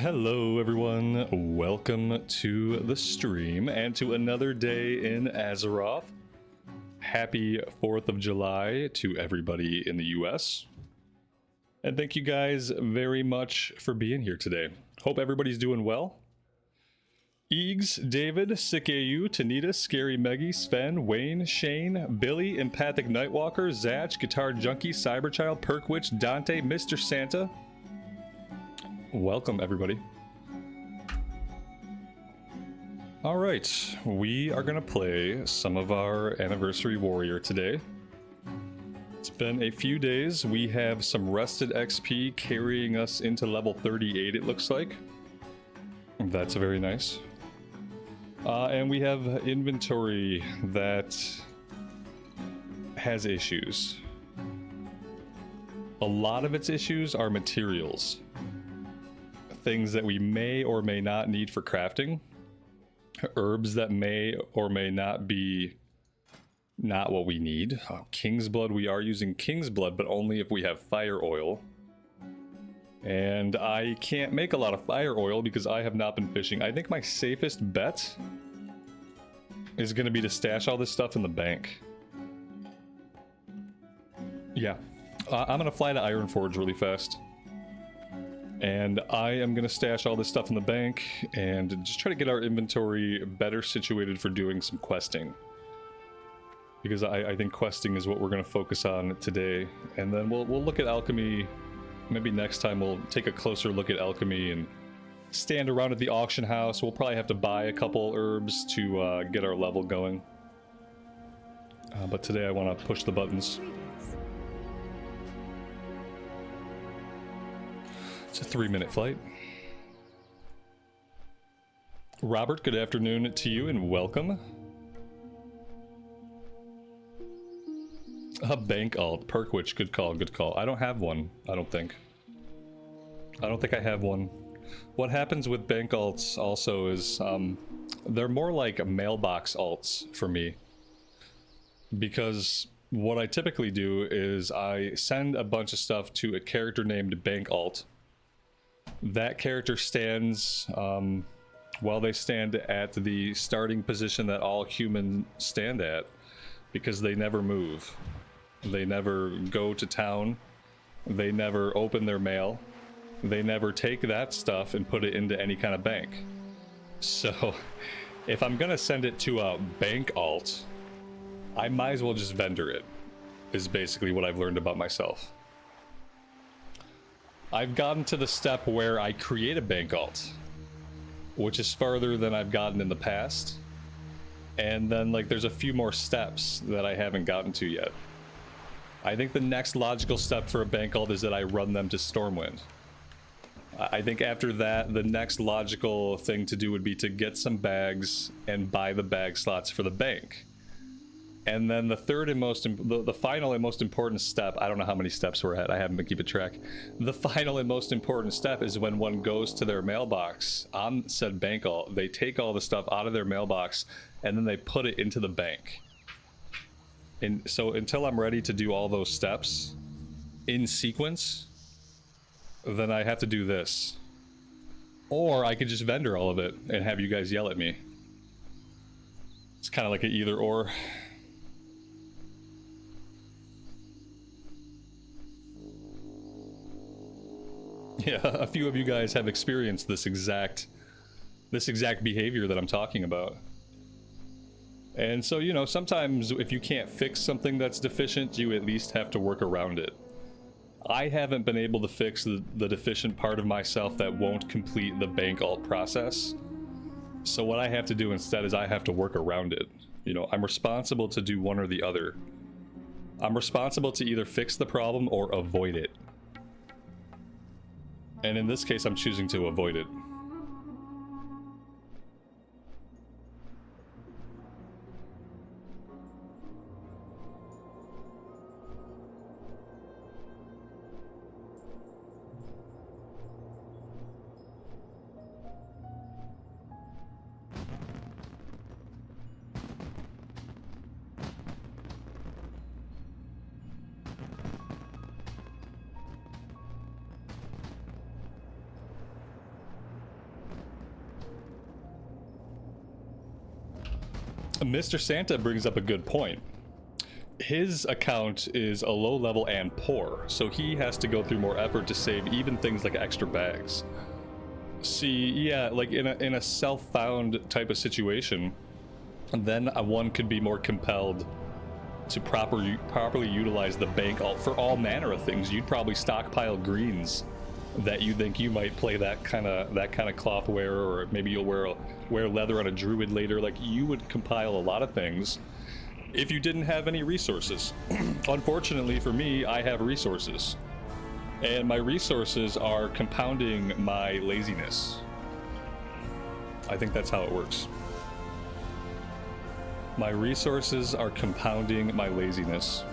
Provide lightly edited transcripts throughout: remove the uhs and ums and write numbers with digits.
Hello everyone, welcome to the stream and to another day in Azeroth. Happy 4th of July to everybody in the US. And thank you guys very much for being here today. Hope everybody's doing well. Eags, David, Sick AU, Tanita, Scary Meggy, Sven, Wayne, Shane, Billy, Empathic Nightwalker, Zatch, Guitar Junkie, Cyberchild, Perkwitch, Dante, Mr. Santa. Welcome everybody. Alright, we are gonna play some of our Anniversary Warrior today. It's been a few days. We have some rested XP carrying us into level 38, it looks like. That's very nice. And we have inventory that has issues. A lot of its issues are materials. Things that we may or may not need for crafting. Herbs that may or may not be not what we need. King's Blood, we are using King's Blood, but only if we have fire oil. And I can't make a lot of fire oil because I have not been fishing. I think my safest bet is going to be to stash all this stuff in the bank. Yeah. I'm going to fly to Ironforge really fast. And I am going to stash all this stuff in the bank and just try to get our inventory better situated for doing some questing. Because I think questing is what we're going to focus on today. And then we'll look at alchemy. Maybe next time we'll take a closer look at alchemy and stand around at the auction house. We'll probably have to buy a couple herbs to get our level going. But today I want to push the buttons. It's a 3-minute flight. Robert, good afternoon to you and welcome. A bank alt, Perkwitch, good call, good call. I don't have one, I don't think. I don't think I have one. What happens with bank alts also is, they're more like mailbox alts for me. Because what I typically do is I send a bunch of stuff to a character named bank alt. That character stands, while they stand at the starting position that all humans stand at, because they never move. They never go to town. They never open their mail. They never take that stuff and put it into any kind of bank. So, if I'm gonna send it to a bank alt, I might as well just vendor it, is basically what I've learned about myself. I've gotten to the step where I create a bank alt, which is farther than I've gotten in the past. And then, like, there's a few more steps that I haven't gotten to yet. I think the next logical step for a bank alt is that I run them to Stormwind. I think after that, the next logical thing to do would be to get some bags and buy the bag slots for the bank. And then the third and the final and most important step, I don't know how many steps we're at, I haven't been keeping track. The final and most important step is when one goes to their mailbox on said bank alt, they take all the stuff out of their mailbox and then they put it into the bank. And so until I'm ready to do all those steps in sequence, then I have to do this. Or I could just vendor all of it and have you guys yell at me. It's kind of like an either or. Yeah, a few of you guys have experienced this exact behavior that I'm talking about. And so, you know, sometimes if you can't fix something that's deficient, you at least have to work around it. I haven't been able to fix the deficient part of myself that won't complete the bank alt process. So what I have to do instead is I have to work around it. You know, I'm responsible to do one or the other. I'm responsible to either fix the problem or avoid it. And in this case, I'm choosing to avoid it. Mr. Santa brings up a good point. His account is a low level and poor, so he has to go through more effort to save even things like extra bags. See, yeah, like in a self-found type of situation, then one could be more compelled to properly utilize the bank alt for all manner of things. You'd probably stockpile greens that you think you might play that kind of cloth wear, or maybe you'll wear leather on a druid later. Like, you would compile a lot of things if you didn't have any resources. Unfortunately for me, I have resources, and my resources are compounding my laziness. I think that's how it works. My resources are compounding my laziness.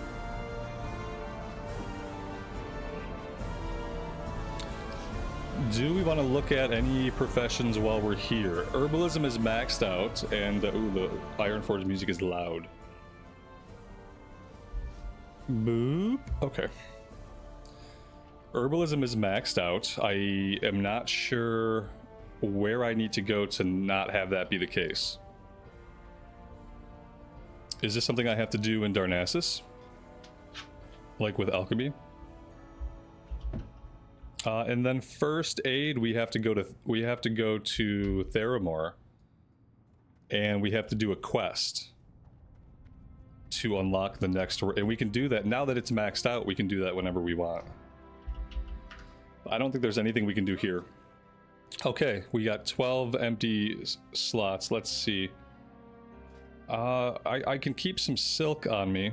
Do we want to look at any professions while we're here? Herbalism is maxed out, and ooh, the Ironforge music is loud. Boop. Okay. Herbalism is maxed out. I am not sure where I need to go to not have that be the case. Is this something I have to do in Darnassus? Like with alchemy? And then first aid, we have to go to Theramore, and we have to do a quest to unlock the next, and we can do that now that it's maxed out. We can do that whenever we want. I don't think there's anything we can do here. Okay, we got 12 empty slots. Let's see. I can keep some silk on me,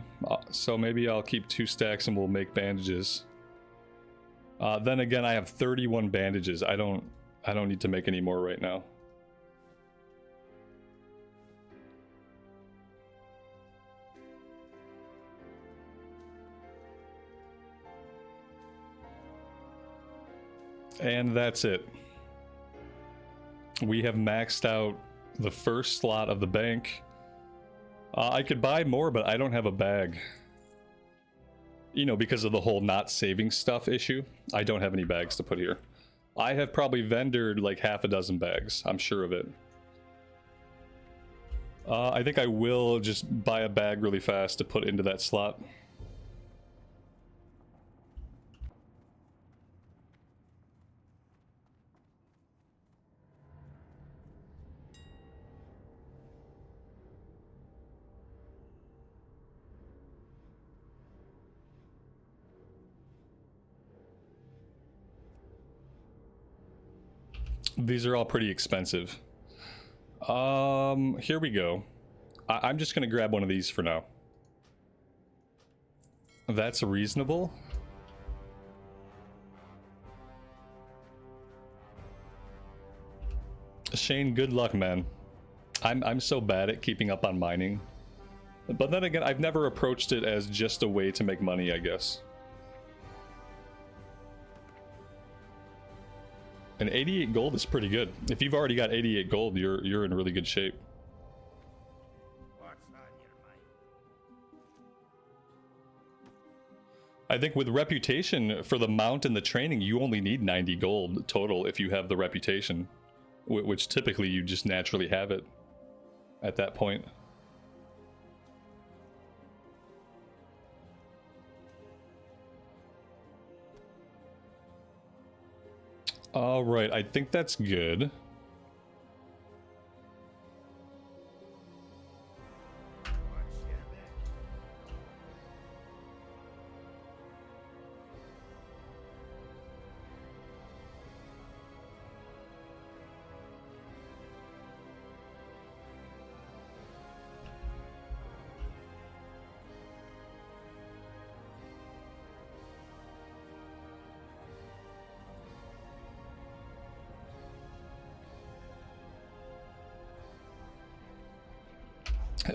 so maybe I'll keep 2 stacks and we'll make bandages. Then again, I have 31 bandages. I don't need to make any more right now. And that's it. We have maxed out the first slot of the bank. I could buy more, but I don't have a bag. You know, because of the whole not saving stuff issue, I don't have any bags to put here. I have probably vendored like half a dozen bags. I'm sure of it. I think I will just buy a bag really fast to put into that slot. These are all pretty expensive. Here we go. I'm just gonna grab one of these for now. That's reasonable. Shane, good luck, man. I'm so bad at keeping up on mining. But then again, I've never approached it as just a way to make money, I guess. And 88 gold is pretty good. If you've already got 88 gold, you're in really good shape. I think with reputation for the mount and the training, you only need 90 gold total if you have the reputation, which typically you just naturally have it at that point. All right, I think that's good.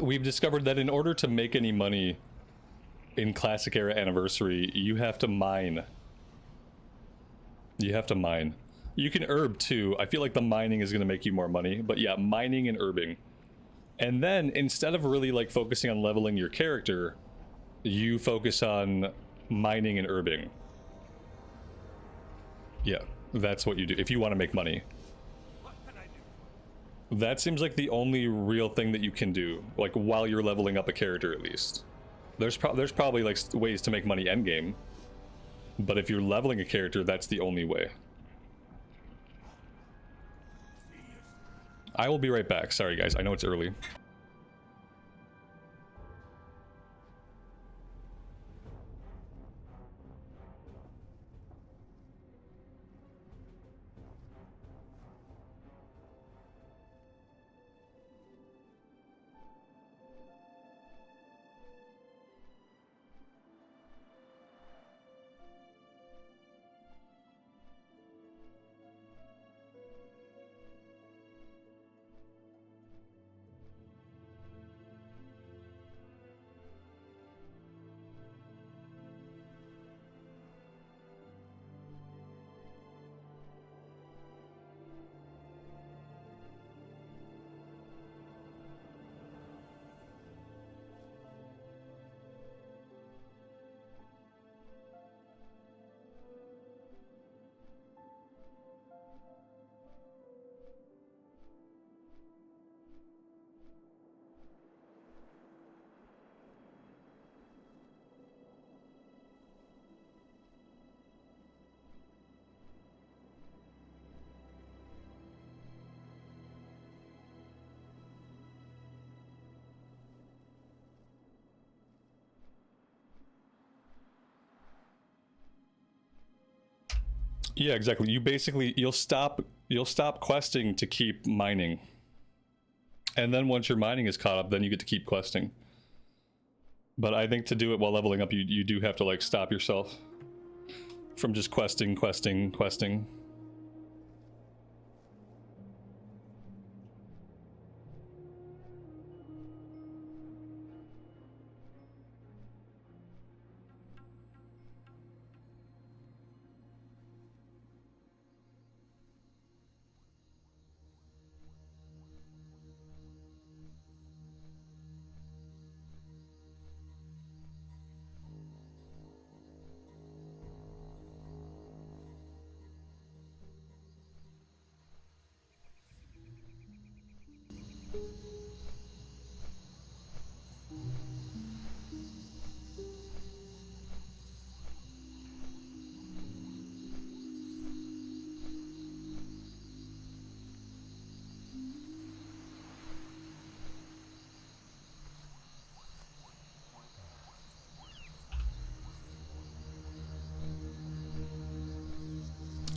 We've discovered that in order to make any money in Classic Era Anniversary, you have to mine. You have to mine. You can herb too. I feel like the mining is going to make you more money, but yeah, mining and herbing. And then instead of really like focusing on leveling your character, you focus on mining and herbing. Yeah, that's what you do if you want to make money. That seems like the only real thing that you can do, like while you're leveling up a character at least. There's probably like ways to make money endgame, but if you're leveling a character, that's the only way. I will be right back. Sorry guys, I know it's early. Yeah, exactly. You basically you'll stop questing to keep mining. And then once your mining is caught up, then you get to keep questing. But I think to do it while leveling up, you do have to like stop yourself from just questing.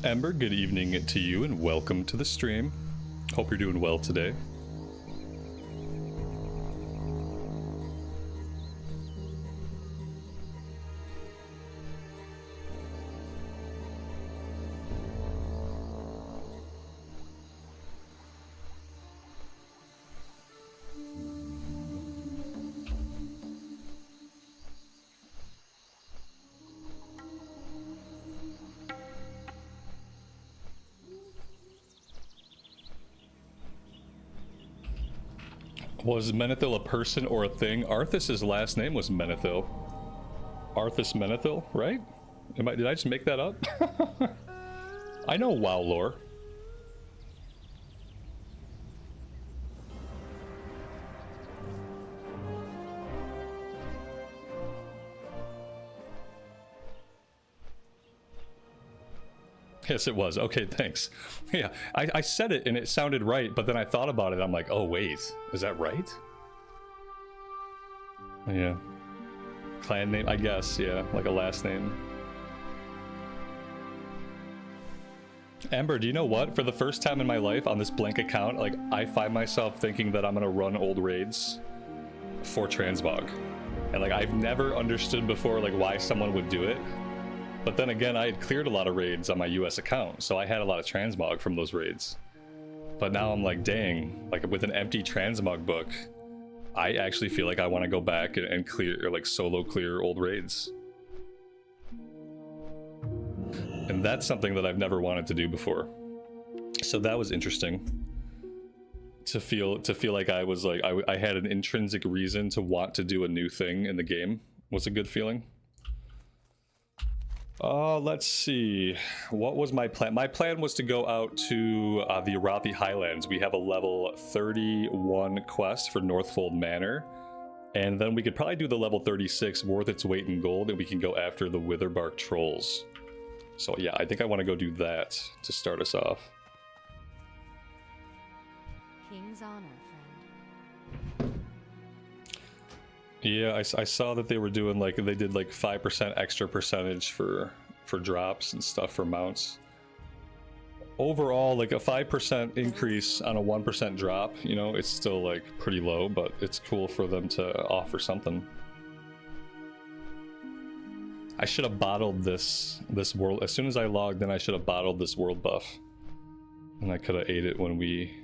Ember, good evening to you and welcome to the stream. Hope you're doing well today. Was Menethil a person or a thing? Arthas's last name was Menethil. Arthas Menethil, right? Did I just make that up? I know WoW lore. Yes, it was. Okay, thanks. Yeah, I said it and it sounded right, but then I thought about it. I'm like, oh, wait. Is that right? Yeah. Clan name, I guess. Yeah, like a last name. Amber, do you know what? For the first time in my life on this blank account, like, I find myself thinking that I'm going to run old raids for transmog. And, like, I've never understood before, like, why someone would do it. But then again, I had cleared a lot of raids on my US account, so I had a lot of transmog from those raids. But now I'm like, dang, like with an empty transmog book, I actually feel like I want to go back and clear, or like solo clear old raids. And that's something that I've never wanted to do before. So that was interesting. To feel like I was like, I had an intrinsic reason to want to do a new thing in the game was a good feeling. Let's see. What was my plan? My plan was to go out to the Arathi Highlands. We have a level 31 quest for Northfold Manor. And then we could probably do the level 36 worth its weight in gold, and we can go after the Witherbark Trolls. So yeah, I think I want to go do that to start us off. King's honor, friend. Yeah, I saw that they were doing like, they did like 5% extra percentage for drops and stuff for mounts. Overall, like a 5% increase on a 1% drop, you know, it's still like pretty low, but it's cool for them to offer something. I should have bottled this world, as soon as I logged in, I should have bottled this world buff. And I could have ate it when we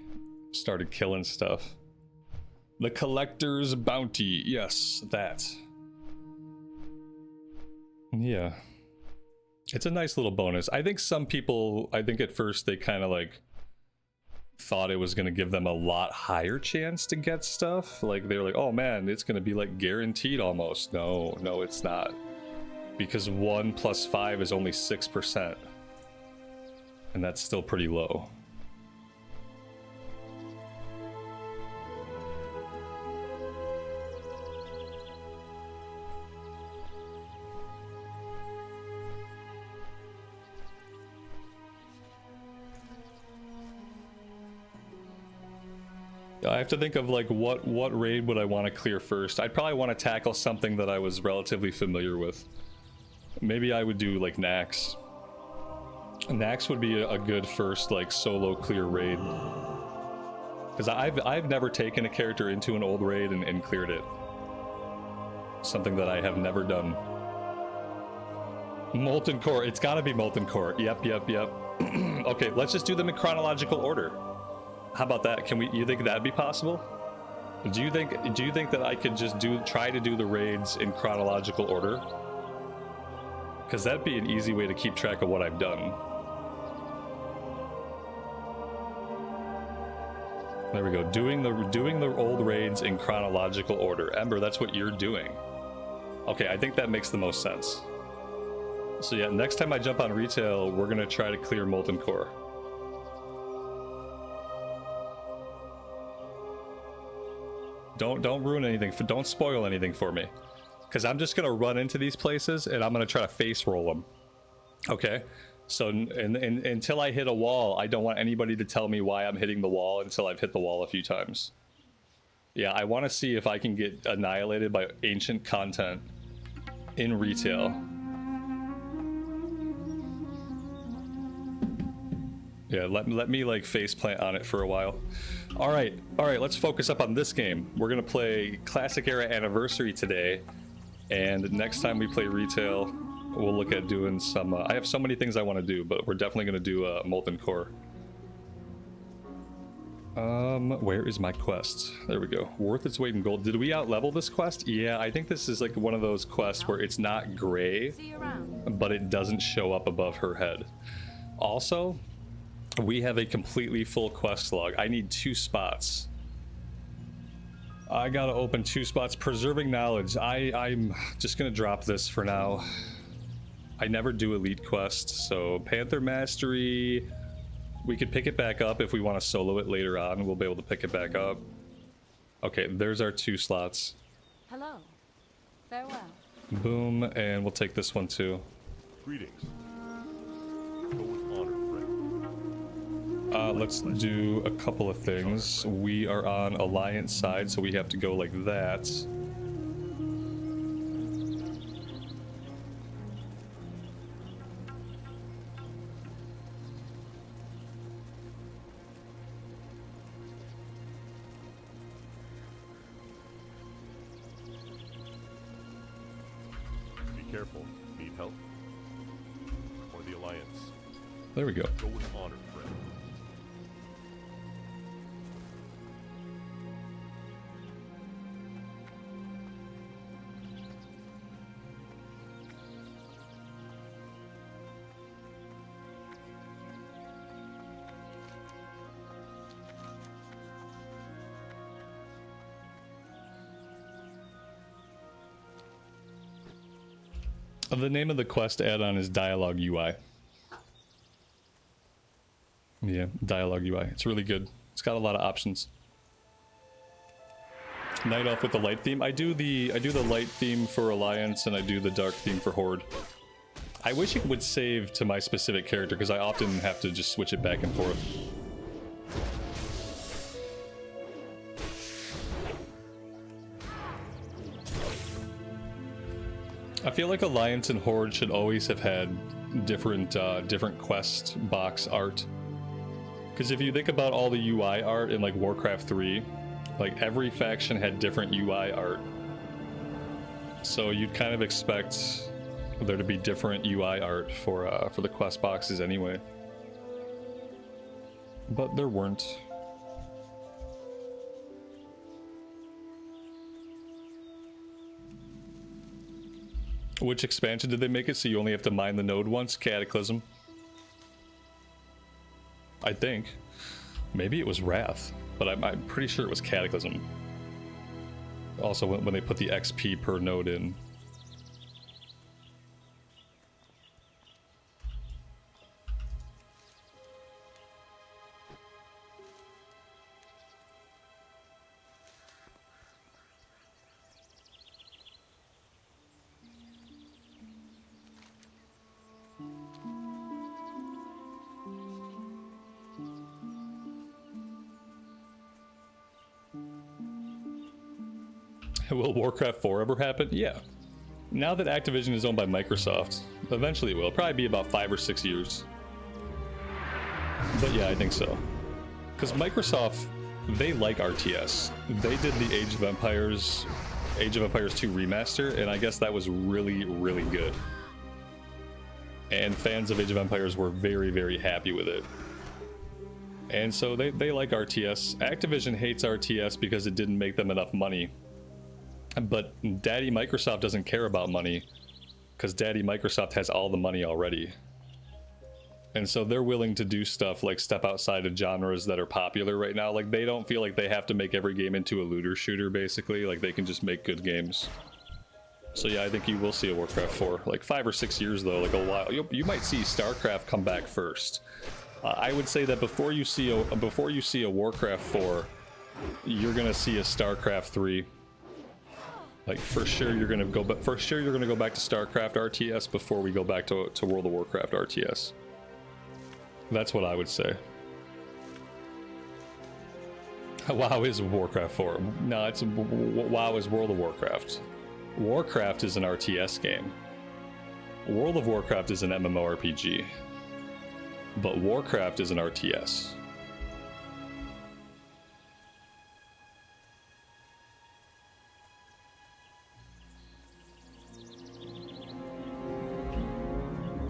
started killing stuff. The Collector's Bounty, yes, that. Yeah. It's a nice little bonus. I think some people, I think at first they kind of like thought it was going to give them a lot higher chance to get stuff. Like they were like, oh man, it's going to be like guaranteed almost. No, it's not. Because 1 plus 5 is only 6%. And that's still pretty low. I have to think of like what raid would I want to clear first. I'd probably want to tackle something that I was relatively familiar with. Maybe I would do like Nax. Nax would be a good first like solo clear raid. Because I've never taken a character into an old raid and cleared it. Something that I have never done. Molten Core, it's gotta be Molten Core. Yep. Okay, let's just do them in chronological order. How about that? Can we? You think that'd be possible? Do you think that I could just try to do the raids in chronological order? Because that'd be an easy way to keep track of what I've done. There we go. Doing the old raids in chronological order. Ember, that's what you're doing. Okay, I think that makes the most sense. So yeah, next time I jump on retail, we're gonna try to clear Molten Core. Don't ruin anything. Don't spoil anything for me, because I'm just gonna run into these places and I'm gonna try to face roll them. Okay, so until I hit a wall, I don't want anybody to tell me why I'm hitting the wall until I've hit the wall a few times. Yeah, I want to see if I can get annihilated by ancient content in retail. Yeah, let me like faceplant on it for a while. All right, let's focus up on this game. We're gonna play Classic Era Anniversary today, and next time we play retail, we'll look at doing some. I have so many things I want to do, but we're definitely gonna do Molten Core. Where is my quest? There we go. Worth its weight in gold. Did we out-level this quest? Yeah, I think this is like one of those quests where it's not gray, but it doesn't show up above her head. Also, we have a completely full quest log. I need 2 spots. I gotta open 2 spots. Preserving knowledge. I'm just gonna drop this for now. I never do elite quests, so Panther Mastery, we could pick it back up if we want to solo it later on. We'll be able to pick it back up. Okay, there's our 2 slots. Hello. Farewell. Boom, and we'll take this one too. Greetings. Go with honor, friend. Let's do a couple of things. We are on Alliance side, so we have to go like that. Be careful. Need help? Or the Alliance? There we go. Go with honor, friend. The name of the quest add-on is Dialogue UI. Yeah, Dialogue UI. It's really good. It's got a lot of options. Night Elf with the light theme. I do the light theme for Alliance and I do the dark theme for Horde. I wish it would save to my specific character because I often have to just switch it back and forth. I feel like Alliance and Horde should always have had different quest box art. Because if you think about all the UI art in like Warcraft 3, like every faction had different UI art. So you'd kind of expect there to be different UI art for the quest boxes anyway. But there weren't. Which expansion did they make it so you only have to mine the node once? Cataclysm. I think. Maybe it was Wrath, but I'm pretty sure it was Cataclysm. Also, when they put the XP per node in. Will Warcraft 4 ever happen? Yeah. Now that Activision is owned by Microsoft, eventually it will. Probably be about 5 or 6 years. But yeah, I think so. Because Microsoft, they like RTS. They did the Age of Empires 2 remaster, and I guess that was really, really good. And fans of Age of Empires were very, very happy with it. And so they like RTS. Activision hates RTS because it didn't make them enough money. But Daddy Microsoft doesn't care about money because Daddy Microsoft has all the money already. And so they're willing to do stuff like step outside of genres that are popular right now. Like they don't feel like they have to make every game into a looter shooter basically. Like they can just make good games. So yeah, I think you will see a Warcraft 4. Like 5 or 6 years though, like a while. You might see StarCraft come back first. I would say that before you see a Warcraft 4, you're gonna see a StarCraft 3. Like for sure you're gonna go, but for sure you're gonna go back to StarCraft RTS before we go back to World of Warcraft RTS. That's what I would say. WoW is Warcraft 4. No, it's WoW is World of Warcraft. Warcraft is an RTS game. World of Warcraft is an MMORPG. But Warcraft is an RTS.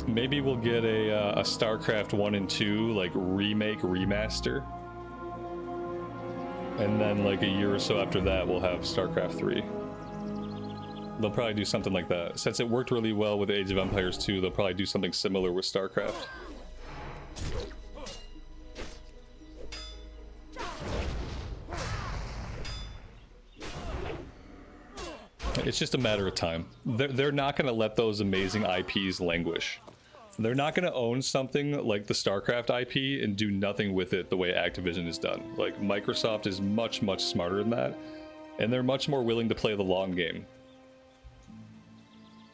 Maybe we'll get a StarCraft 1 and 2 like remake remaster. And then like a year or so after that we'll have StarCraft 3. They'll probably do something like that. Since it worked really well with Age of Empires 2, they'll probably do something similar with StarCraft. It's just a matter of time. They're not going to let those amazing IPs languish. They're not going to own something like the StarCraft IP and do nothing with it the way Activision has done. Like, Microsoft is much, much smarter than that, and they're much more willing to play the long game.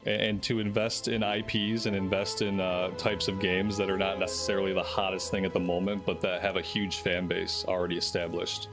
And to invest in IPs and invest in types of games that are not necessarily the hottest thing at the moment, but that have a huge fan base already established.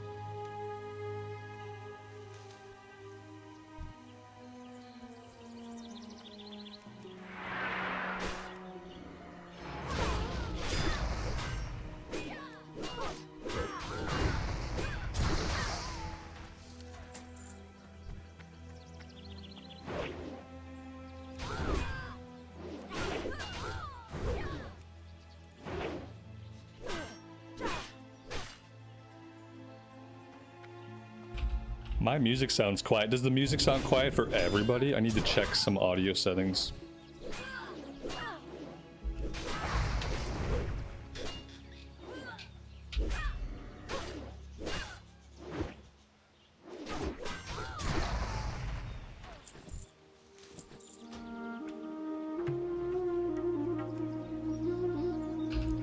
My music sounds quiet. Does the music sound quiet for everybody? I need to check some audio settings.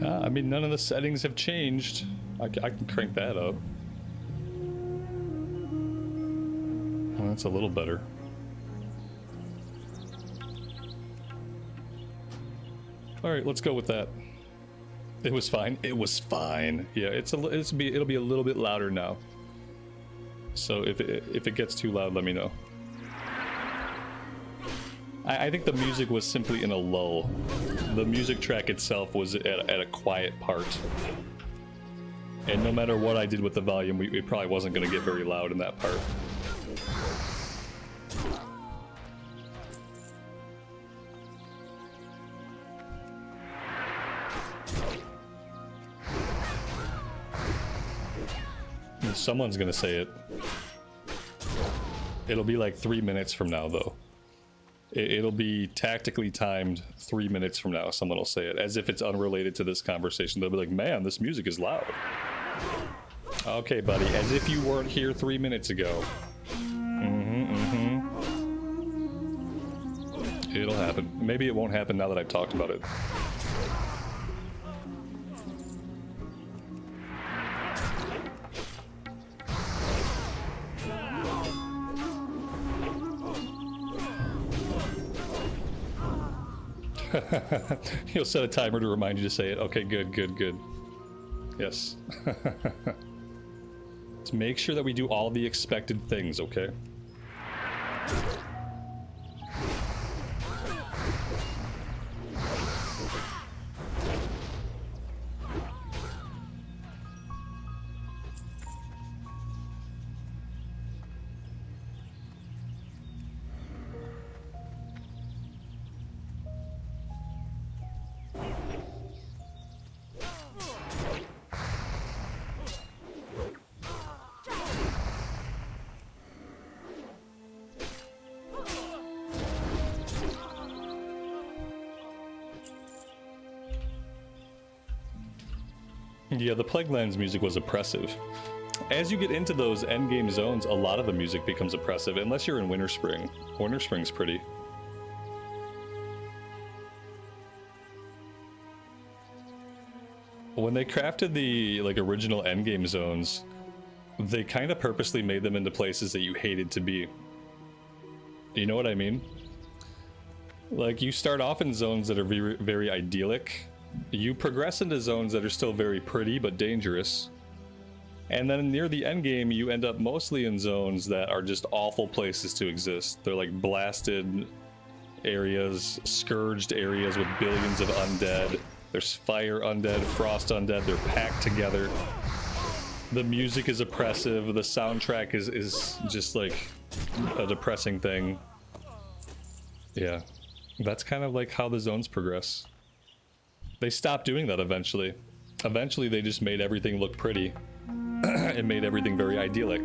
I mean, none of the settings have changed. I can crank that up. Well, that's a little better. All right, let's go with that. It was fine. It was fine. Yeah, it'll be a little bit louder now. So if it gets too loud, let me know. I think the music was simply in a lull. The music track itself was at a quiet part. And no matter what I did with the volume, it probably wasn't going to get very loud in that part. Someone's gonna say it. It'll be like 3 minutes from now, though. It'll be tactically timed 3 minutes from now. Someone will say it, as if it's unrelated to this conversation. They'll be like, man, this music is loud. Okay, buddy, as if you weren't here 3 minutes ago. It'll happen. Maybe it won't happen now that I've talked about it. He'll set a timer to remind you to say it. Okay, good, good, good. Yes. Let's make sure that we do all the expected things, okay? Yeah, the Plaguelands music was oppressive. As you get into those endgame zones, a lot of the music becomes oppressive, unless you're in Winterspring. Winterspring's pretty. When they crafted the original endgame zones, they kind of purposely made them into places that you hated to be. You know what I mean? Like, you start off in zones that are very, very idyllic. You progress into zones that are still very pretty but dangerous. And then near the end game, you end up mostly in zones that are just awful places to exist. They're like blasted areas, scourged areas with billions of undead. There's fire undead, frost undead, they're packed together. The music is oppressive, the soundtrack is just like a depressing thing. Yeah, that's kind of like how the zones progress. They stopped doing that eventually. Eventually they just made everything look pretty. It made everything very idyllic.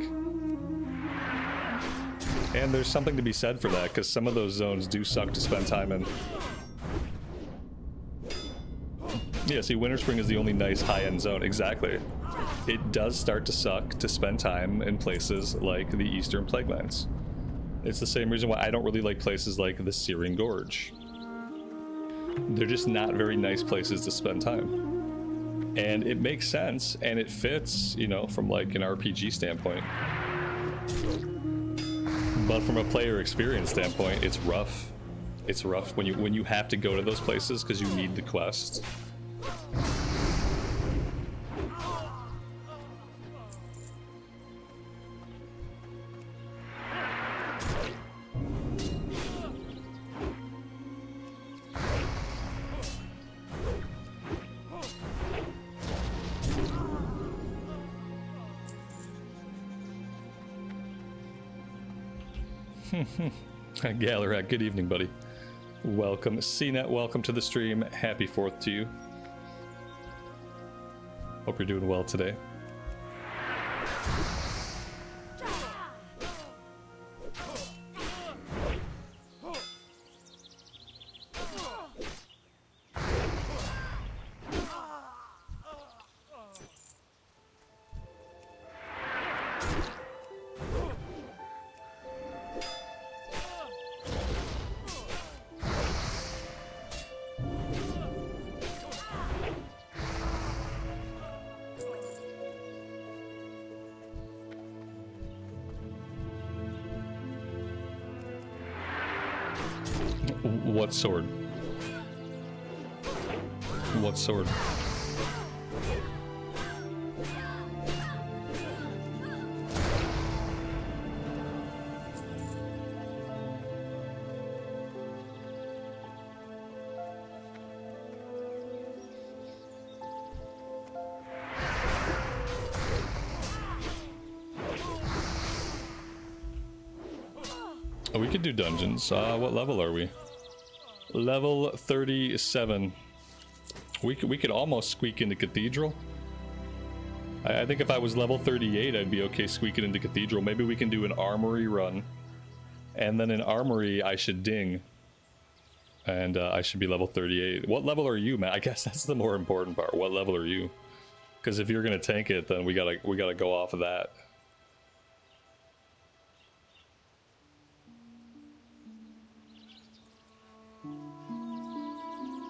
And there's something to be said for that, because some of those zones do suck to spend time in. Yeah, see, Winterspring is the only nice high-end zone. Exactly. It does start to suck to spend time in places like the Eastern Plaguelands. It's the same reason why I don't really like places like the Searing Gorge. They're just not very nice places to spend time. And it makes sense, and it fits, you know, from like an RPG standpoint. But from a player experience standpoint, it's rough. It's rough when you have to go to those places because you need the quest. Galarat, good evening, buddy. Welcome. CNET, welcome to the stream. Happy 4th to you. Hope you're doing well today. What sword? What sword? Oh, we could do dungeons. What level are we? Level 37. We could almost squeak into Cathedral. I think if I was level 38, I'd be okay squeaking into Cathedral. Maybe we can do an Armory run. And then in Armory, I should ding. And I should be level 38. What level are you, Matt? I guess that's the more important part. What level are you? Because if you're gonna tank it, then we gotta go off of that.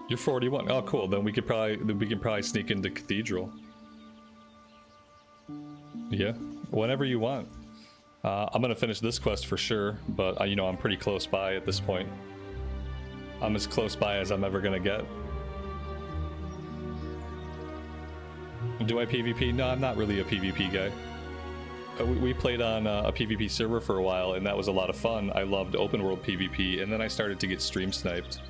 You're 41. Oh, cool. Then we can probably sneak into Cathedral. Yeah, whenever you want. I'm gonna finish this quest for sure, but you know, I'm pretty close by at this point. I'm as close by as I'm ever gonna get. Do I PvP? No, I'm not really a PvP guy. We played on a PvP server for a while, and that was a lot of fun. I loved open world PvP, and then I started to get stream sniped.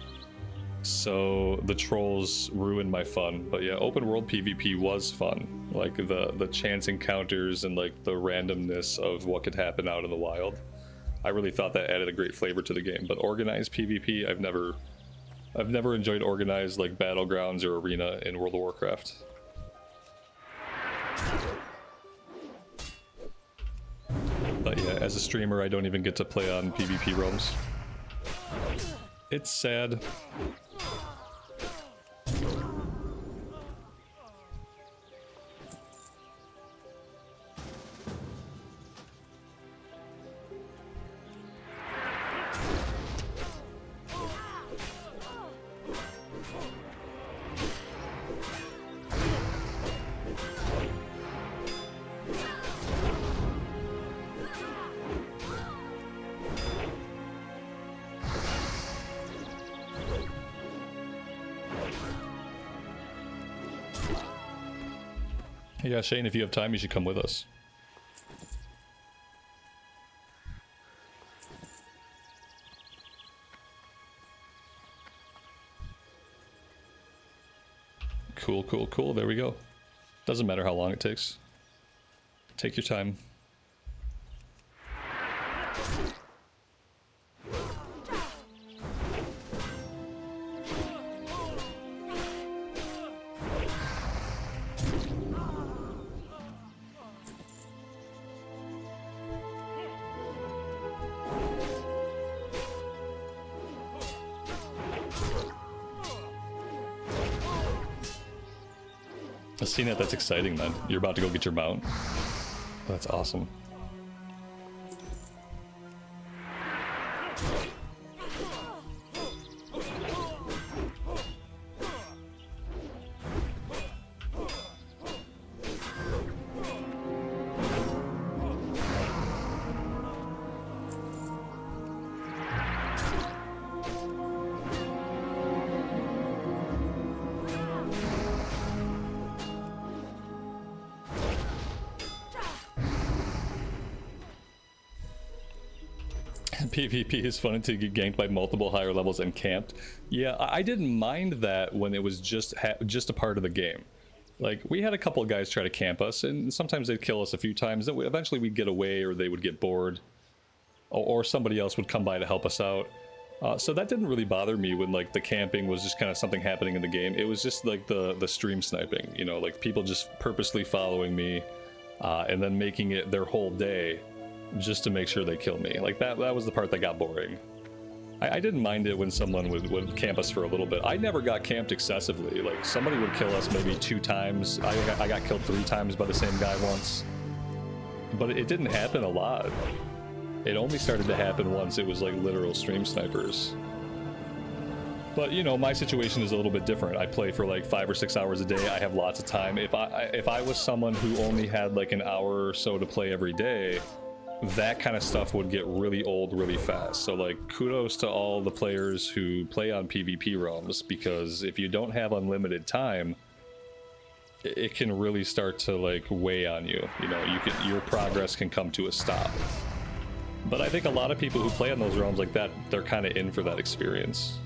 So the trolls ruined my fun. But yeah, open world PvP was fun. Like the chance encounters and like the randomness of what could happen out in the wild. I really thought that added a great flavor to the game. But organized PvP, I've never enjoyed organized like battlegrounds or arena in World of Warcraft. But yeah, as a streamer, I don't even get to play on PvP realms. It's sad. Yeah, Shane, if you have time, you should come with us. Cool, cool, cool. There we go. Doesn't matter how long it takes. Take your time. Seen that's exciting, man. You're about to go get your mount. That's awesome. PvP is fun until you get ganked by multiple higher levels and camped. Yeah, I didn't mind that when it was just a part of the game. Like, we had a couple of guys try to camp us, and sometimes they'd kill us a few times. Then eventually we'd get away, or they would get bored, or somebody else would come by to help us out. So that didn't really bother me when like the camping was just kind of something happening in the game. It was just like the stream sniping, you know, like people just purposely following me, and then making it their whole day just to make sure they kill me. Like that was the part that got boring. I didn't mind it when someone would camp us for a little bit. I never got camped excessively. Like somebody would kill us maybe 2 times. I got killed 3 times by the same guy once. But it didn't happen a lot. It only started to happen once it was like literal stream snipers. But you know, my situation is a little bit different. I play for like 5 or 6 hours a day. I have lots of time. If I was someone who only had like an hour or so to play every day, that kind of stuff would get really old really fast. So like kudos to all the players who play on PvP realms, because if you don't have unlimited time, it can really start to like weigh on you. You know, your progress can come to a stop. But I think a lot of people who play on those realms like that, they're kind of in for that experience.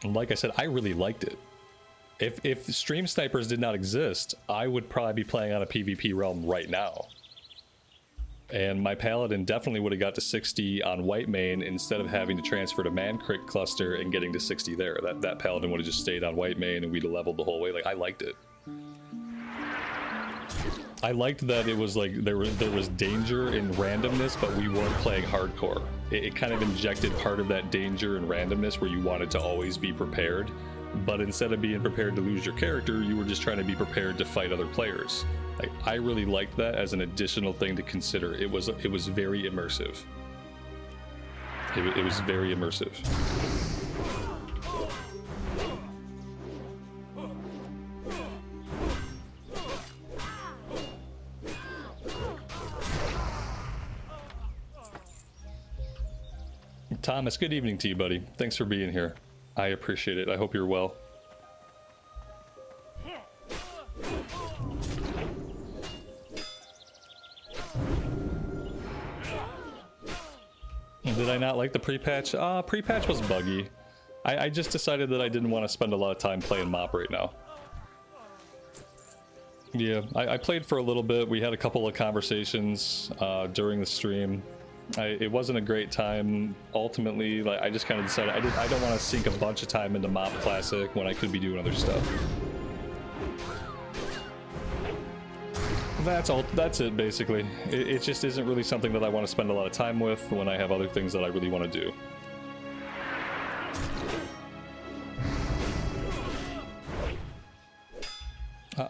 And like I said, I really liked it. If stream snipers did not exist, I would probably be playing on a PvP realm right now. And my paladin definitely would have got to 60 on white main instead of having to transfer to man crit cluster and getting to 60 there. That paladin would have just stayed on white main and we'd have leveled the whole way. Like, I liked it. I liked that it was like there was danger in randomness, but we weren't playing hardcore. It kind of injected part of that danger and randomness where you wanted to always be prepared. But instead of being prepared to lose your character, you were just trying to be prepared to fight other players. Like, I really liked that as an additional thing to consider. It was very immersive. It was very immersive. Thomas, good evening to you, buddy. Thanks for being here. I appreciate it. I hope you're well. Did I not like the pre-patch? Pre-patch was buggy. I just decided that I didn't want to spend a lot of time playing mop right now. Yeah, I played for a little bit. We had a couple of conversations during the stream. It wasn't a great time. Ultimately, like, I just kind of decided I don't want to sink a bunch of time into Mop Classic when I could be doing other stuff. That's it basically. It just isn't really something that I want to spend a lot of time with when I have other things that I really want to do.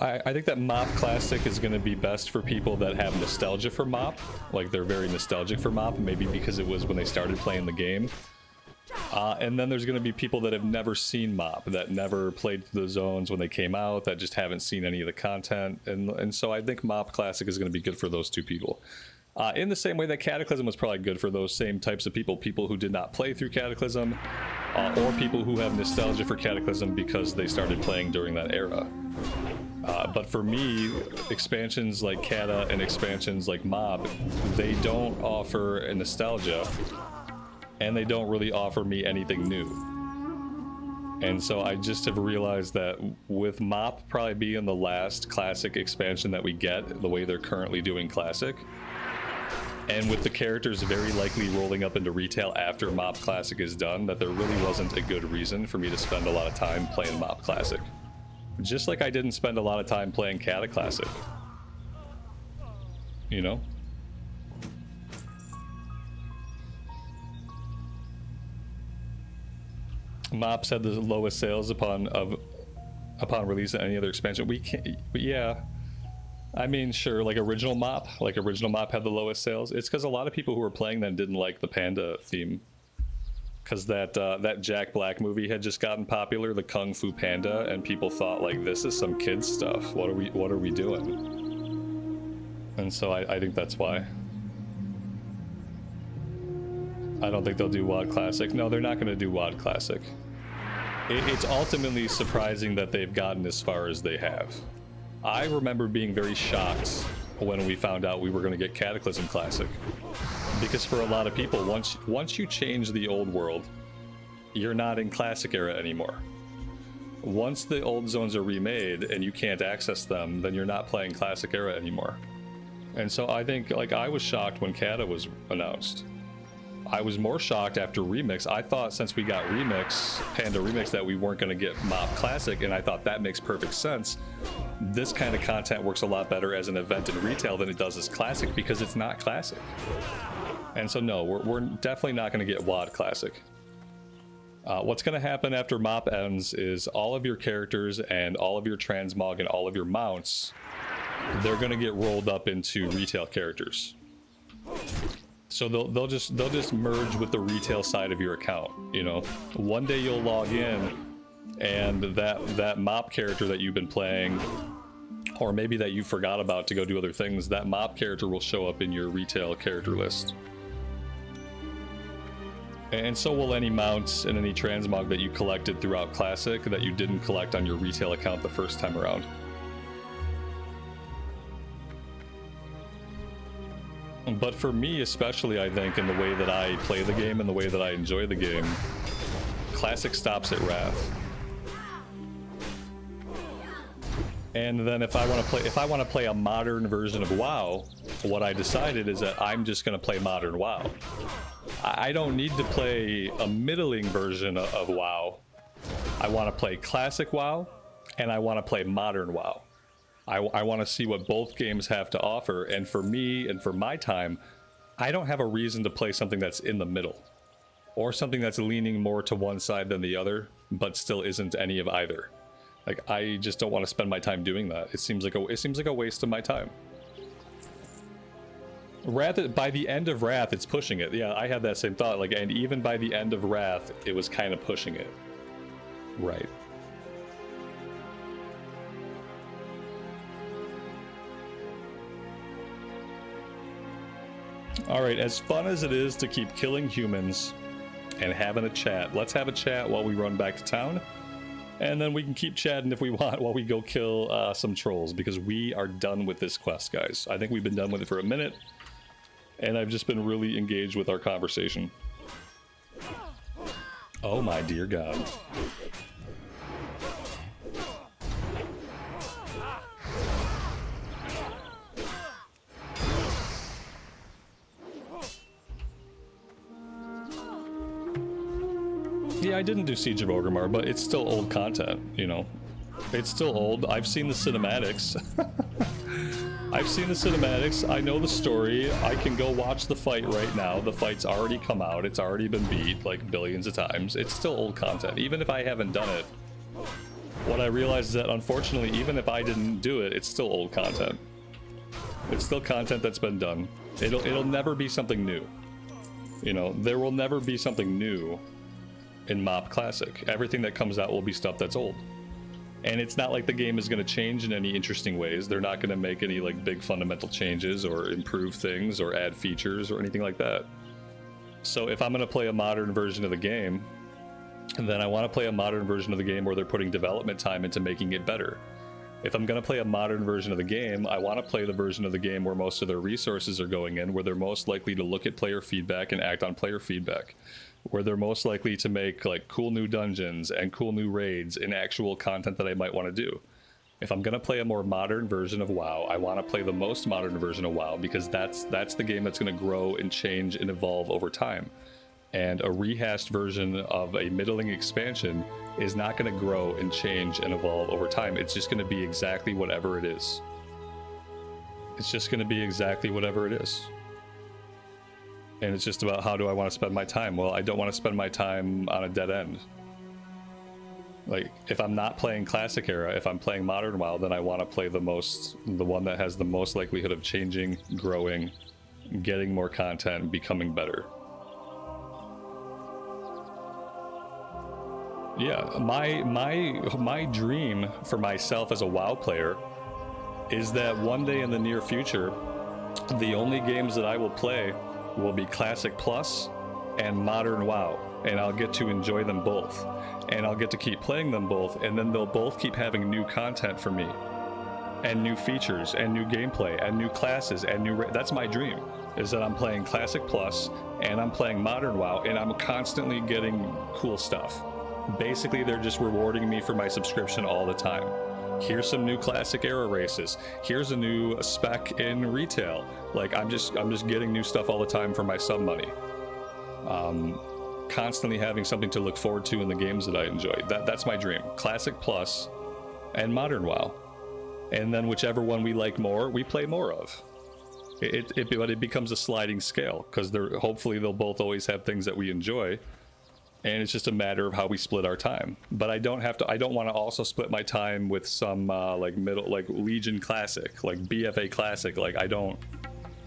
I think that Mop Classic is going to be best for people that have nostalgia for Mop. Like, they're very nostalgic for Mop, maybe because it was when they started playing the game. And then there's going to be people that have never seen Mop, that never played the zones when they came out, that just haven't seen any of the content. And so I think Mop Classic is going to be good for those two people. In the same way that Cataclysm was probably good for those same types of people, people who did not play through Cataclysm, or people who have nostalgia for Cataclysm because they started playing during that era. But for me, expansions like Cata and expansions like Mob, they don't offer a nostalgia, and they don't really offer me anything new. And so I just have realized that with Mop probably being the last Classic expansion that we get, the way they're currently doing Classic, and with the characters very likely rolling up into retail after Mop Classic is done, that there really wasn't a good reason for me to spend a lot of time playing Mop Classic. Just like I didn't spend a lot of time playing Cata Classic. You know? Mops had the lowest sales upon release of any other expansion. We can't, yeah. I mean, sure, like original Mop had the lowest sales. It's because a lot of people who were playing then didn't like the Panda theme. Because that Jack Black movie had just gotten popular, the Kung Fu Panda, and people thought, like, this is some kids stuff. What are we doing? And so I think that's why. I don't think they'll do WoD Classic. No, they're not going to do WoD Classic. It's ultimately surprising that they've gotten as far as they have. I remember being very shocked when we found out we were going to get Cataclysm Classic. Because for a lot of people, once you change the old world, you're not in Classic era anymore. Once the old zones are remade and you can't access them, then you're not playing Classic era anymore. And so I think, like, I was shocked when Cata was announced. I was more shocked after Remix. I thought since we got Panda Remix, that we weren't going to get Mop Classic, and I thought that makes perfect sense. This kind of content works a lot better as an event in retail than it does as Classic, because it's not Classic. And so no, we're definitely not going to get WoD Classic. What's going to happen after Mop ends is all of your characters and all of your transmog and all of your mounts, they're going to get rolled up into retail characters. So they'll just merge with the retail side of your account. You know, one day you'll log in and that mop character that you've been playing, or maybe that you forgot about to go do other things, that mop character will show up in your retail character list. And so will any mounts and any transmog that you collected throughout Classic that you didn't collect on your retail account the first time around. But for me especially, I think, in the way that I play the game and the way that I enjoy the game, Classic stops at Wrath. And then if I want to play a modern version of WoW, what I decided is that I'm just going to play modern WoW. I don't need to play a middling version of WoW. I want to play classic WoW, and I want to play modern WoW. I want to see what both games have to offer, and for me and for my time, I don't have a reason to play something that's in the middle, or something that's leaning more to one side than the other, but still isn't any of either. Like, I just don't want to spend my time doing that. It seems like a waste of my time. Wrath, by the end of Wrath, it's pushing it. Yeah, I had that same thought. Like, and even by the end of Wrath, it was kind of pushing it. Right. All right, as fun as it is to keep killing humans and having a chat, let's have a chat while we run back to town. And then we can keep chatting if we want while we go kill some trolls, because we are done with this quest, guys. I think we've been done with it for a minute, and I've just been really engaged with our conversation. Oh my dear God. Yeah, I didn't do Siege of Orgrimmar, but it's still old content, you know. It's still old. I've seen the cinematics. I've seen the cinematics. I know the story. I can go watch the fight right now. The fight's already come out. It's already been beat like billions of times. It's still old content. Even if I haven't done it, what I realize is that unfortunately, even if I didn't do it, it's still old content. It's still content that's been done. It'll never be something new. You know, there will never be something new in MoP Classic. Everything that comes out will be stuff that's old. And it's not like the game is going to change in any interesting ways. They're not going to make any like big fundamental changes or improve things or add features or anything like that. So if I'm going to play a modern version of the game, then I want to play a modern version of the game where they're putting development time into making it better. If I'm going to play a modern version of the game, I want to play the version of the game where most of their resources are going in, where they're most likely to look at player feedback and act on player feedback, where they're most likely to make like cool new dungeons and cool new raids and actual content that I might want to do. If I'm going to play a more modern version of WoW, I want to play the most modern version of WoW, because that's the game that's going to grow and change and evolve over time. And a rehashed version of a middling expansion is not going to grow and change and evolve over time. It's just going to be exactly whatever it is. It's just going to be exactly whatever it is. And it's just about how do I want to spend my time? Well, I don't want to spend my time on a dead end. Like, if I'm not playing Classic Era, if I'm playing Modern WoW, then I want to play the one that has the most likelihood of changing, growing, getting more content, becoming better. Yeah, my dream for myself as a WoW player is that one day in the near future, the only games that I will play will be Classic Plus and Modern WoW, and I'll get to enjoy them both, and I'll get to keep playing them both, and then they'll both keep having new content for me, and new features, and new gameplay, and new classes, and that's my dream, is that I'm playing Classic Plus, and I'm playing Modern WoW, and I'm constantly getting cool stuff. Basically, they're just rewarding me for my subscription all the time. Here's some new Classic Era races. Here's a new spec in retail. Like, I'm just getting new stuff all the time for my sub money. Constantly having something to look forward to in the games that I enjoy. That's my dream. Classic Plus and Modern WoW. And then whichever one we like more, we play more of. But it becomes a sliding scale, because hopefully they'll both always have things that we enjoy. And it's just a matter of how we split our time. But I don't want to also split my time with some like Legion Classic, like BFA Classic. Like, I don't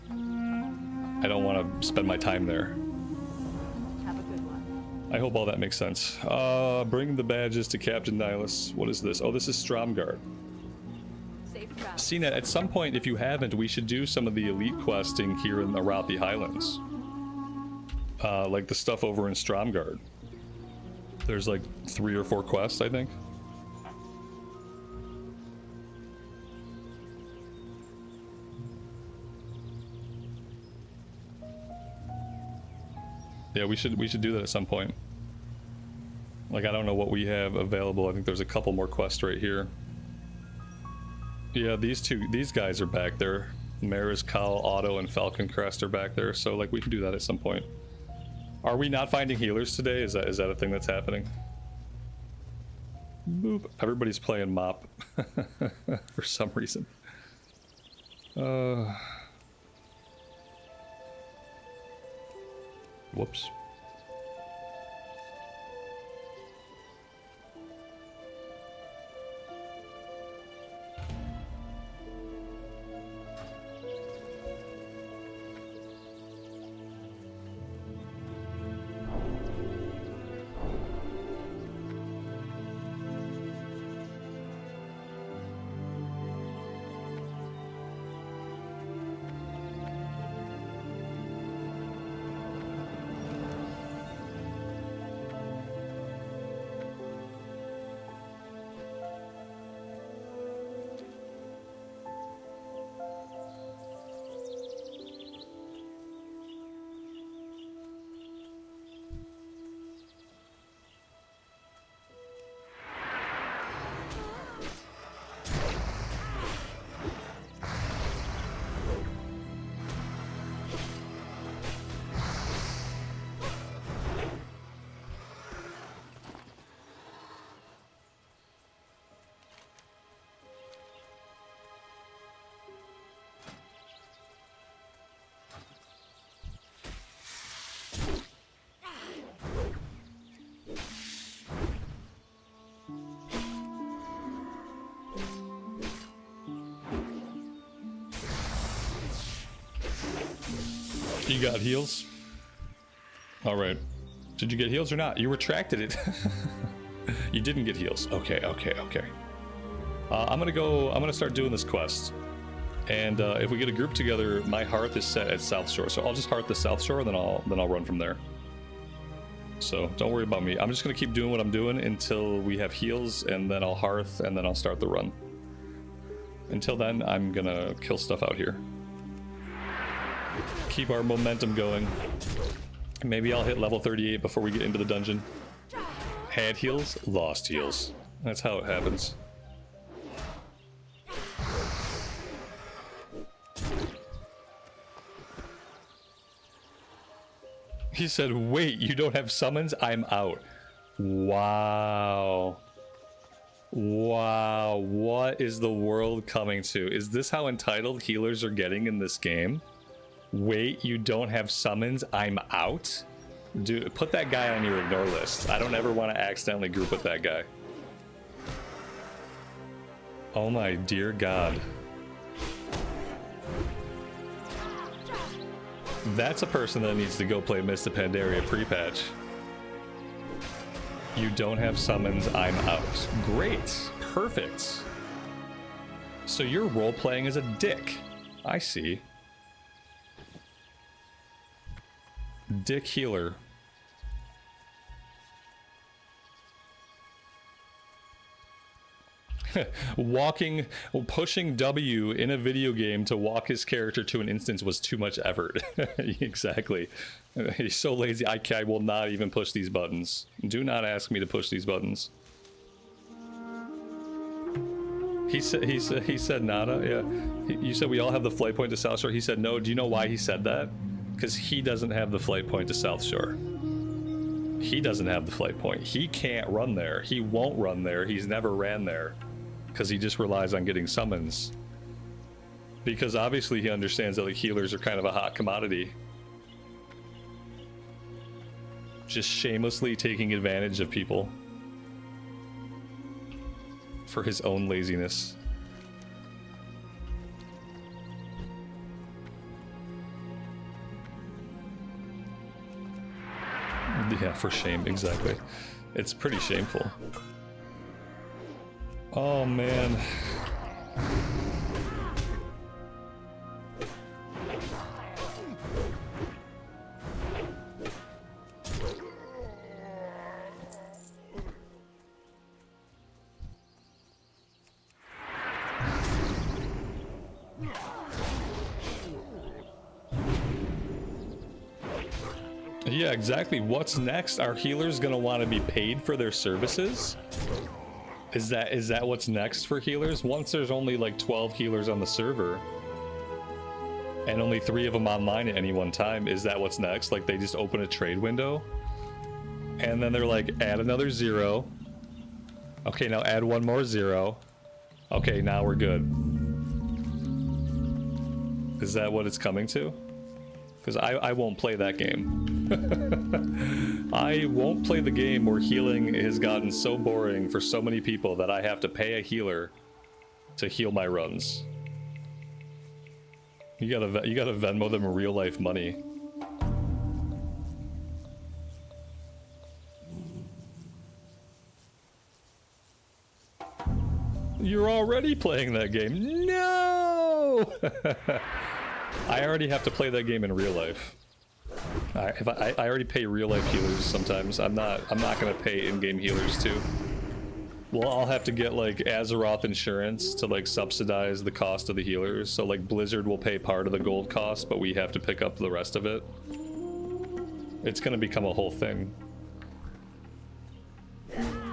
want to spend my time there. Have a good one. I hope all that makes sense. Bring the badges to Captain Nihilus. What is this? Oh, this is Stromgarde. Safe travel. CNET, at some point, if you haven't, we should do some of the elite questing here in the Arathi Highlands. Like the stuff over in Stromgarde. There's like 3 or 4 quests, I think. Yeah, we should do that at some point. Like, I don't know what we have available. I think there's a couple more quests right here. Yeah, these guys are back there. Maris, Kal, Otto, and Falcon Crest are back there, so like we can do that at some point. Are we not finding healers today? Is that a thing that's happening? Boop. Everybody's playing mop for some reason. Whoops. You got heals? Alright. Did you get heals or not? You retracted it. You didn't get heals. Okay. I'm gonna start doing this quest. And if we get a group together, my hearth is set at South Shore. So I'll just hearth the South Shore, and then I'll run from there. So don't worry about me. I'm just gonna keep doing what I'm doing until we have heals, and then I'll hearth, and then I'll start the run. Until then, I'm gonna kill stuff out here. Keep our momentum going. Maybe I'll hit level 38 before we get into the dungeon. Had heals, lost heals. That's how it happens. He said, wait, you don't have summons? I'm out. Wow. Wow, what is the world coming to? Is this how entitled healers are getting in this game? Wait, you don't have summons? I'm out? Dude, put that guy on your ignore list. I don't ever want to accidentally group with that guy. Oh my dear God. That's a person that needs to go play Mist of Pandaria pre-patch. You don't have summons, I'm out. Great. Perfect. So you're role-playing as a dick. I see. Dick healer. Pushing W in a video game to walk his character to an instance was too much effort. Exactly. He's so lazy. I will not even push these buttons. Do not ask me to push these buttons. He said nada. Yeah. You said we all have the flight point to South Shore. He said no. Do you know why he said that? Because he doesn't have the flight point to South Shore. He doesn't have the flight point. He can't run there. He won't run there. He's never ran there. Because he just relies on getting summons. Because obviously he understands that like healers are kind of a hot commodity. Just shamelessly taking advantage of people. For his own laziness. Yeah, for shame, exactly. It's pretty shameful. Oh man. Yeah, exactly. What's next? Are healers gonna want to be paid for their services? Is that what's next for healers? Once there's only like 12 healers on the server and only 3 of them online at any one time, is that what's next? Like they just open a trade window and then they're like, add another 0. Okay, now add one more 0. Okay, now we're good. Is that what it's coming to? Because I won't play that game. I won't play the game where healing has gotten so boring for so many people that I have to pay a healer to heal my runs. You gotta Venmo them real life money. You're already playing that game. No! I already have to play that game in real life. I already pay real life healers sometimes. I'm not gonna pay in-game healers too. Well, I'll have to get like Azeroth insurance to like subsidize the cost of the healers. So like Blizzard will pay part of the gold cost, but we have to pick up the rest of it. It's gonna become a whole thing.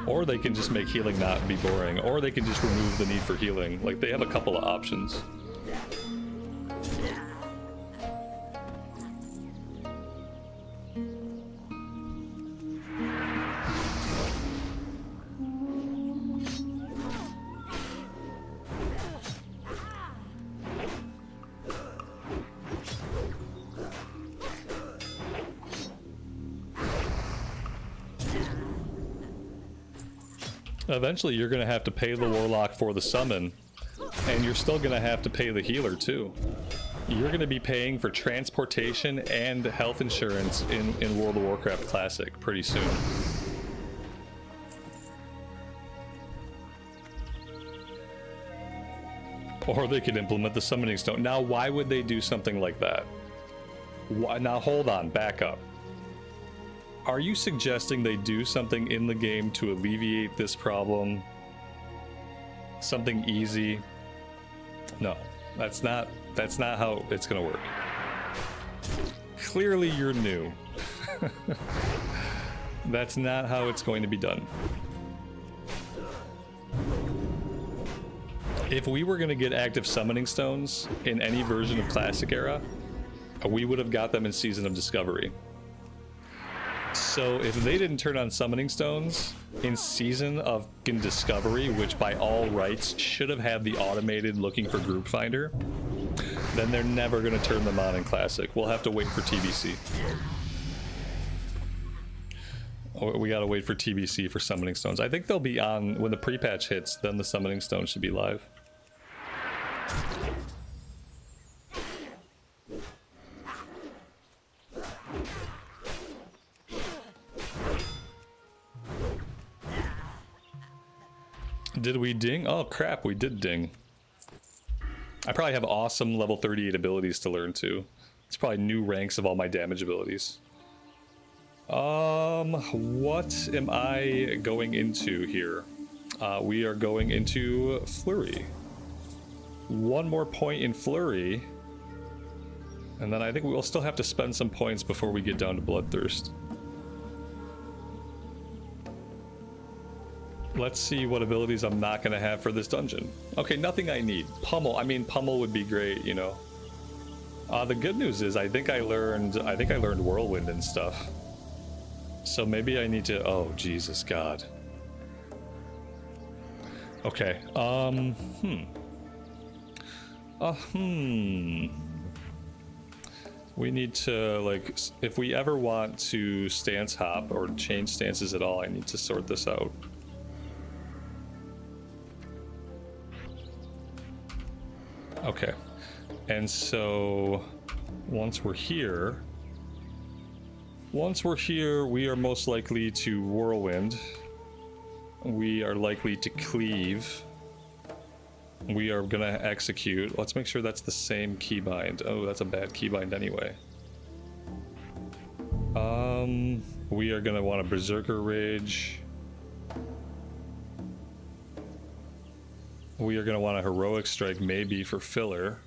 Or they can just make healing not be boring, or they can just remove the need for healing. Like they have a couple of options. Eventually, you're going to have to pay the Warlock for the summon, and you're still going to have to pay the healer, too. You're going to be paying for transportation and health insurance in World of Warcraft Classic pretty soon. Or they could implement the Summoning Stone. Now, why would they do something like that? Why? Now, hold on, back up. Are you suggesting they do something in the game to alleviate this problem? Something easy? No, that's not how it's gonna work. Clearly you're new. That's not how it's going to be done. If we were gonna get active summoning stones in any version of Classic Era, we would have got them in Season of Discovery. So if they didn't turn on summoning stones in Season of Discovery, which by all rights should have had the automated looking for group finder, then they're never going to turn them on in Classic. We'll have to wait for TBC. We got to wait for TBC for summoning stones. I think they'll be on when the pre-patch hits, then the summoning stones should be live. Did we ding? Oh crap, we did ding. I probably have awesome level 38 abilities to learn too. It's probably new ranks of all my damage abilities. What am I going into here? We are going into Flurry. One more point in Flurry. And then I think we'll still have to spend some points before we get down to Bloodthirst. Let's see what abilities I'm not going to have for this dungeon. Okay, nothing I need. Pummel. I mean, Pummel would be great, you know. The good news is I think I learned Whirlwind and stuff. So maybe I need to... Oh, Jesus God. Okay. We need to, like, if we ever want to stance hop or change stances at all, I need to sort this out. Okay, and so once we're here, Once we're here, we are most likely to whirlwind. We are likely to cleave. We are gonna execute. Let's make sure that's the same keybind. Oh, that's a bad keybind anyway. We are gonna want a Berserker Rage. We are gonna want a Heroic Strike maybe for filler.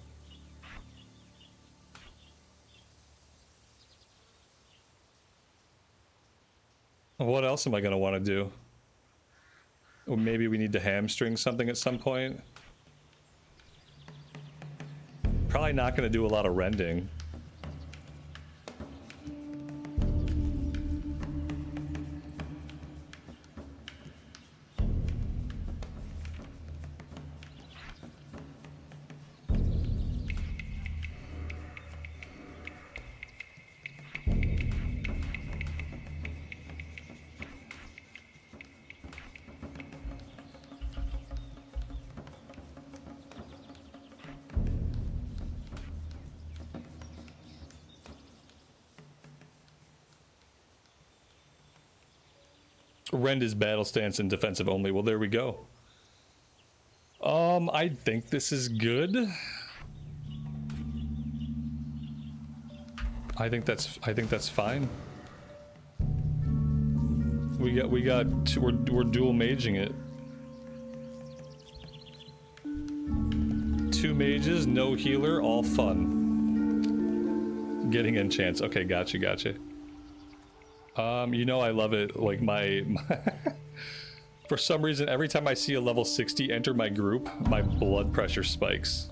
What else am I gonna want to do? Or maybe we need to hamstring something at some point. Probably not gonna do a lot of rending. Rend is battle stance and defensive only. Well, there we go. I think this is good. I think that's fine. We're dual maging it. 2 mages, no healer, all fun. Getting enchants. Okay, gotcha. You know I love it, like my for some reason, every time I see a level 60 enter my group, my blood pressure spikes.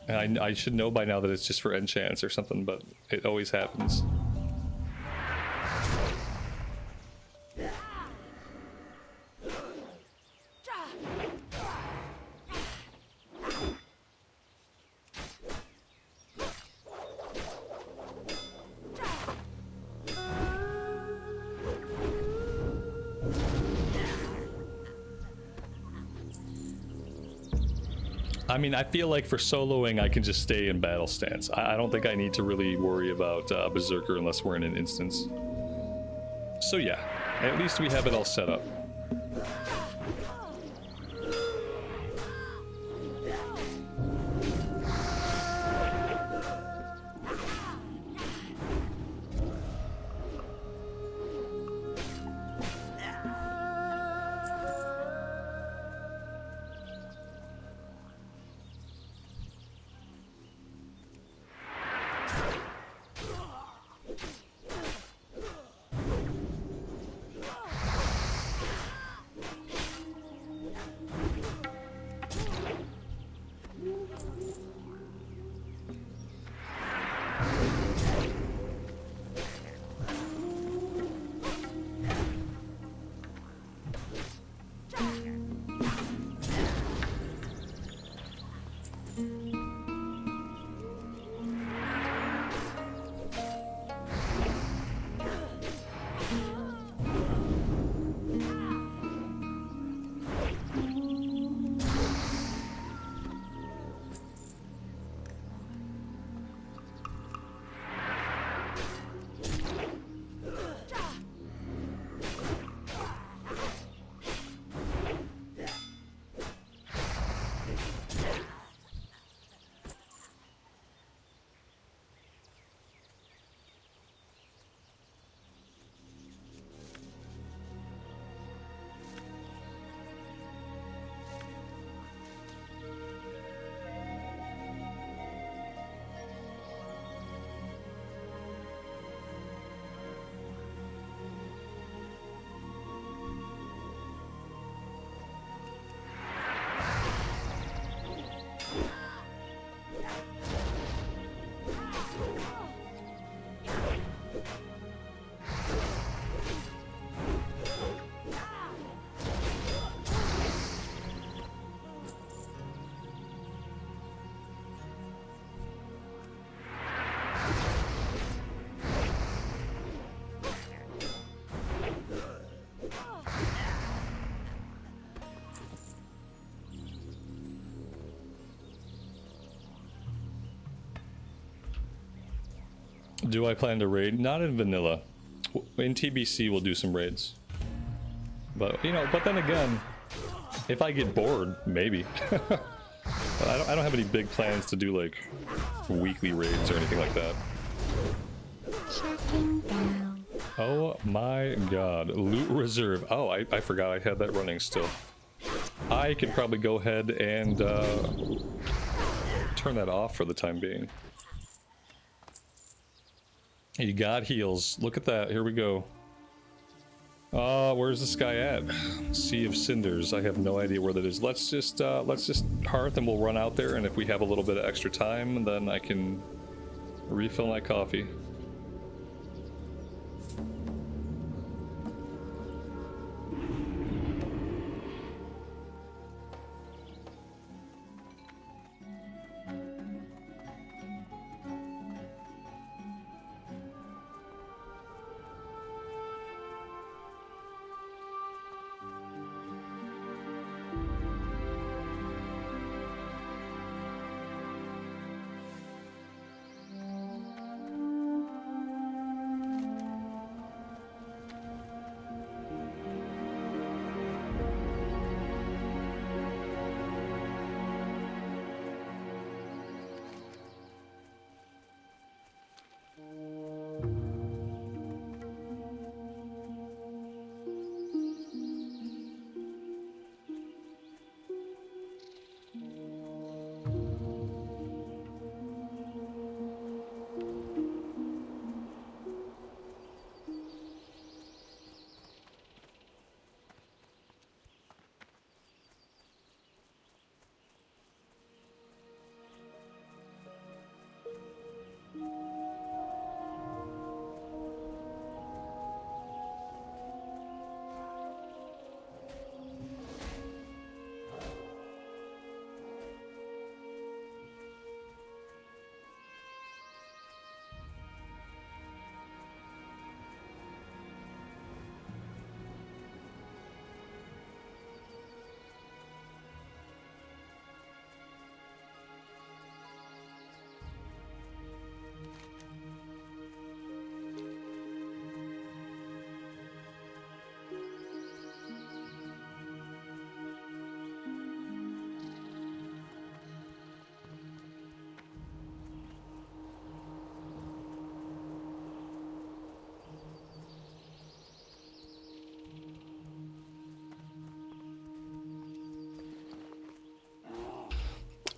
And I should know by now that it's just for enchants or something, but it always happens. I mean, I feel like for soloing, I can just stay in battle stance. I don't think I need to really worry about Berserker unless we're in an instance. So yeah, at least we have it all set up. Do I plan to raid? Not in vanilla. In TBC we'll do some raids. But, you know, but then again, if I get bored, maybe. I don't have any big plans to do, like, weekly raids or anything like that. Checking down. Oh my god. Loot reserve. Oh, I forgot I had that running still. I could probably go ahead and turn that off for the time being. You got heals. Look at that. Here we go. Where's this guy at? Sea of Cinders. I have no idea where that is. Let's just hearth and we'll run out there, and if we have a little bit of extra time, then I can refill my coffee.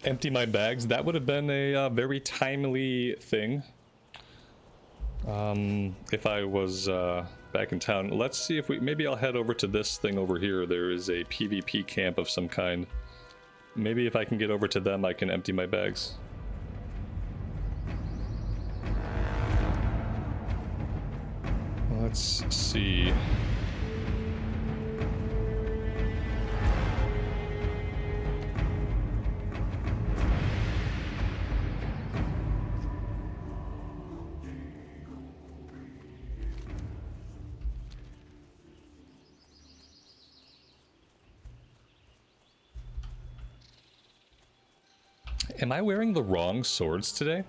Empty my bags. That would have been a very timely thing. If I was back in town. Let's see if maybe I'll head over to this thing over here. There is a PvP camp of some kind. Maybe if I can get over to them, I can empty my bags. Let's see. Am I wearing the wrong swords today?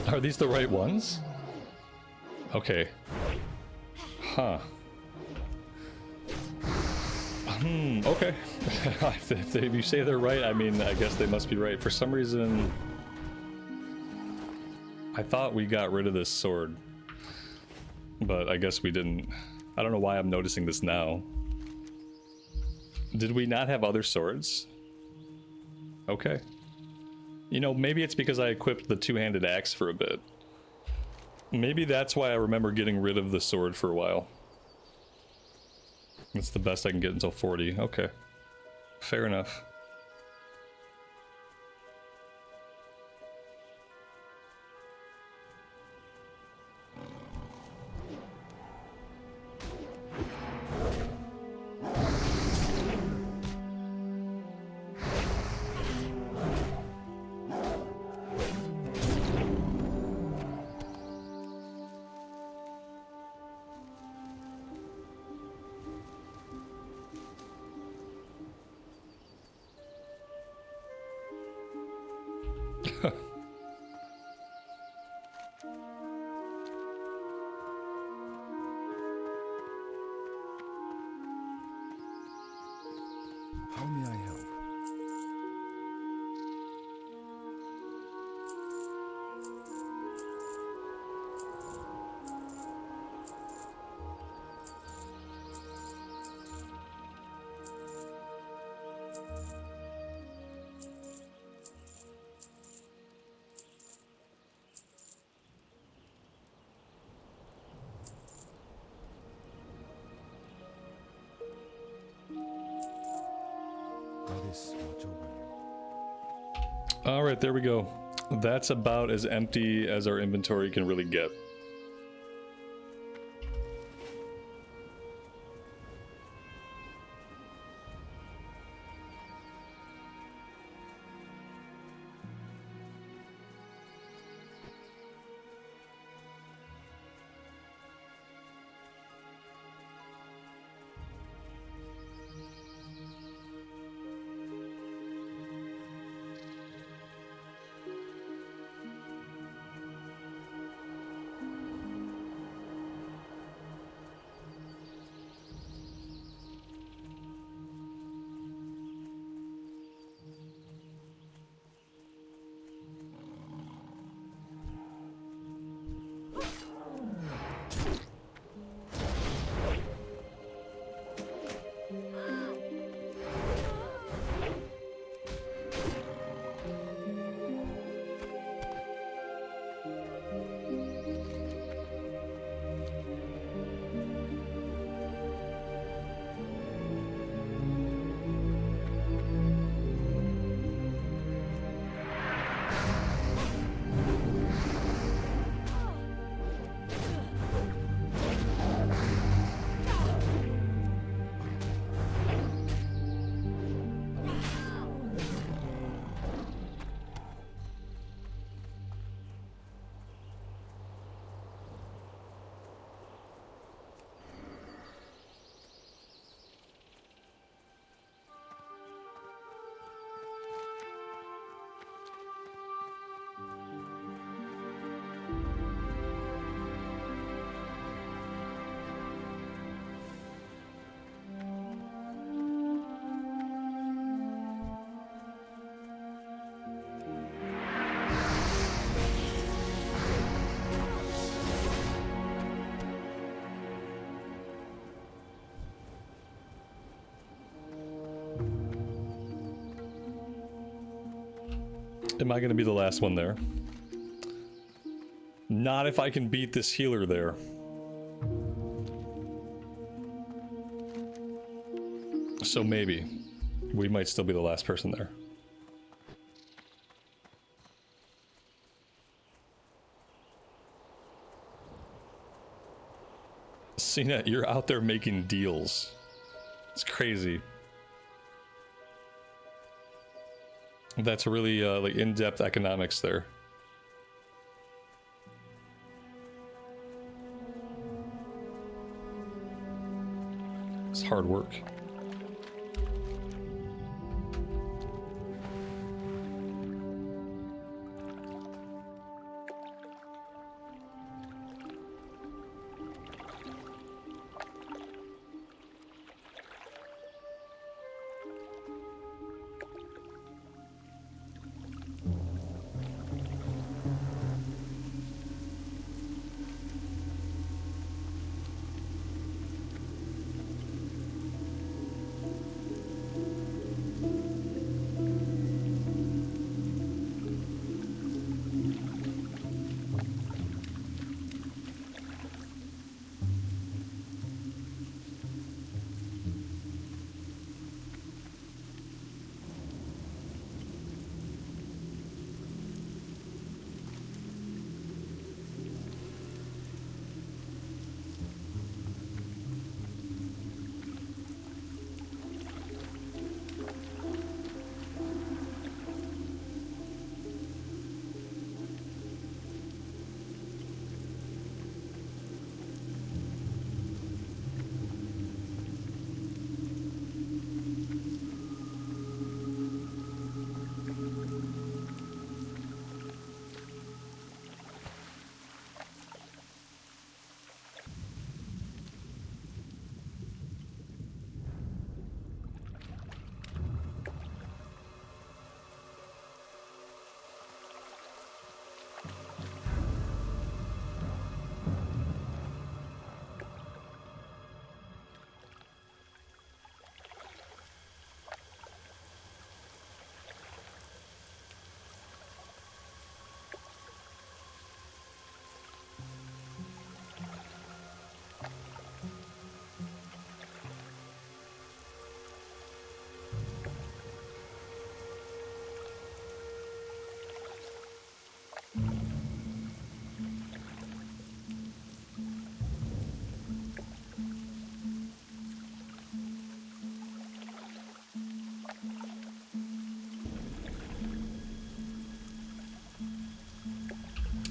Are these the right ones? Okay. Huh. Okay. If you say they're right, I mean, I guess they must be right. For some reason, I thought we got rid of this sword, but I guess we didn't. I don't know why I'm noticing this now. Did we not have other swords? Okay. You know, maybe it's because I equipped the two-handed axe for a bit. Maybe that's why I remember getting rid of the sword for a while. That's the best I can get until 40. Okay. Fair enough. How may I help? Goddess, watch over you. All right, there we go. That's about as empty as our inventory can really get. Am I going to be the last one there? Not if I can beat this healer there. So maybe. We might still be the last person there. CNET, you're out there making deals. It's crazy. That's really like in-depth economics there. It's hard work.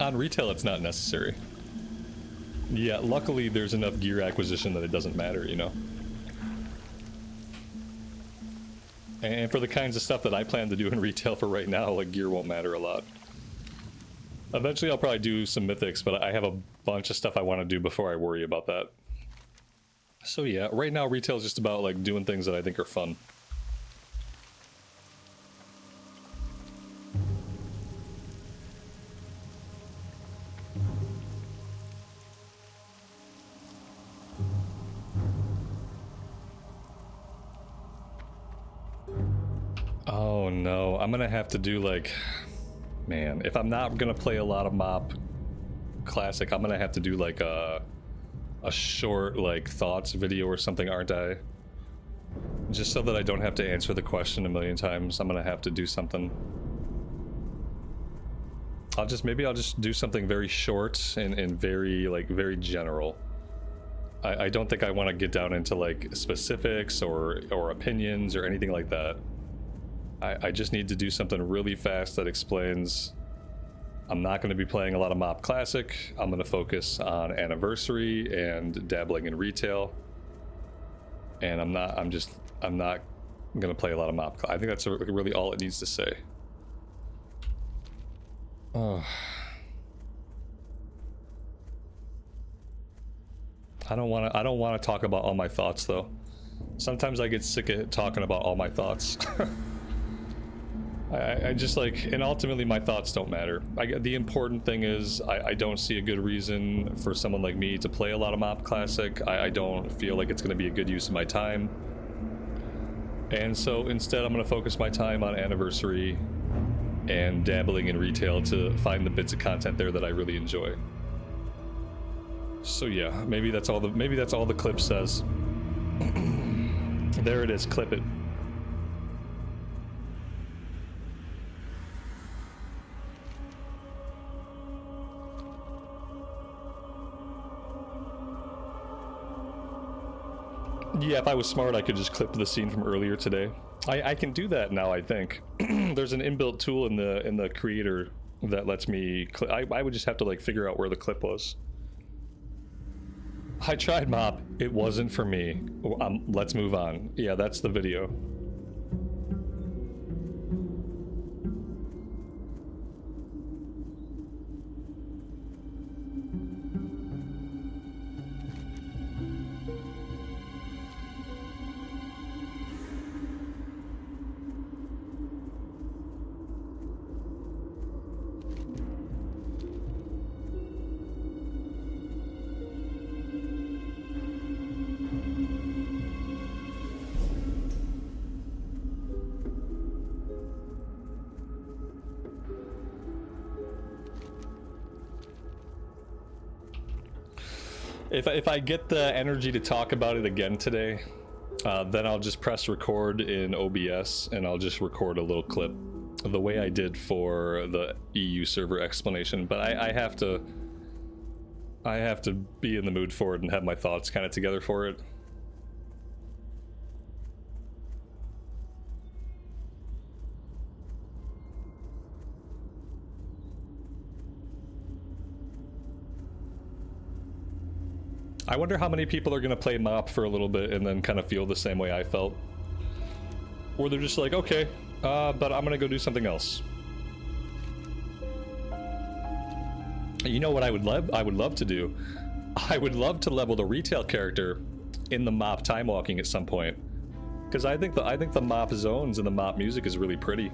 On retail, it's not necessary. Yeah, luckily there's enough gear acquisition that it doesn't matter, you know? And for the kinds of stuff that I plan to do in retail for right now, like, gear won't matter a lot. Eventually I'll probably do some mythics, but I have a bunch of stuff I want to do before I worry about that. So yeah, right now retail is just about, like, doing things that I think are fun. Oh no, I'm gonna have to do, like, man, if I'm not gonna play a lot of Mop Classic, I'm gonna have to do like a short, like, thoughts video or something, aren't I? Just so that I don't have to answer the question a million times, I'm gonna have to do something. Maybe I'll just do something very short and very, like, very general. I don't think I want to get down into, like, specifics or opinions or anything like that. I just need to do something really fast that explains I'm not going to be playing a lot of Mop Classic. I'm going to focus on Anniversary and dabbling in retail. And I'm not going to play a lot of Mop Classic. I think that's really all it needs to say. Oh. I don't want to talk about all my thoughts, though. Sometimes I get sick of talking about all my thoughts. I just, like, and ultimately my thoughts don't matter. The important thing is I don't see a good reason for someone like me to play a lot of Mop Classic. I don't feel like it's going to be a good use of my time. And so instead I'm going to focus my time on Anniversary and dabbling in retail to find the bits of content there that I really enjoy. So yeah, maybe that's all the clip says. There it is, clip it. Yeah, if I was smart, I could just clip the scene from earlier today. I can do that now, I think. There's an inbuilt tool in the creator that lets me I would just have to, like, figure out where the clip was. I tried Mop. It wasn't for me. Let's move on. Yeah, that's the video. If I get the energy to talk about it again today, then I'll just press record in OBS and I'll just record a little clip the way I did for the EU server explanation. But I have to be in the mood for it and have my thoughts kind of together for it. I wonder how many people are going to play Mop for a little bit and then kind of feel the same way I felt. Or they're just like, okay, but I'm going to go do something else. You know what I would love to do? I would love to level the retail character in the Mop time walking at some point. Because I think the Mop zones and the Mop music is really pretty.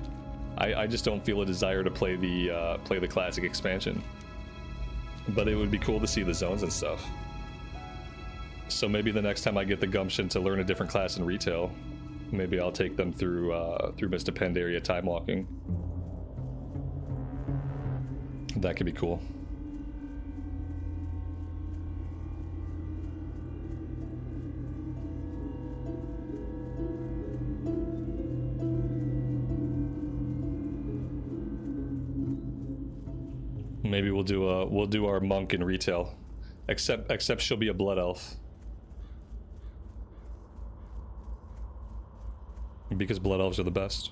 I just don't feel a desire to play the classic expansion. But it would be cool to see the zones and stuff. So maybe the next time I get the gumption to learn a different class in retail, maybe I'll take them through Mr. Pandaria time walking. That could be cool. Maybe we'll do our monk in retail, except she'll be a blood elf. Because blood elves are the best.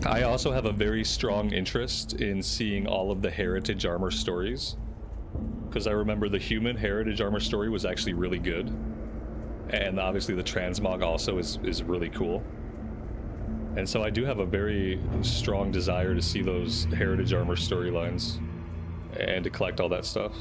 I also have a very strong interest in seeing all of the heritage armor stories, because I remember the human heritage armor story was actually really good, and obviously the transmog also is really cool. And so I do have a very strong desire to see those heritage armor storylines and to collect all that stuff.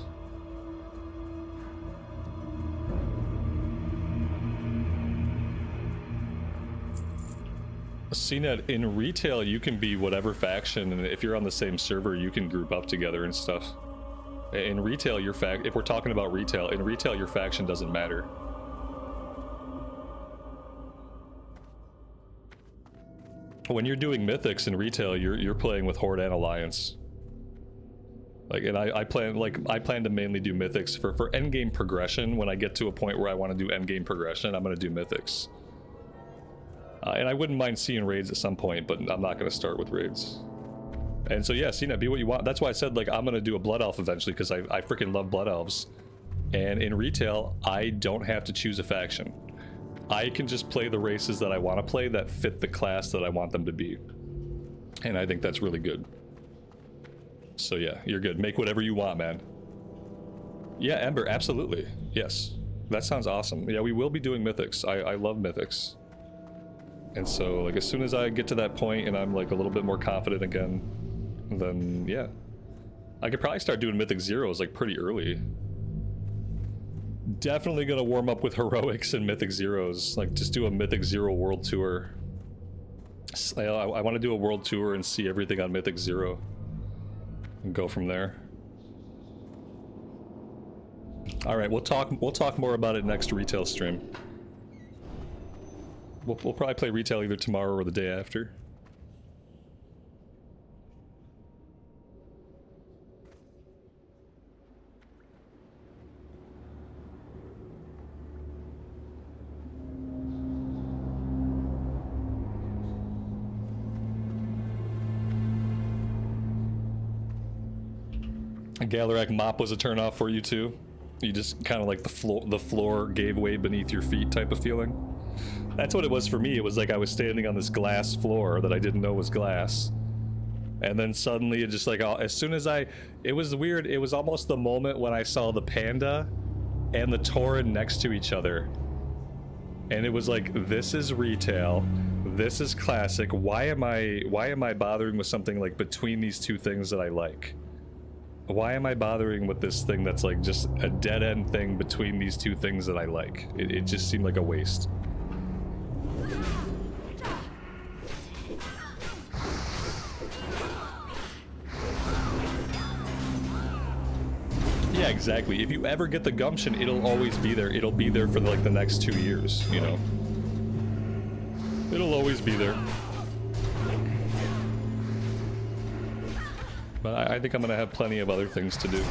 CNET, in retail you can be whatever faction, and if you're on the same server you can group up together and stuff. In retail, if we're talking about retail, in retail your faction doesn't matter. When you're doing mythics in retail, you're playing with Horde and Alliance. Like, and I plan to mainly do mythics for endgame progression. When I get to a point where I want to do endgame progression, I'm going to do mythics. And I wouldn't mind seeing raids at some point, but I'm not going to start with raids. And so yeah, CNET, be what you want. That's why I said, like, I'm going to do a Blood Elf eventually, because I freaking love Blood Elves. And in retail, I don't have to choose a faction. I can just play the races that I want to play that fit the class that I want them to be. And I think that's really good. So yeah, you're good. Make whatever you want, man. Yeah, Ember, absolutely. Yes. That sounds awesome. Yeah, we will be doing mythics. I love mythics. And so, like, as soon as I get to that point and I'm, like, a little bit more confident again, then, yeah. I could probably start doing Mythic Zeros, like, pretty early. Definitely gonna warm up with Heroics and Mythic Zeros. Like, just do a Mythic Zero World Tour. I want to do a World Tour and see everything on Mythic Zero. And go from there. Alright, we'll talk more about it next retail stream. We'll probably play retail either tomorrow or the day after. Galarak mop was a turnoff for you too? You just kind of like the floor gave way beneath your feet type of feeling? That's what it was for me. It was like I was standing on this glass floor that I didn't know was glass. And then suddenly it just like, as soon as it was weird. It was almost the moment when I saw the panda and the Tauren next to each other. And it was like, this is retail. This is classic. Why am I bothering with something like between these two things that I like? Why am I bothering with this thing that's like just a dead-end thing between these two things that I like? It just seemed like a waste. Yeah, exactly. If you ever get the gumption, it'll always be there. It'll be there for like the next 2 years, you know? It'll always be there. But I think I'm gonna have plenty of other things to do.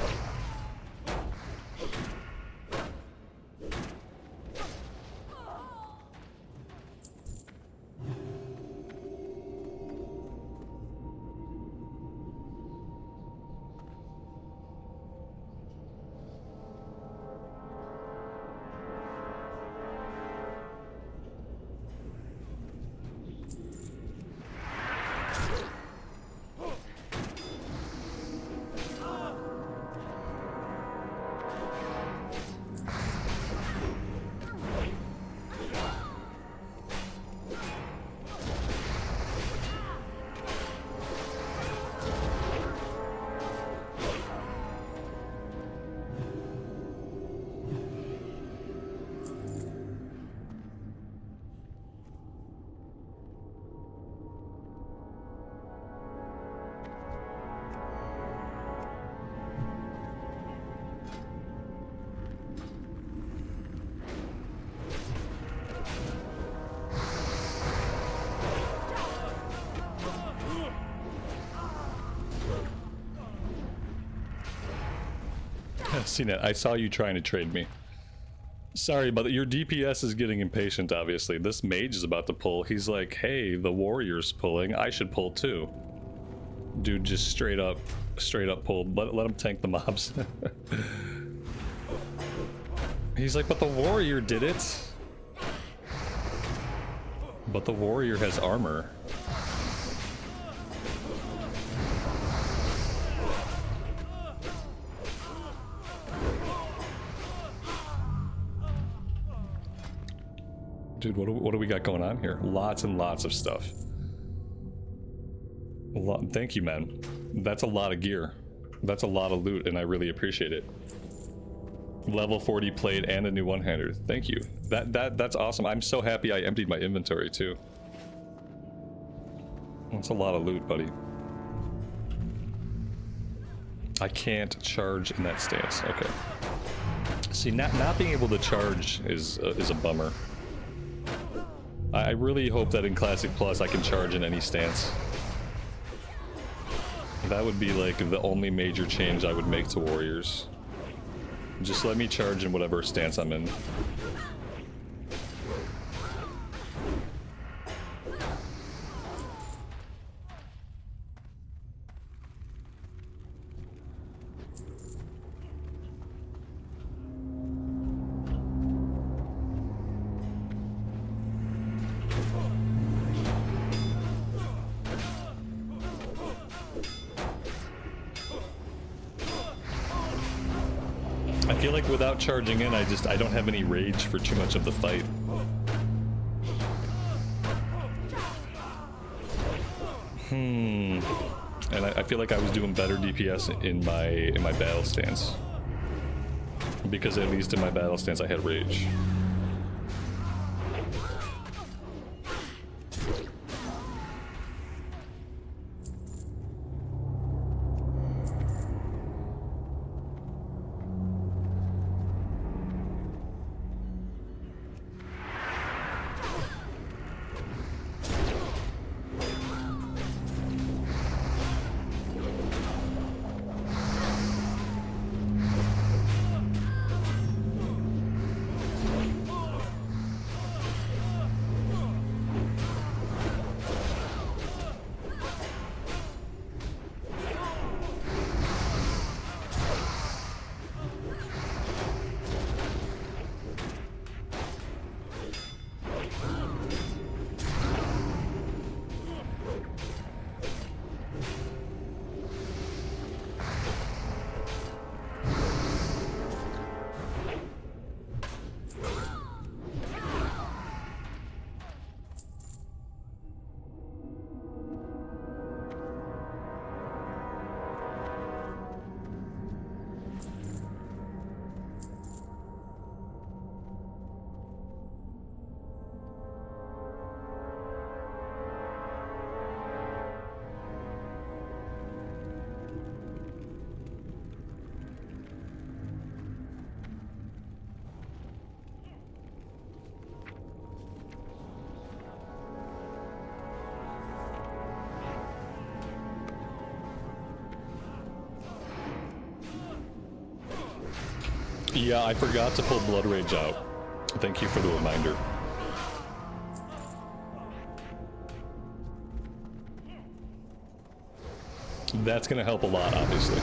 CNET, I saw you trying to trade me. Sorry, but your DPS is getting impatient, obviously. This mage is about to pull. He's like, hey, the warrior's pulling. I should pull too. Dude just straight up pulled. Let him tank the mobs. He's like, but the warrior did it. But the warrior has armor. Dude, what do we got going on here? Lots and lots of stuff. Thank you, man. That's a lot of gear. That's a lot of loot, and I really appreciate it. Level 40 plate and a new one-hander. Thank you. That's awesome. I'm so happy I emptied my inventory too. That's a lot of loot, buddy. I can't charge in that stance. Okay. See, not being able to charge is a bummer. I really hope that in Classic Plus I can charge in any stance. That would be like the only major change I would make to Warriors. Just let me charge in whatever stance I'm in. I feel like without charging in, I don't have any rage for too much of the fight. And I feel like I was doing better DPS in my battle stance. Because at least in my battle stance I had rage. Yeah, I forgot to pull Blood Rage out. Thank you for the reminder. That's gonna help a lot, obviously.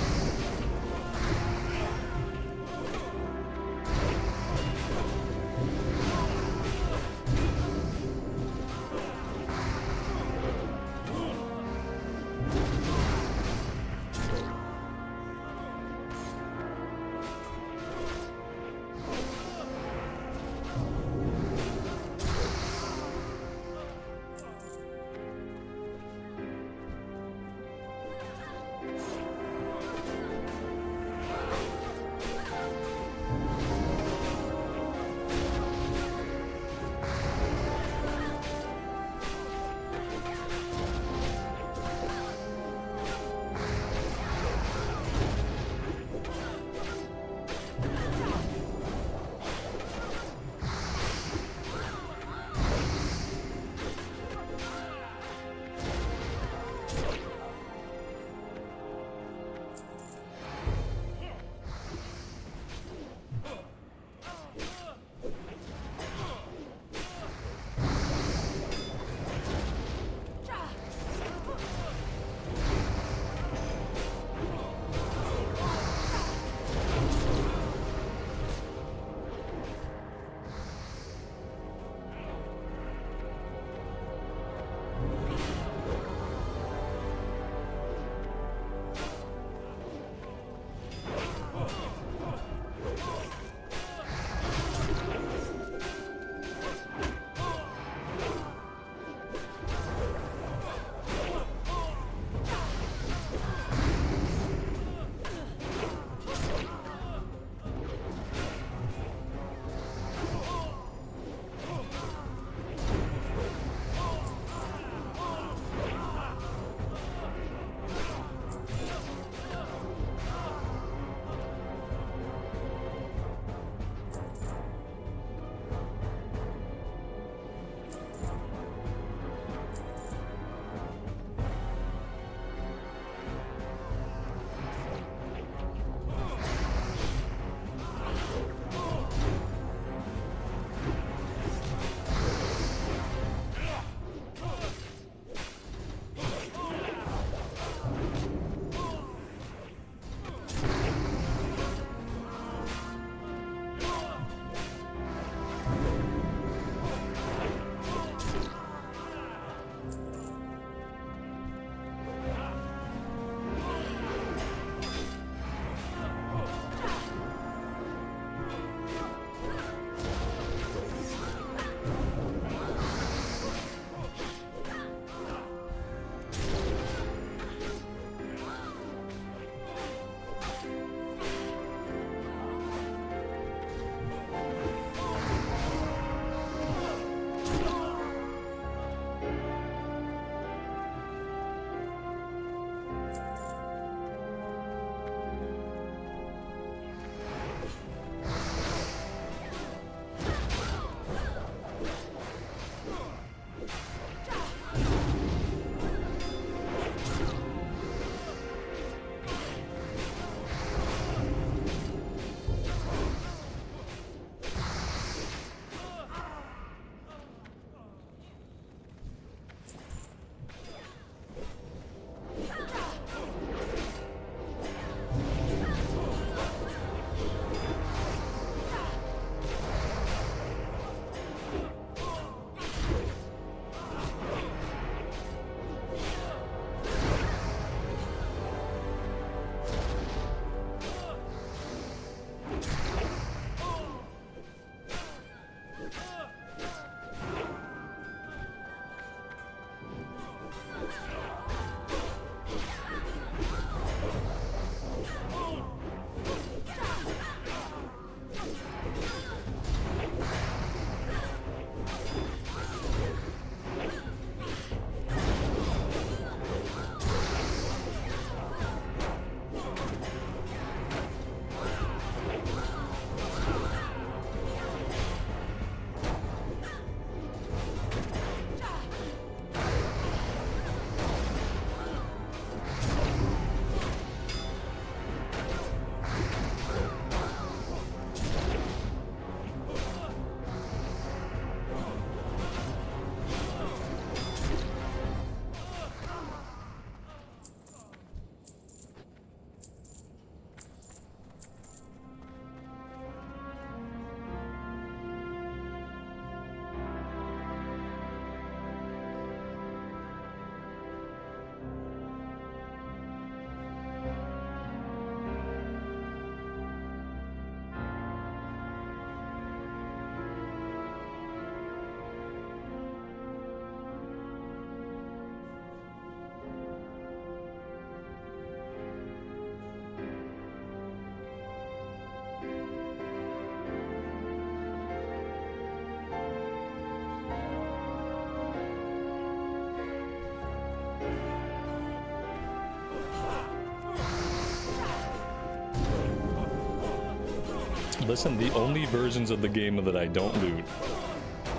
Listen, the only versions of the game that I don't loot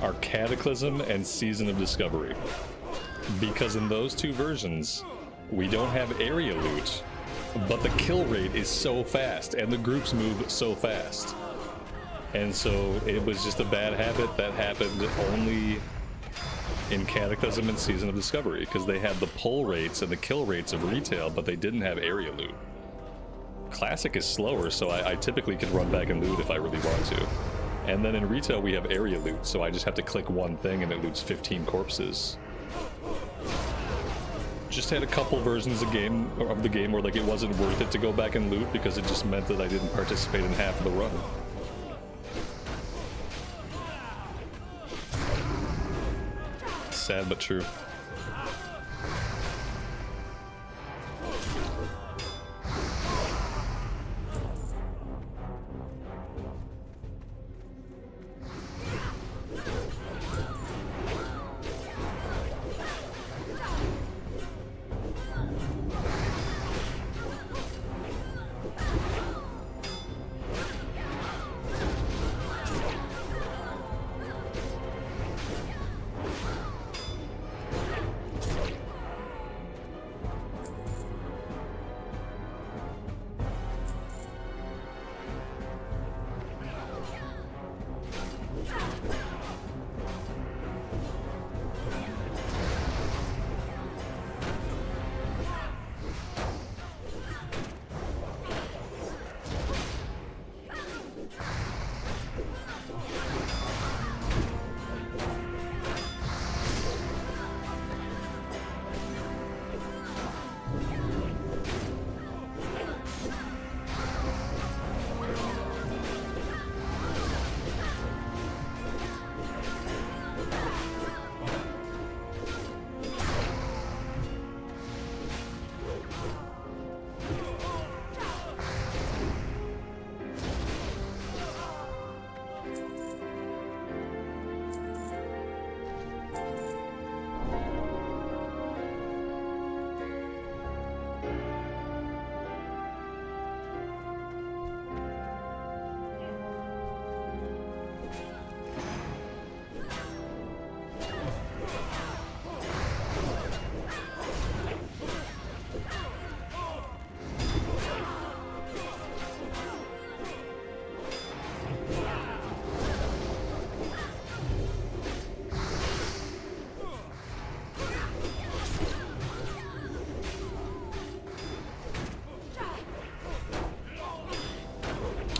are Cataclysm and Season of Discovery. Because in those two versions, we don't have area loot, but the kill rate is so fast and the groups move so fast. And so it was just a bad habit that happened only in Cataclysm and Season of Discovery, because they had the pull rates and the kill rates of retail, but they didn't have area loot. Classic is slower, so I typically can run back and loot if I really want to. And then in retail we have area loot, so I just have to click one thing and it loots 15 corpses. Just had a couple versions of the game where like it wasn't worth it to go back and loot because it just meant that I didn't participate in half of the run. Sad but true.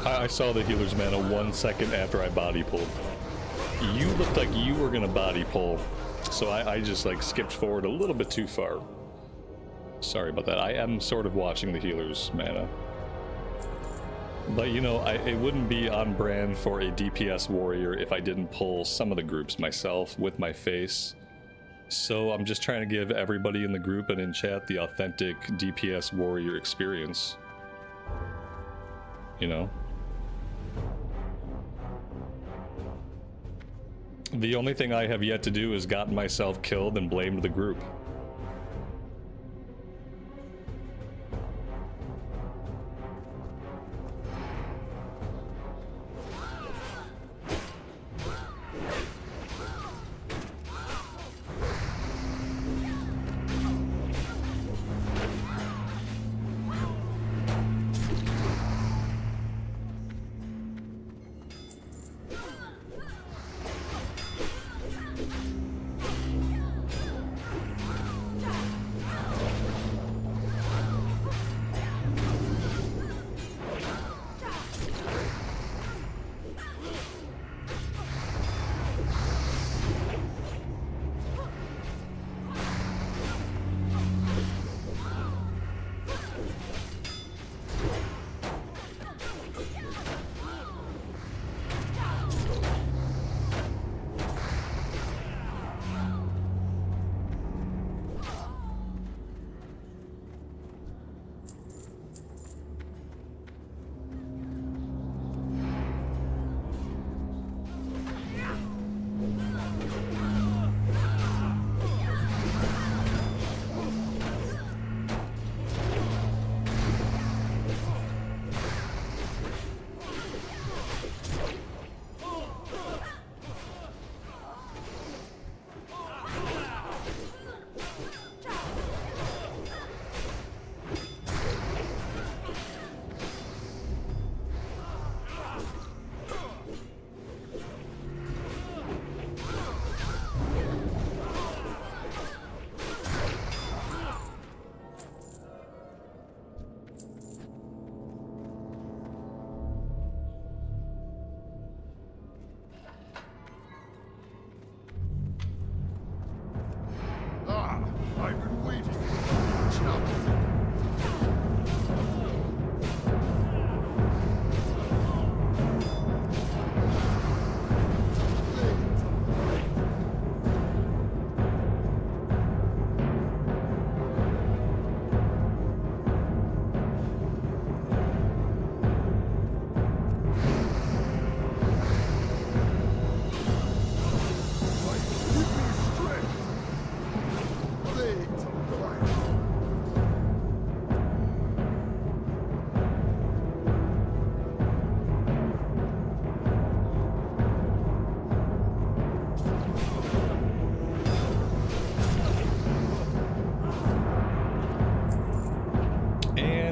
I saw the healer's mana 1 second after I body pulled. You looked like you were gonna body pull, so I just like skipped forward a little bit too far. Sorry about that. I am sort of watching the healer's mana. But you know, it wouldn't be on brand for a DPS warrior if I didn't pull some of the groups myself with my face. So I'm just trying to give everybody in the group and in chat the authentic DPS warrior experience. You know? The only thing I have yet to do is gotten myself killed and blamed the group.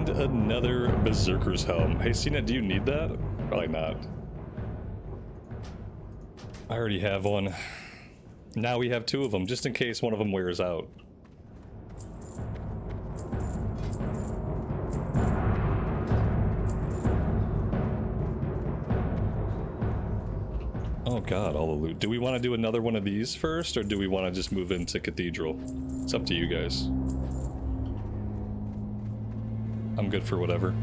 And another Berserker's Helm. Hey, CNET, do you need that? Probably not. I already have one. Now we have two of them, just in case one of them wears out. Oh god, all the loot. Do we want to do another one of these first, or do we want to just move into Cathedral? It's up to you guys. I'm good for whatever.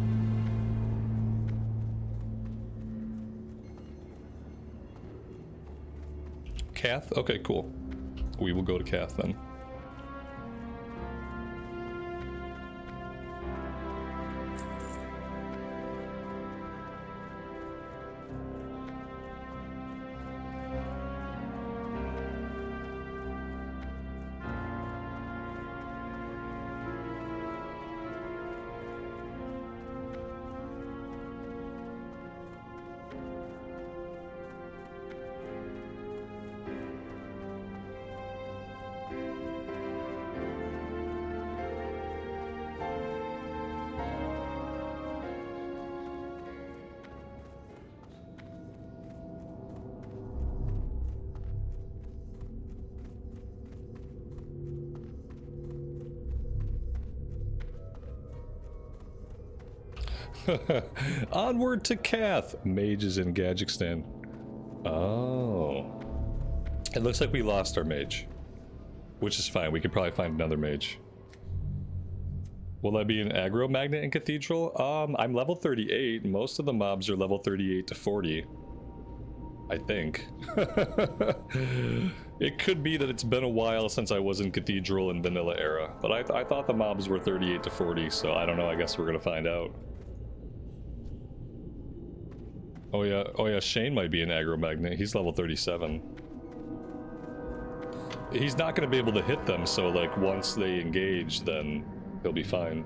Cath? Okay, cool. We will go to Cath then. Onward to Cath! Mage is in Gadgekstan. Oh. It looks like we lost our mage. Which is fine, we could probably find another mage. Will I be an aggro magnet in Cathedral? I'm level 38. Most of the mobs are level 38 to 40. I think. It could be that it's been a while since I was in Cathedral in Vanilla era. But I thought the mobs were 38 to 40, so I don't know, I guess we're gonna find out. Oh yeah, Shane might be an aggro magnet. He's level 37. He's not gonna be able to hit them, so like once they engage, then he'll be fine.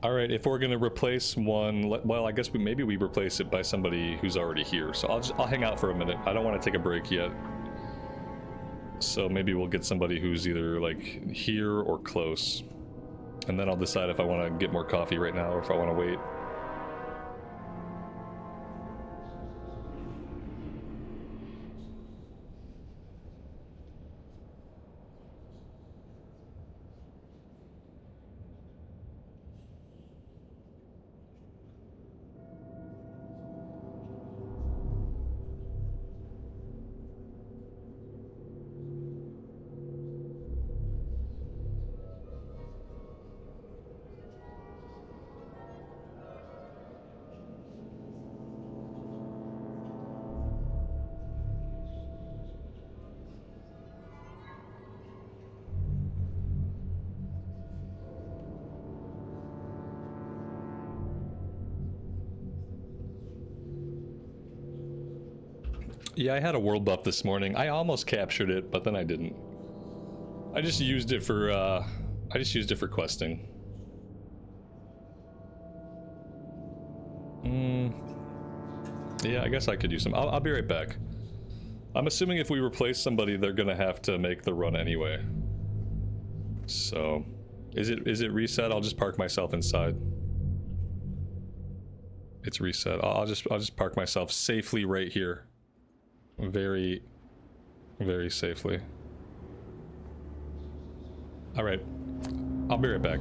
Alright, if we're gonna replace one, well, I guess maybe we replace it by somebody who's already here. So I'll hang out for a minute. I don't want to take a break yet. So maybe we'll get somebody who's either like here or close. And then I'll decide if I want to get more coffee right now or if I want to wait. Yeah, I had a world buff this morning. I almost captured it, but then I didn't. I just used it for questing. Yeah, I guess I could use some. I'll be right back. I'm assuming if we replace somebody, they're gonna have to make the run anyway. So, is it reset? I'll just park myself inside. It's reset. I'll just park myself safely right here. Very, very safely. Alright. I'll be right back.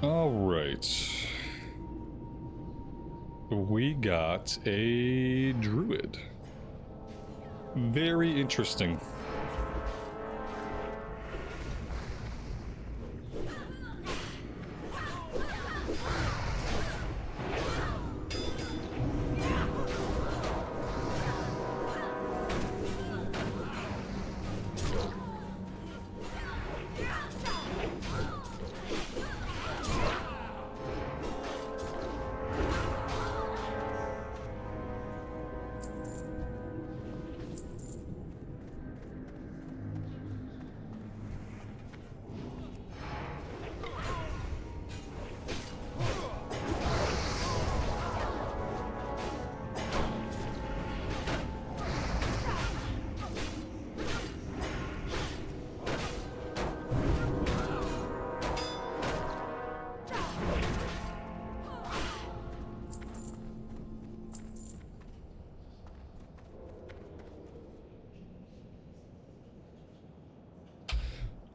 All right. We got a druid. Very interesting.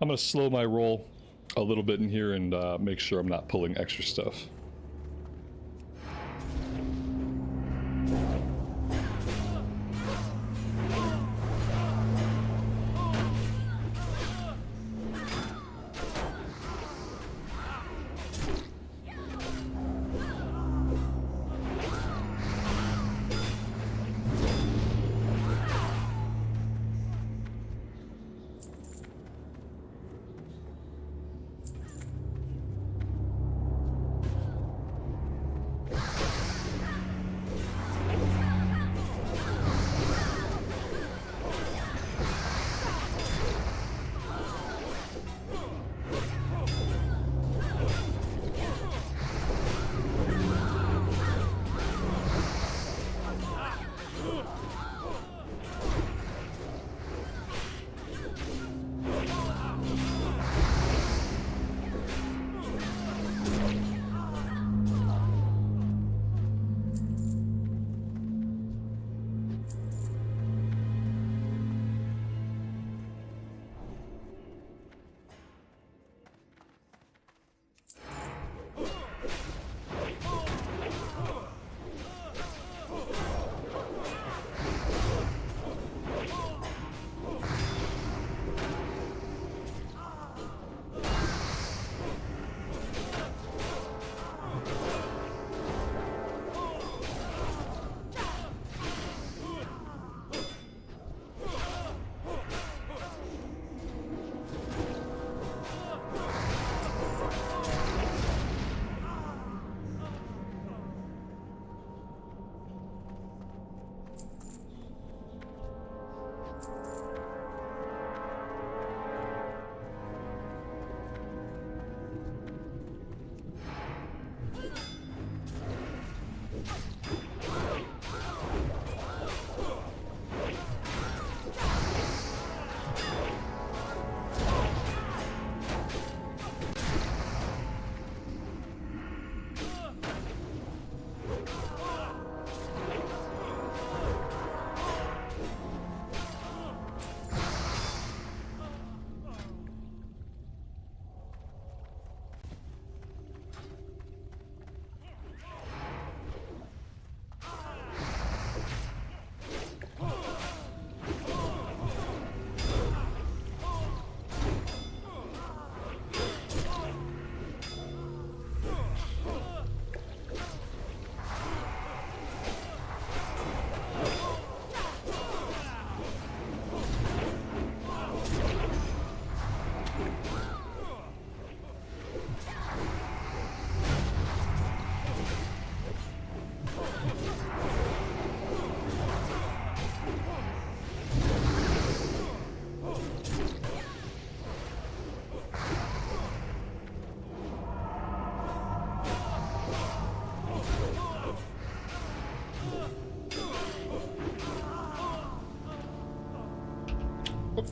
I'm going to slow my roll a little bit in here and make sure I'm not pulling extra stuff.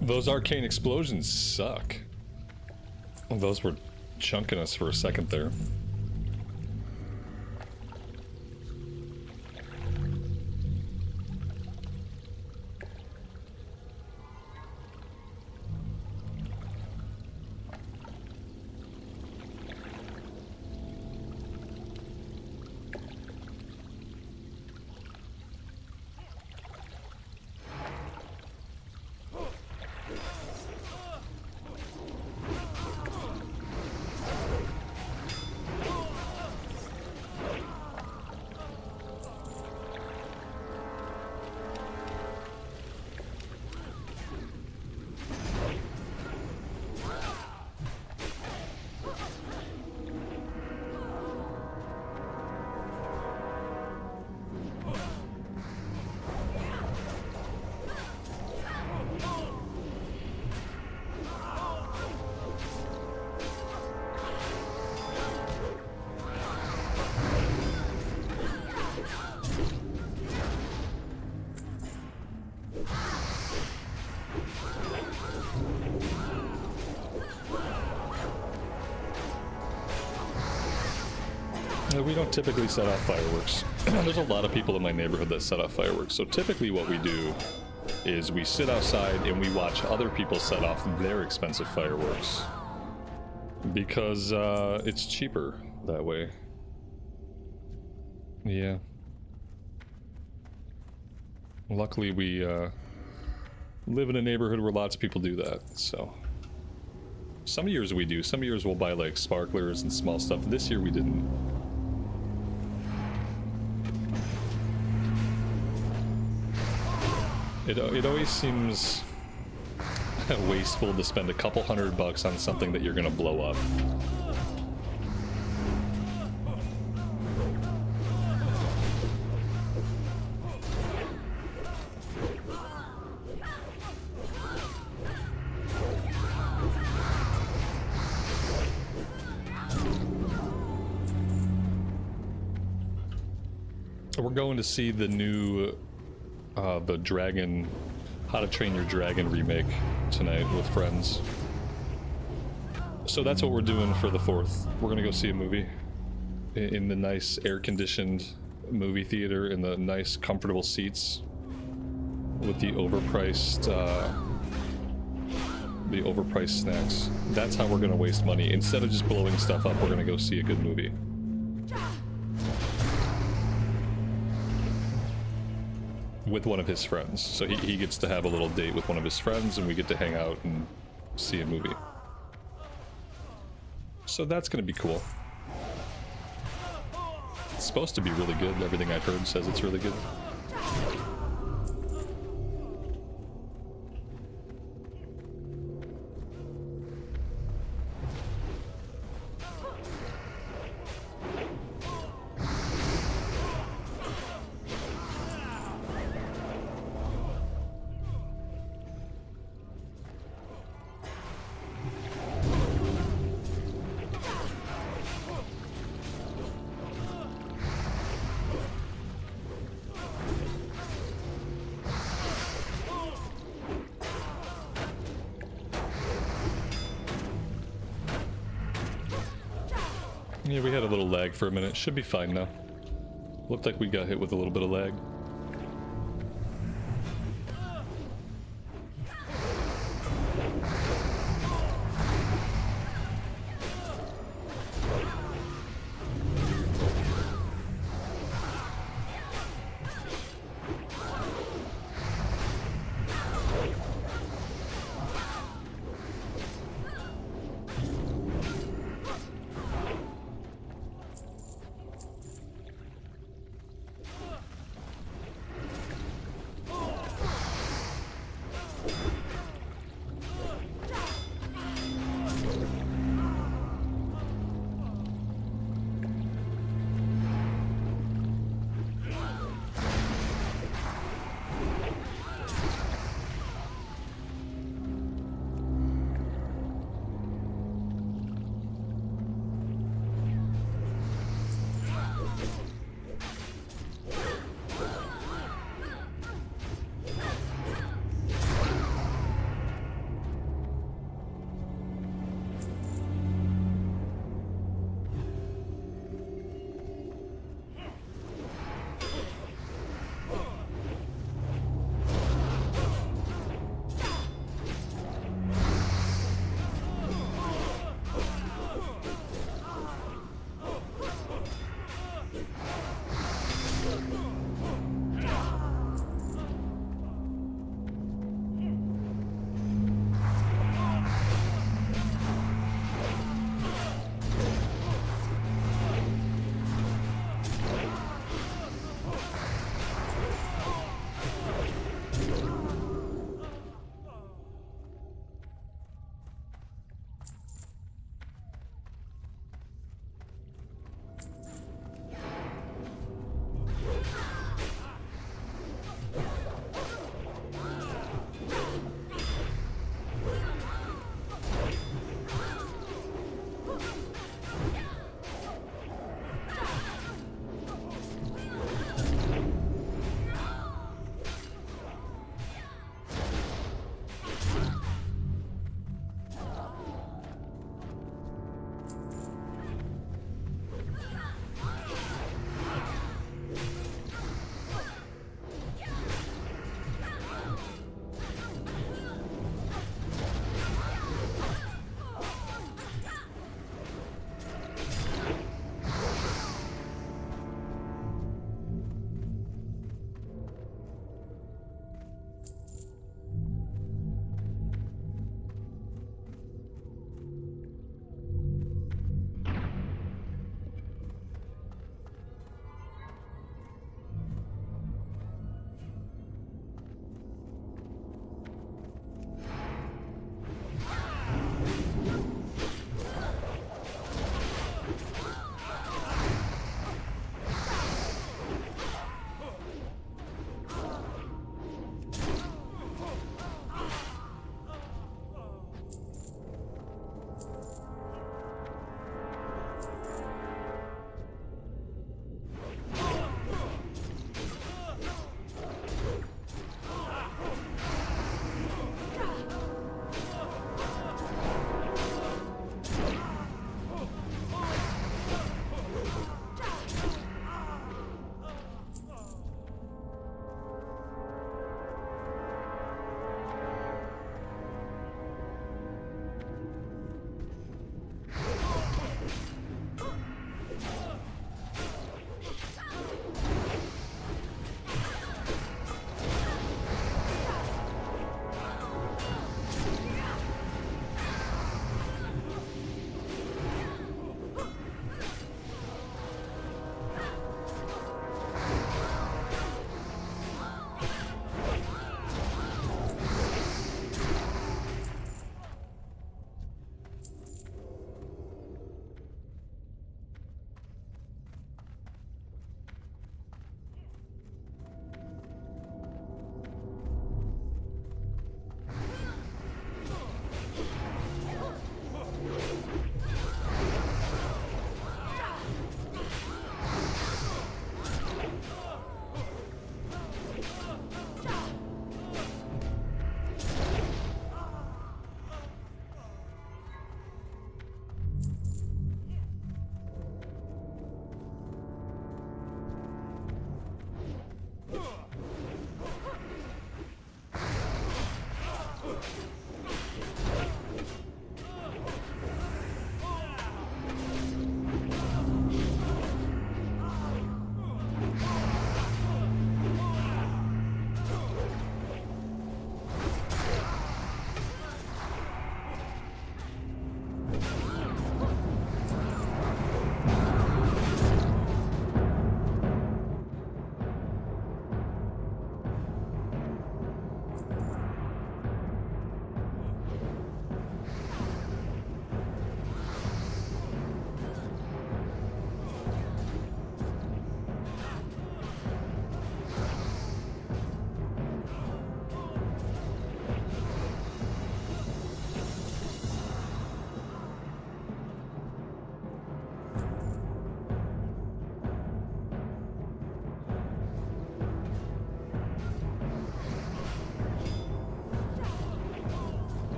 Those arcane explosions suck. Those were chunking us for a second there. We don't typically set off fireworks. There's a lot of people in my neighborhood that set off fireworks. So typically what we do is we sit outside and we watch other people set off their expensive fireworks. Because it's cheaper that way. Yeah. Luckily we live in a neighborhood where lots of people do that, so. Some years we do. Some years we'll buy like sparklers and small stuff. This year we didn't. It always seems wasteful to spend a couple $100 on something that you're gonna blow up. We're going to see the new the Dragon, How to Train Your Dragon remake tonight with friends. So that's what we're doing for the 4th. We're gonna go see a movie in the nice air-conditioned movie theater in the nice comfortable seats with the overpriced snacks. That's how we're gonna waste money. Instead of just blowing stuff up, we're gonna go see a good movie. With one of his friends. So he gets to have a little date with one of his friends and we get to hang out and see a movie. So that's gonna be cool. It's supposed to be really good. Everything I've heard says it's really good. Yeah, we had a little lag for a minute. Should be fine now. Looked like we got hit with a little bit of lag.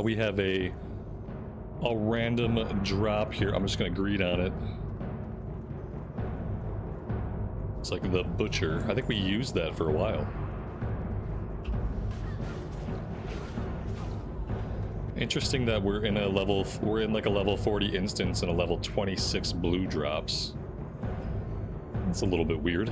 We have a random drop here. I'm just gonna greed on it. It's like the butcher. I think we used that for a while. Interesting that we're in like a level 40 instance and a level 26 blue drops. That's a little bit weird.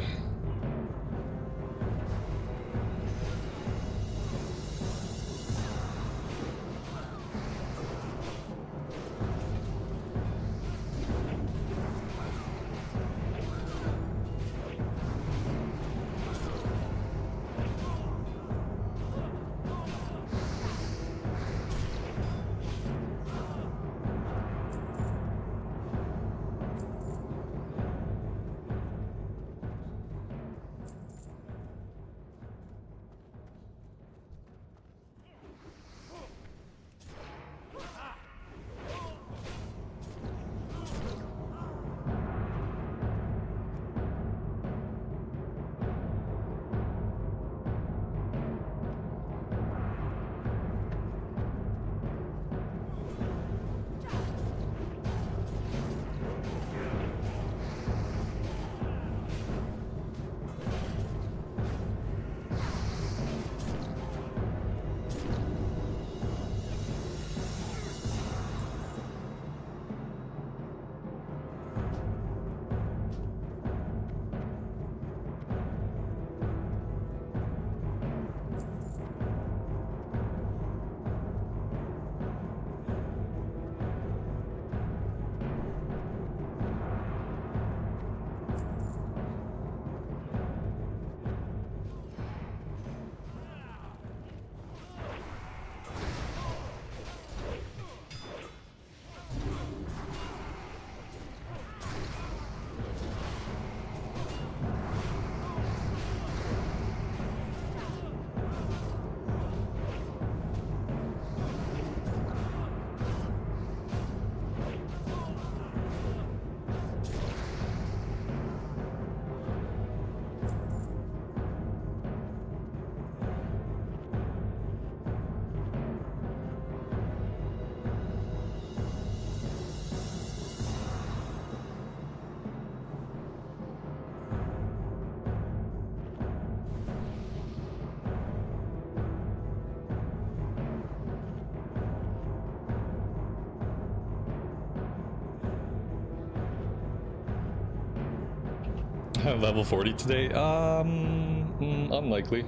Level 40 today? Unlikely.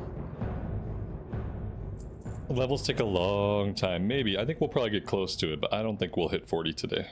Levels take a long time. Maybe. I think we'll probably get close to it, but I don't think we'll hit 40 today.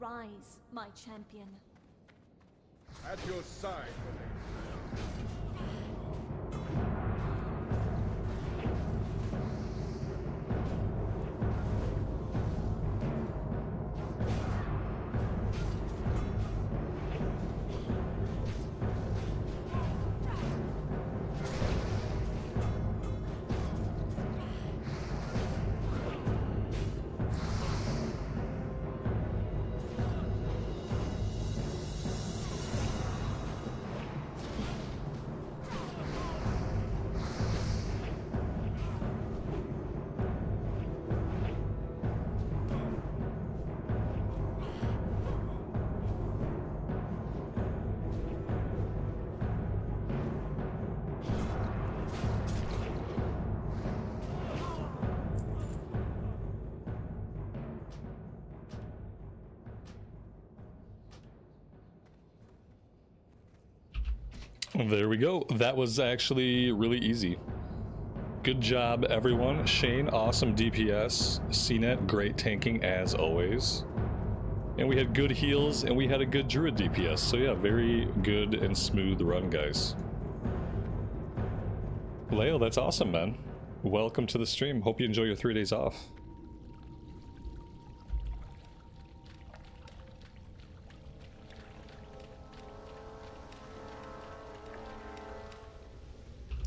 Arise, my champion. At your side, There we go. That was actually really easy. Good job, everyone. Shane, awesome DPS. CNET, great tanking as always. And we had good heals, and we had a good druid DPS. So yeah, very good and smooth run, guys. Leo, that's awesome, man. Welcome to the stream. Hope you enjoy your 3 days off.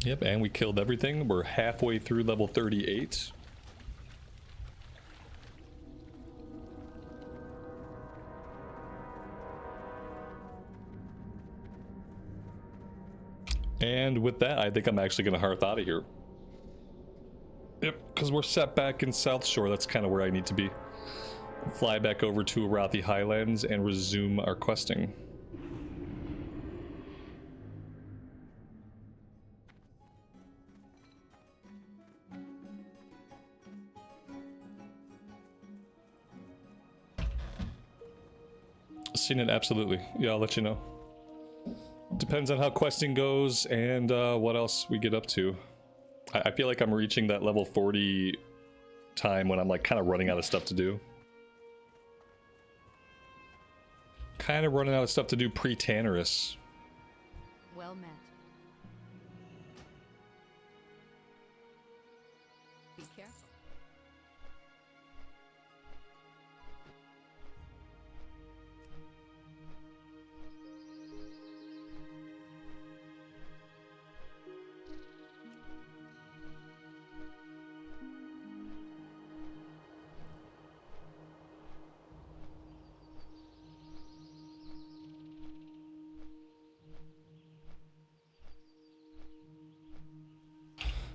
Yep, and we killed everything. We're halfway through level 38. And with that, I think I'm actually going to hearth out of here. Yep, because we're set back in South Shore. That's kind of where I need to be. Fly back over to Arathi Highlands and resume our questing. Seen it, absolutely. Yeah, I'll let you know. Depends on how questing goes and what else we get up to. I feel like I'm reaching that level 40 time when I'm like kind of running out of stuff to do. Kind of running out of stuff to do pre-Tannerus. Well met. Be careful.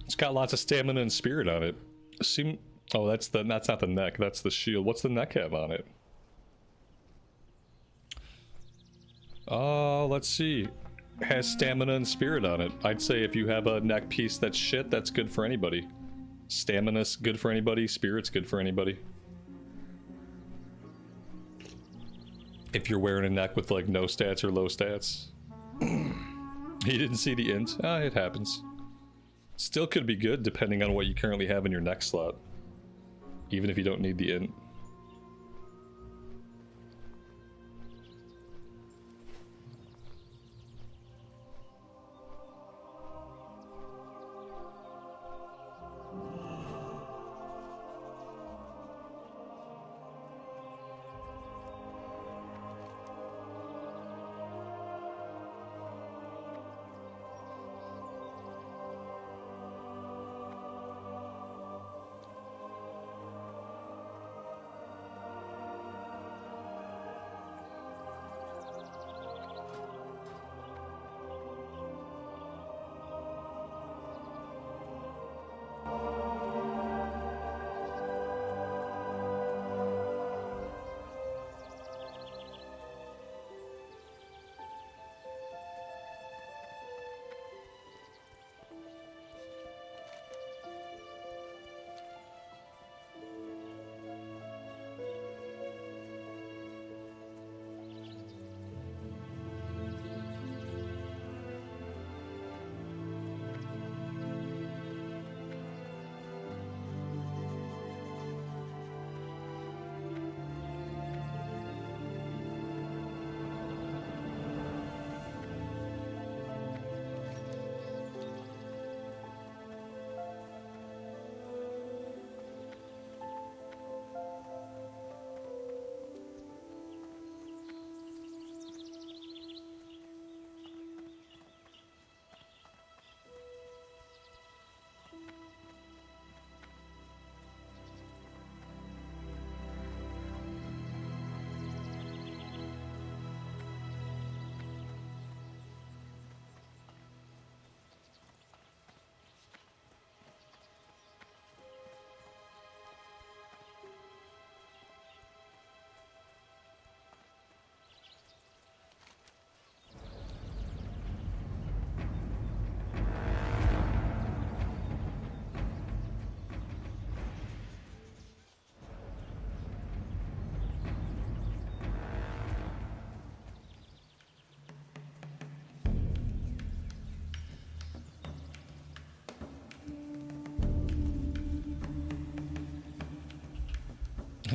It's got lots of stamina and spirit on it. Oh, that's not the neck, that's the shield. What's the neck have on it? Let's see. Has stamina and spirit on it. I'd say if you have a neck piece that's shit, that's good for anybody. Stamina's good for anybody, spirit's good for anybody. If you're wearing a neck with like no stats or low stats. He didn't see the int. It happens. Still could be good depending on what you currently have in your neck slot. Even if you don't need the int.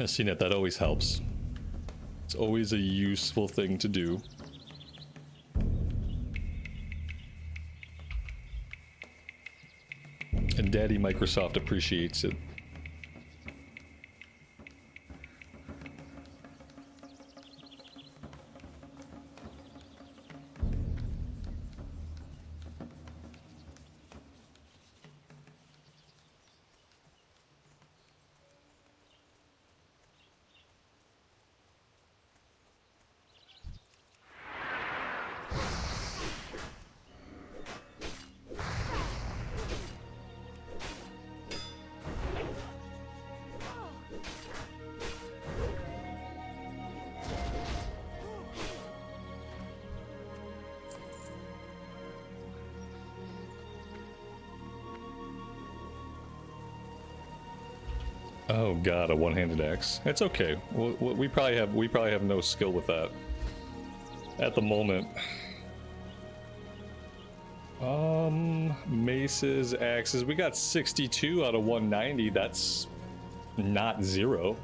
CNET, that always helps. It's always a useful thing to do. And Daddy Microsoft appreciates it. Oh god, a one-handed axe. It's okay. We probably have no skill with that at the moment. Maces, axes. We got 62 out of 190. That's not zero.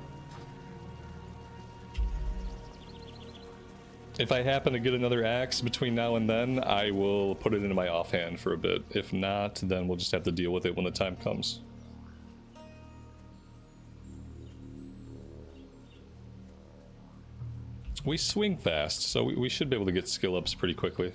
If I happen to get another axe between now and then, I will put it into my offhand for a bit. If not, then we'll just have to deal with it when the time comes. We swing fast, so we should be able to get skill ups pretty quickly.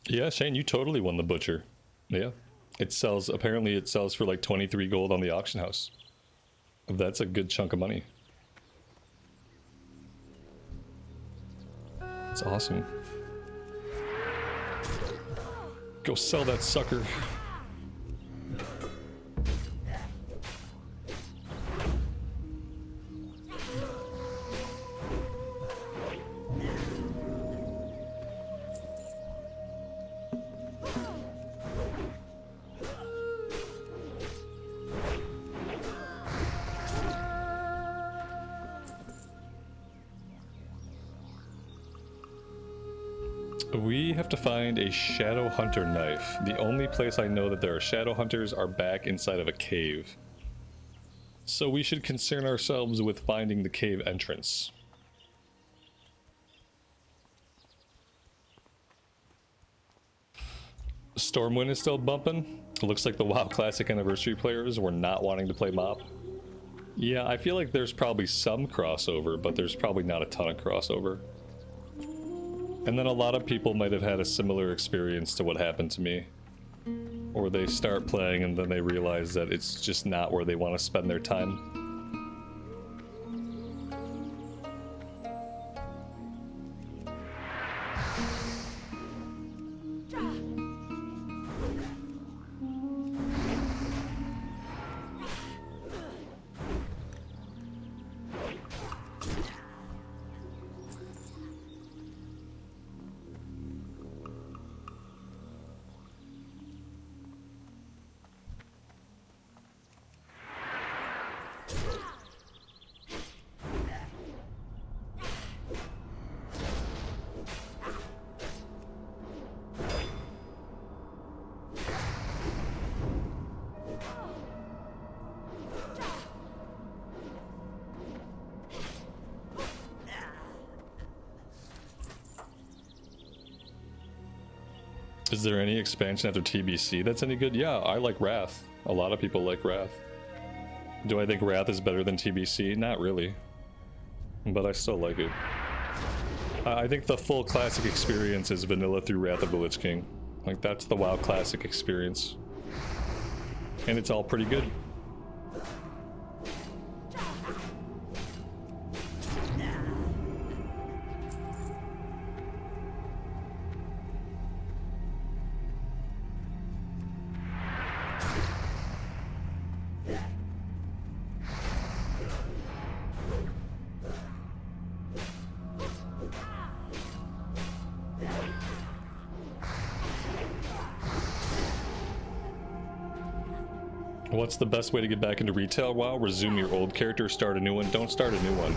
Yeah, Shane, you totally won the butcher. Yeah. It sells, apparently it sells for like 23 gold on the auction house. That's a good chunk of money. That's awesome. Go sell that sucker. We have to find a shadow hunter knife. The only place I know that there are shadow hunters are back inside of a cave. So we should concern ourselves with finding the cave entrance. Stormwind is still bumping. It looks like the WoW Classic Anniversary players were not wanting to play MoP. Yeah, I feel like there's probably some crossover, but there's probably not a ton of crossover. And then a lot of people might have had a similar experience to what happened to me. Or they start playing and then they realize that it's just not where they want to spend their time. Is there any expansion after TBC that's any good? Yeah, I like Wrath. A lot of people like Wrath. Do I think Wrath is better than TBC? Not really. But I still like it. I think the full classic experience is vanilla through Wrath of the Lich King. Like, that's the WoW classic experience. And it's all pretty good. What's the best way to get back into retail? WoW? Resume your old character, start a new one. Don't start a new one.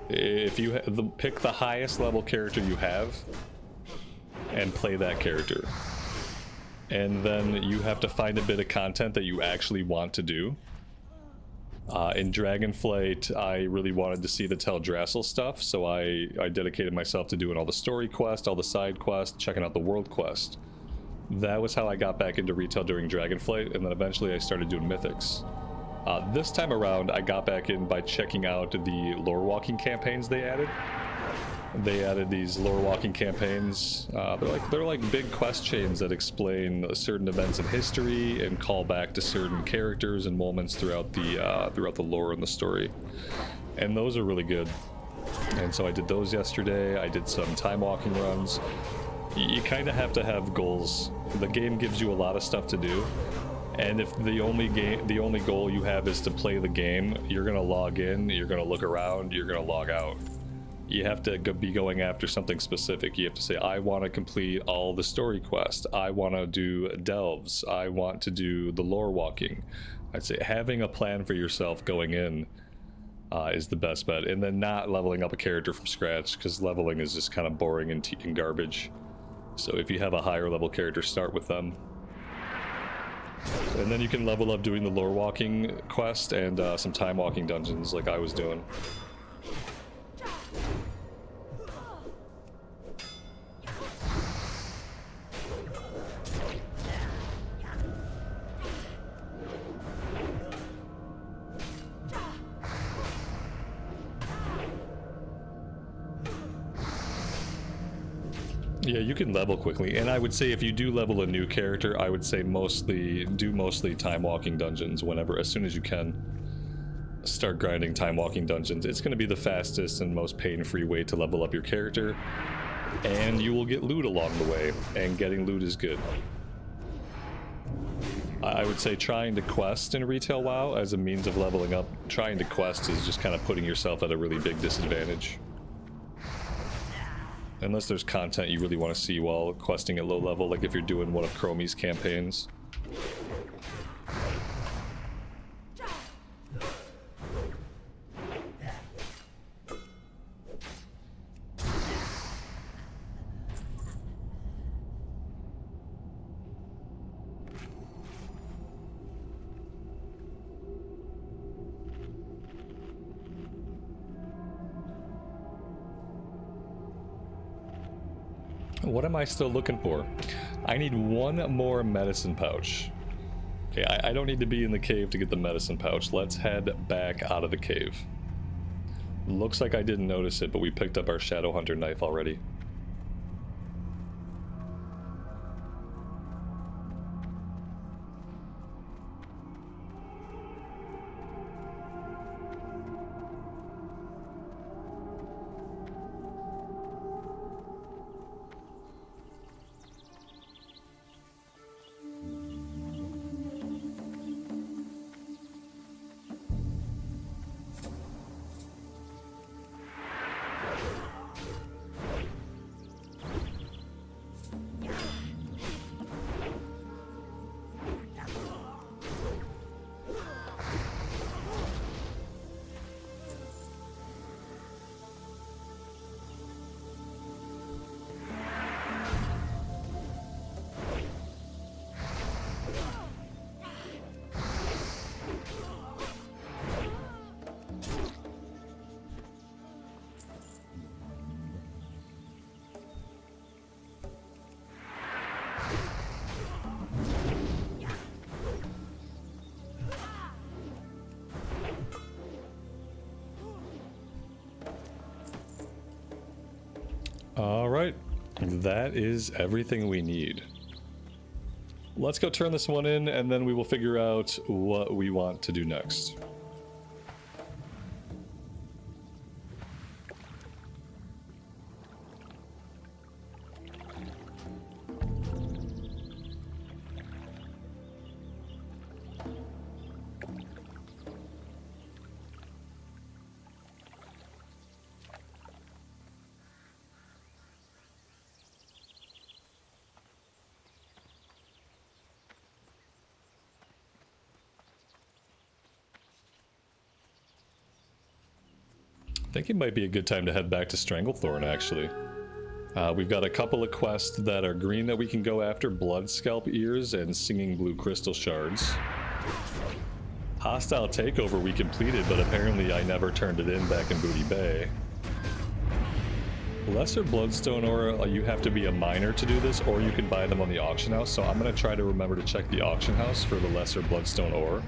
If you pick the highest level character you have and play that character. And then you have to find a bit of content that you actually want to do. In Dragonflight, I really wanted to see the Teldrassil stuff, so I dedicated myself to doing all the story quests, all the side quests, checking out the world quest. That was how I got back into retail during Dragonflight, and then eventually I started doing Mythics. This time around, I got back in by checking out the lore walking campaigns they added. They added these lore walking campaigns. They're like big quest chains that explain certain events in history and call back to certain characters and moments throughout the lore and the story. And those are really good. And so I did those yesterday. I did some time walking runs. You kind of have to have goals. The game gives you a lot of stuff to do, and if the only goal you have is to play the game, you're gonna log in, you're gonna look around, you're gonna log out. You have to be going after something specific. You have to say, I want to complete all the story quests. I want to do delves. I want to do the lore walking. I'd say having a plan for yourself going in is the best bet, and then not leveling up a character from scratch, because leveling is just kind of boring and garbage. So if you have a higher level character, start with them. And then you can level up doing the lore walking quest and some time walking dungeons like I was doing. Yeah, you can level quickly, and I would say if you do level a new character, I would say mostly time walking dungeons whenever, as soon as you can. Start grinding time walking dungeons. It's going to be the fastest and most pain-free way to level up your character, and you will get loot along the way, and getting loot is good. I would say trying to quest in retail WoW as a means of leveling up, trying to quest is just kind of putting yourself at a really big disadvantage. Unless there's content you really want to see while questing at low level, like if you're doing one of Chromie's campaigns. What am I still looking for? I need one more medicine pouch. Okay, I don't need to be in the cave to get the medicine pouch. Let's head back out of the cave. Looks like I didn't notice it, but we picked up our Shadowhunter knife already. Alright, that is everything we need. Let's go turn this one in, and then we will figure out what we want to do next. I think it might be a good time to head back to Stranglethorn, actually. We've got a couple of quests that are green that we can go after, Blood Scalp Ears and Singing Blue Crystal Shards. Hostile Takeover we completed, but apparently I never turned it in back in Booty Bay. Lesser Bloodstone Ore, you have to be a miner to do this, or you can buy them on the auction house, so I'm going to try to remember to check the auction house for the Lesser Bloodstone Ore.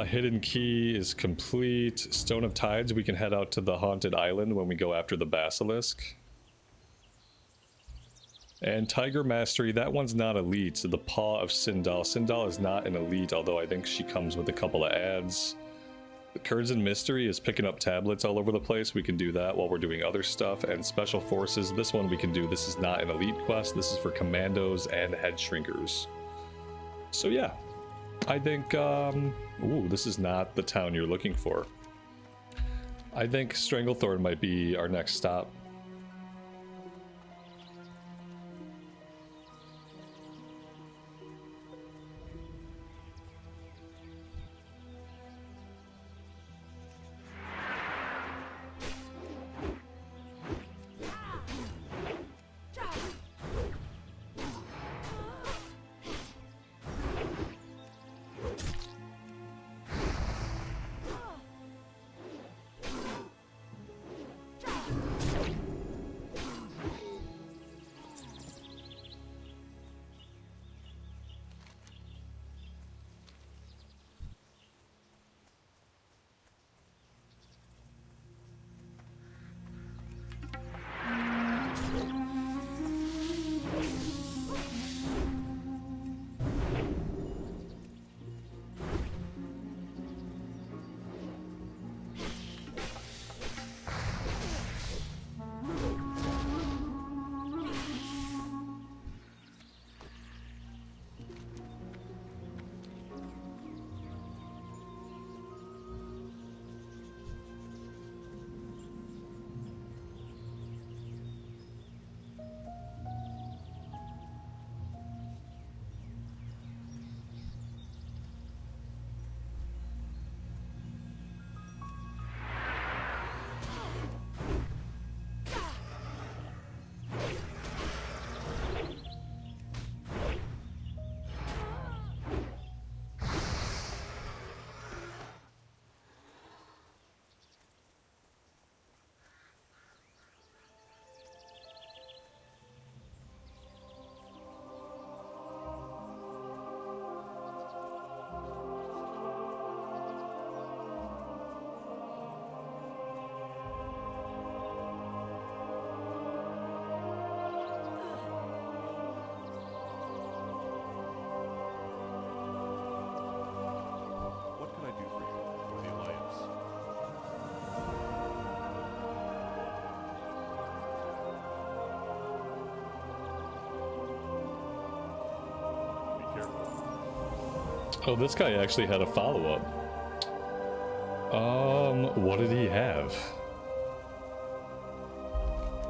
Hidden Key is complete. Stone of Tides, we can head out to the Haunted Island when we go after the Basilisk. And Tiger Mastery, that one's not elite. The Paw of Sindal. Sindal is not an elite, although I think she comes with a couple of ads. The Curds and Mystery is picking up tablets all over the place. We can do that while we're doing other stuff. And Special Forces, this one we can do. This is not an elite quest. This is for commandos and head shrinkers. So yeah, I think, ooh, this is not the town you're looking for. I think Stranglethorn might be our next stop. Oh, this guy actually had a follow-up. What did he have?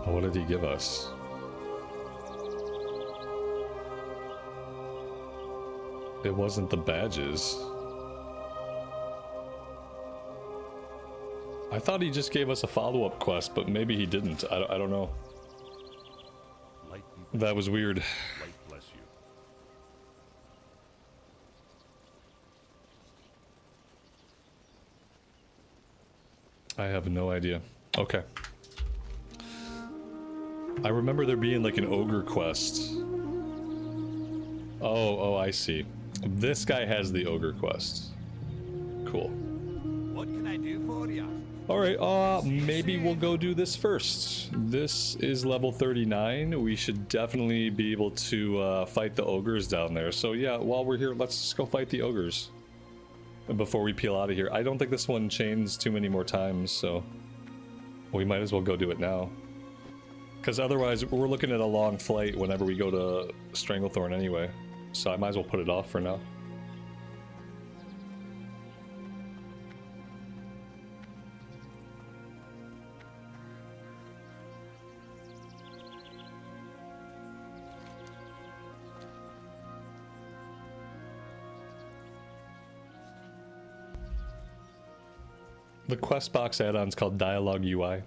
What did he give us? It wasn't the badges. I thought he just gave us a follow-up quest, but maybe he didn't. I don't know. Light be That was weird. light bless you. I have no idea. Okay. I remember there being like an ogre quest. Oh, I see. This guy has the ogre quest. Cool. What can I do for ya? Alright, maybe we'll go do this first. This is level 39. We should definitely be able to fight the ogres down there. So yeah, while we're here, let's just go fight the ogres before we peel out of here. I don't think this one chains too many more times, so we might as well go do it now. Because otherwise, we're looking at a long flight whenever we go to Stranglethorn anyway. So I might as well put it off for now. The quest box add-on's called Dialogue UI.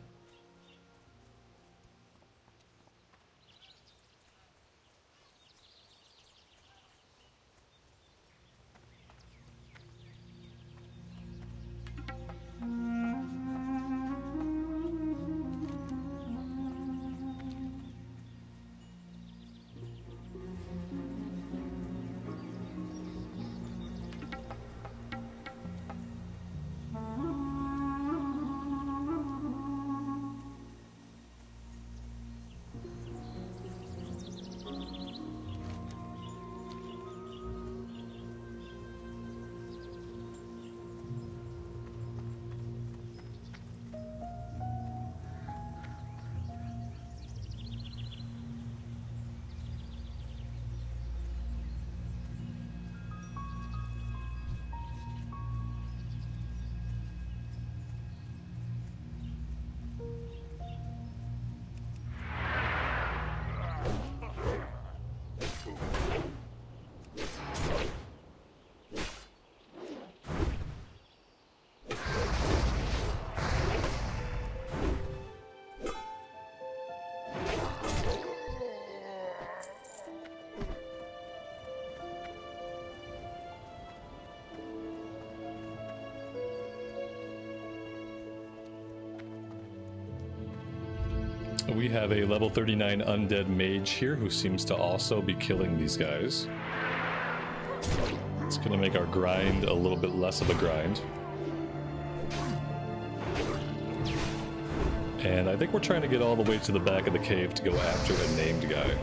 We have a level 39 undead mage here who seems to also be killing these guys. It's gonna make our grind a little bit less of a grind. And I think we're trying to get all the way to the back of the cave to go after a named guy.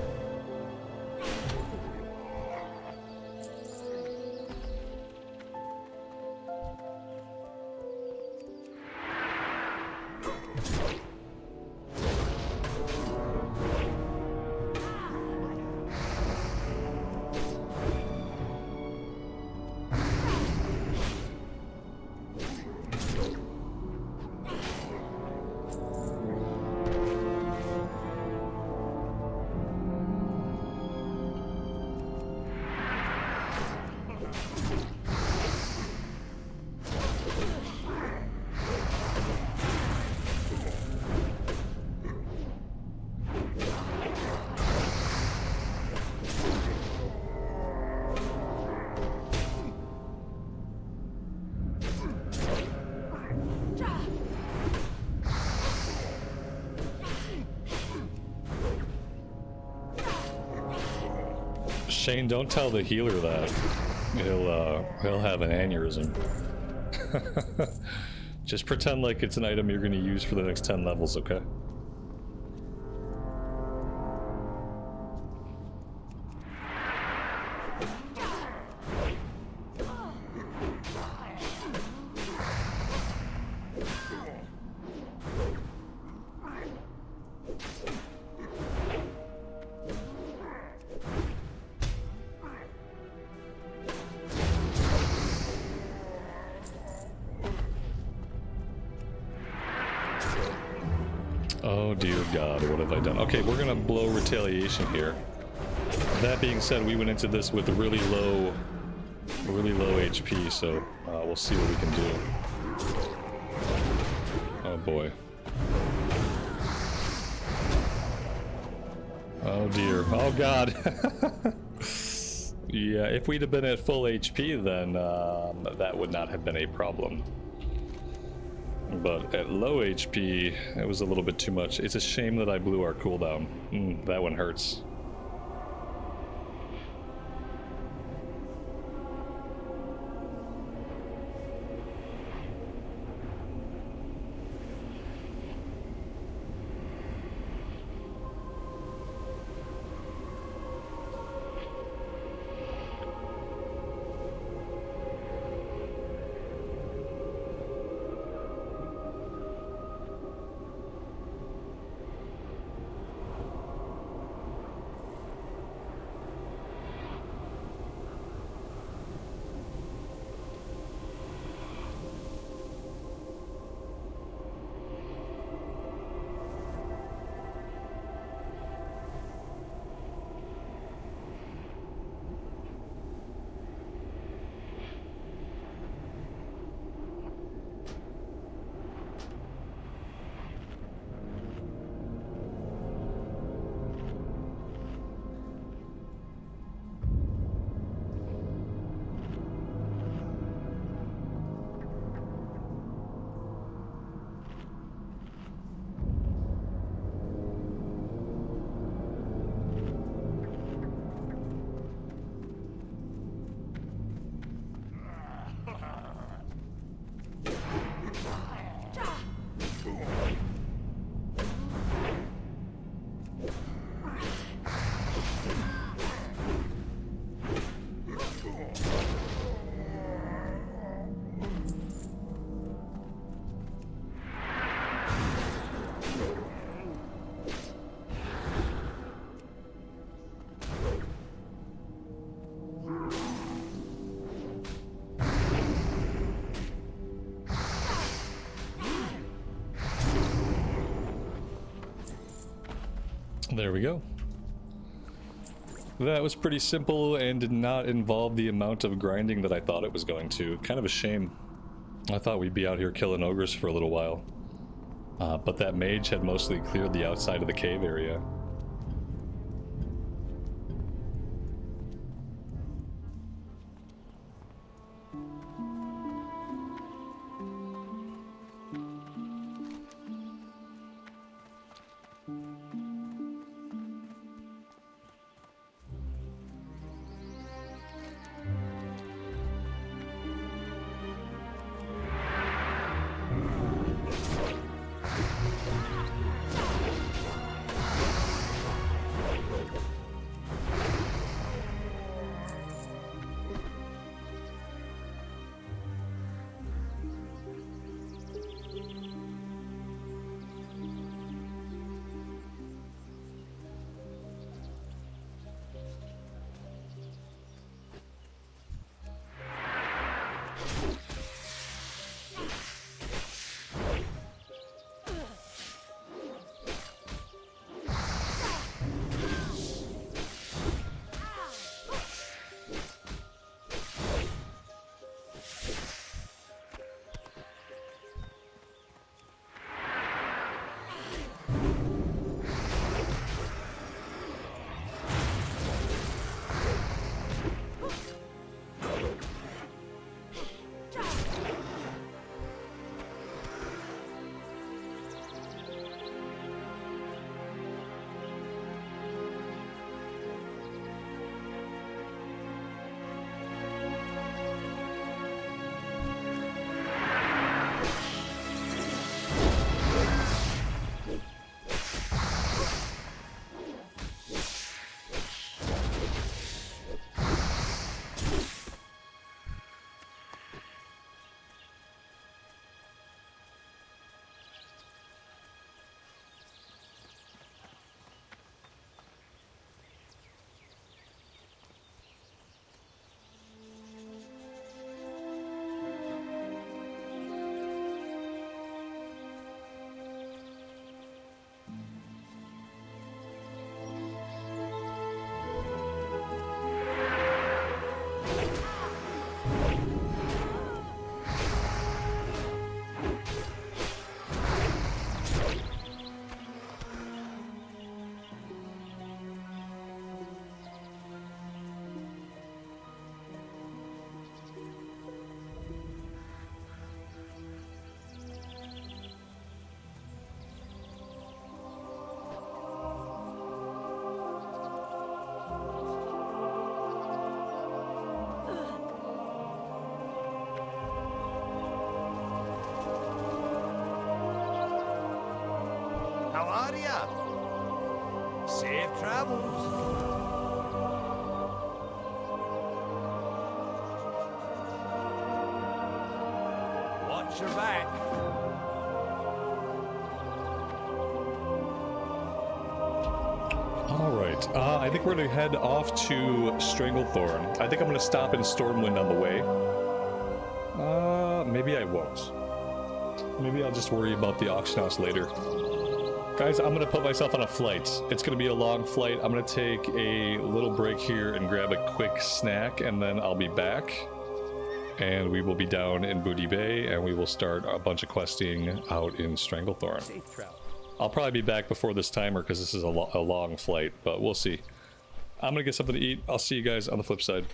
Shane, don't tell the healer that. He'll have an aneurysm. Just pretend like it's an item you're going to use for the next 10 levels, okay? Oh dear God, what have I done? Okay, we're gonna blow retaliation here. That being said, we went into this with really low HP, so we'll see what we can do. Oh boy. Oh dear. Oh God. Yeah, if we'd have been at full HP, then that would not have been a problem. But at low HP, it was a little bit too much. It's a shame that I blew our cooldown. That one hurts. There we go. That was pretty simple and did not involve the amount of grinding that I thought it was going to. Kind of a shame. I thought we'd be out here killing ogres for a little while. But that mage had mostly cleared the outside of the cave area. How are ya? Safe travels. Watch your back. Alright, I think we're gonna head off to Stranglethorn. I think I'm gonna stop in Stormwind on the way. Maybe I won't. Maybe I'll just worry about the auction house later. Guys, I'm gonna put myself on a flight. It's gonna be a long flight. I'm gonna take a little break here and grab a quick snack, and then I'll be back. And we will be down in Booty Bay, and we will start a bunch of questing out in Stranglethorn. Safe travel. I'll probably be back before this timer because this is a long flight, but we'll see. I'm gonna get something to eat. I'll see you guys on the flip side.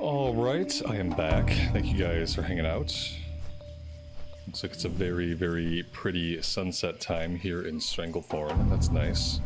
Alright, I am back. Thank you guys for hanging out. Looks like it's a very, very pretty sunset time here in Stranglethorn. That's nice.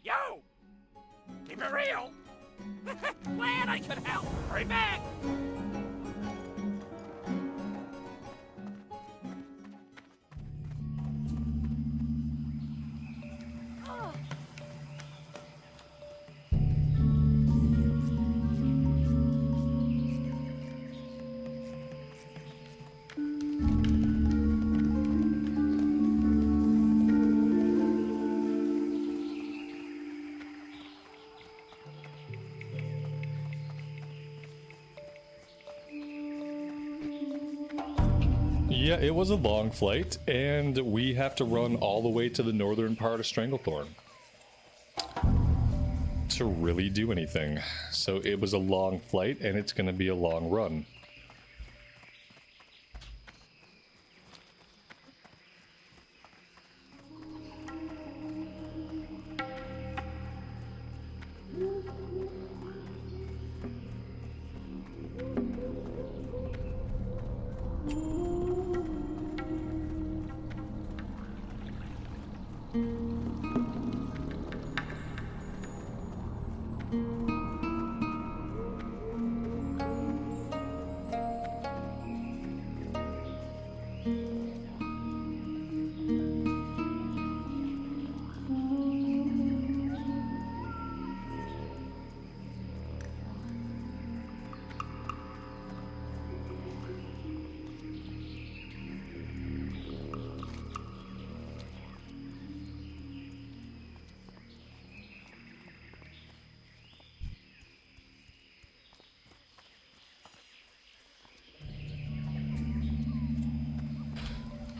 Yo! Keep it real! Glad I could help! Hurry back! Yeah, it was a long flight, and we have to run all the way to the northern part of Stranglethorn to really do anything. So it was a long flight, and it's going to be a long run.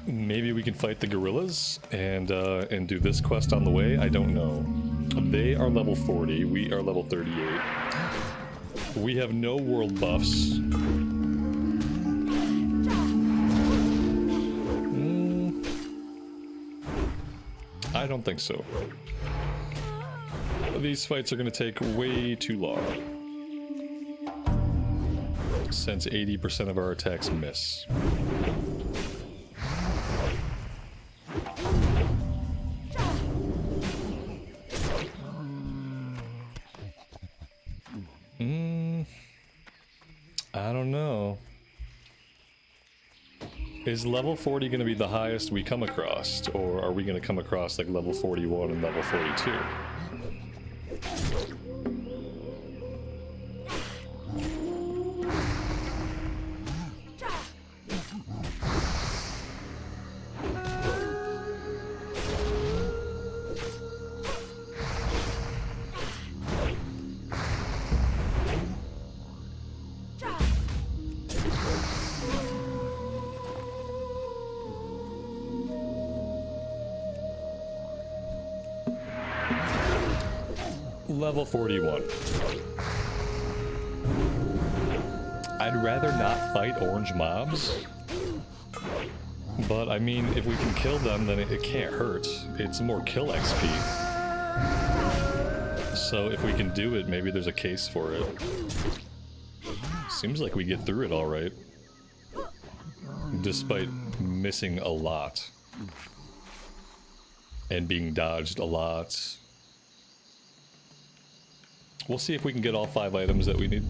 Maybe we can fight the gorillas and do this quest on the way. I don't know. They are level 40. We are level 38. We have no world buffs. I don't think so. These fights are going to take way too long, since 80% of our attacks miss. I don't know. Is level 40 going to be the highest we come across, or are we going to come across like level 41 and level 42? Level 41. I'd rather not fight orange mobs. But I mean, if we can kill them, then it can't hurt. It's more kill XP. So if we can do it, maybe there's a case for it. Seems like we get through it alright. Despite missing a lot. And being dodged a lot. We'll see if we can get all 5 items that we need.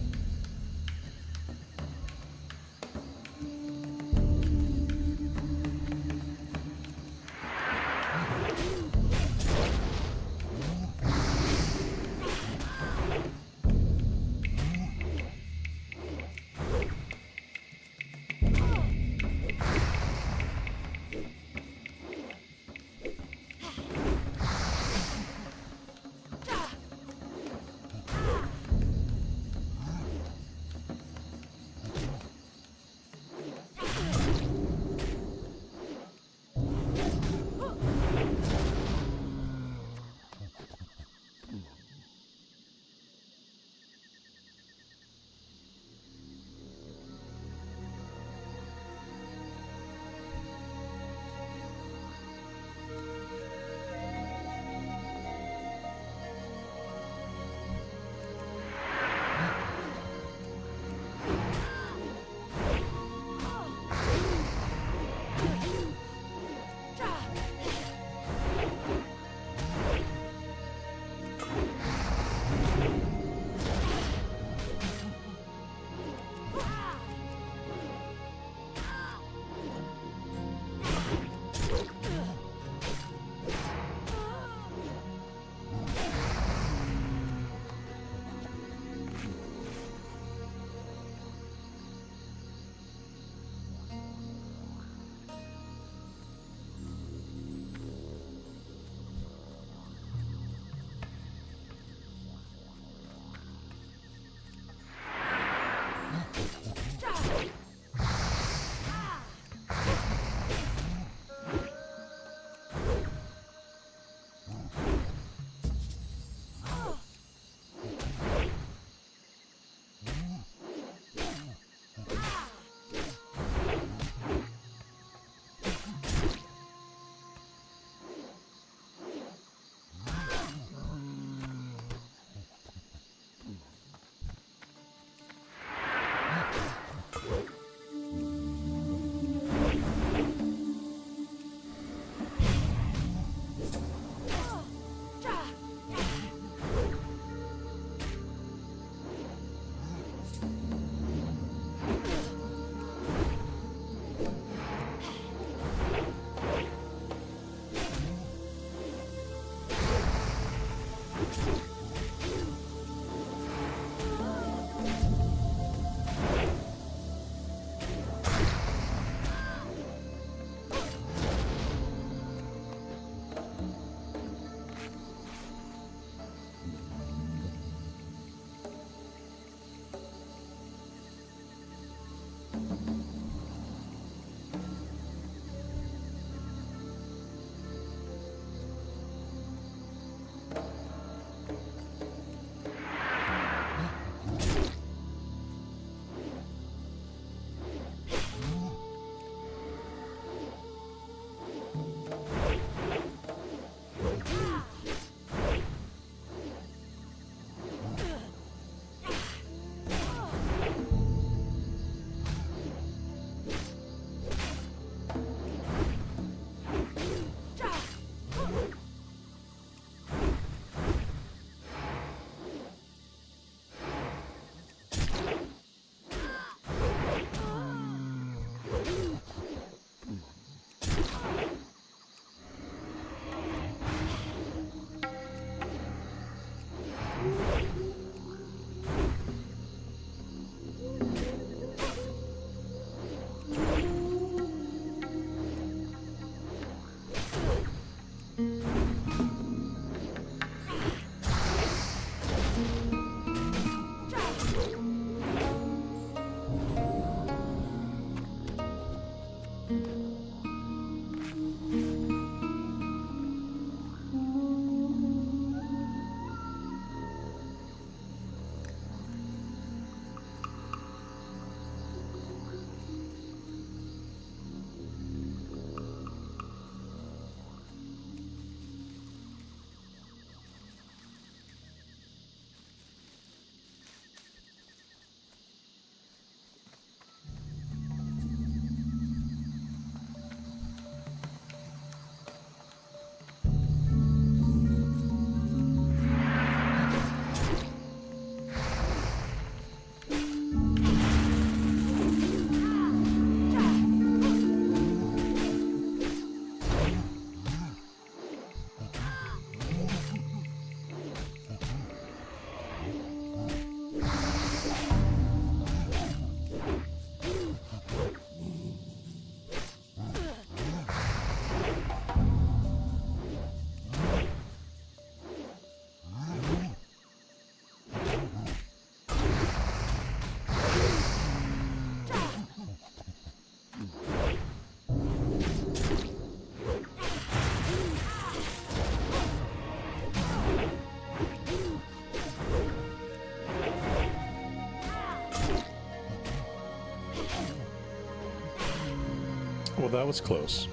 well, that was close.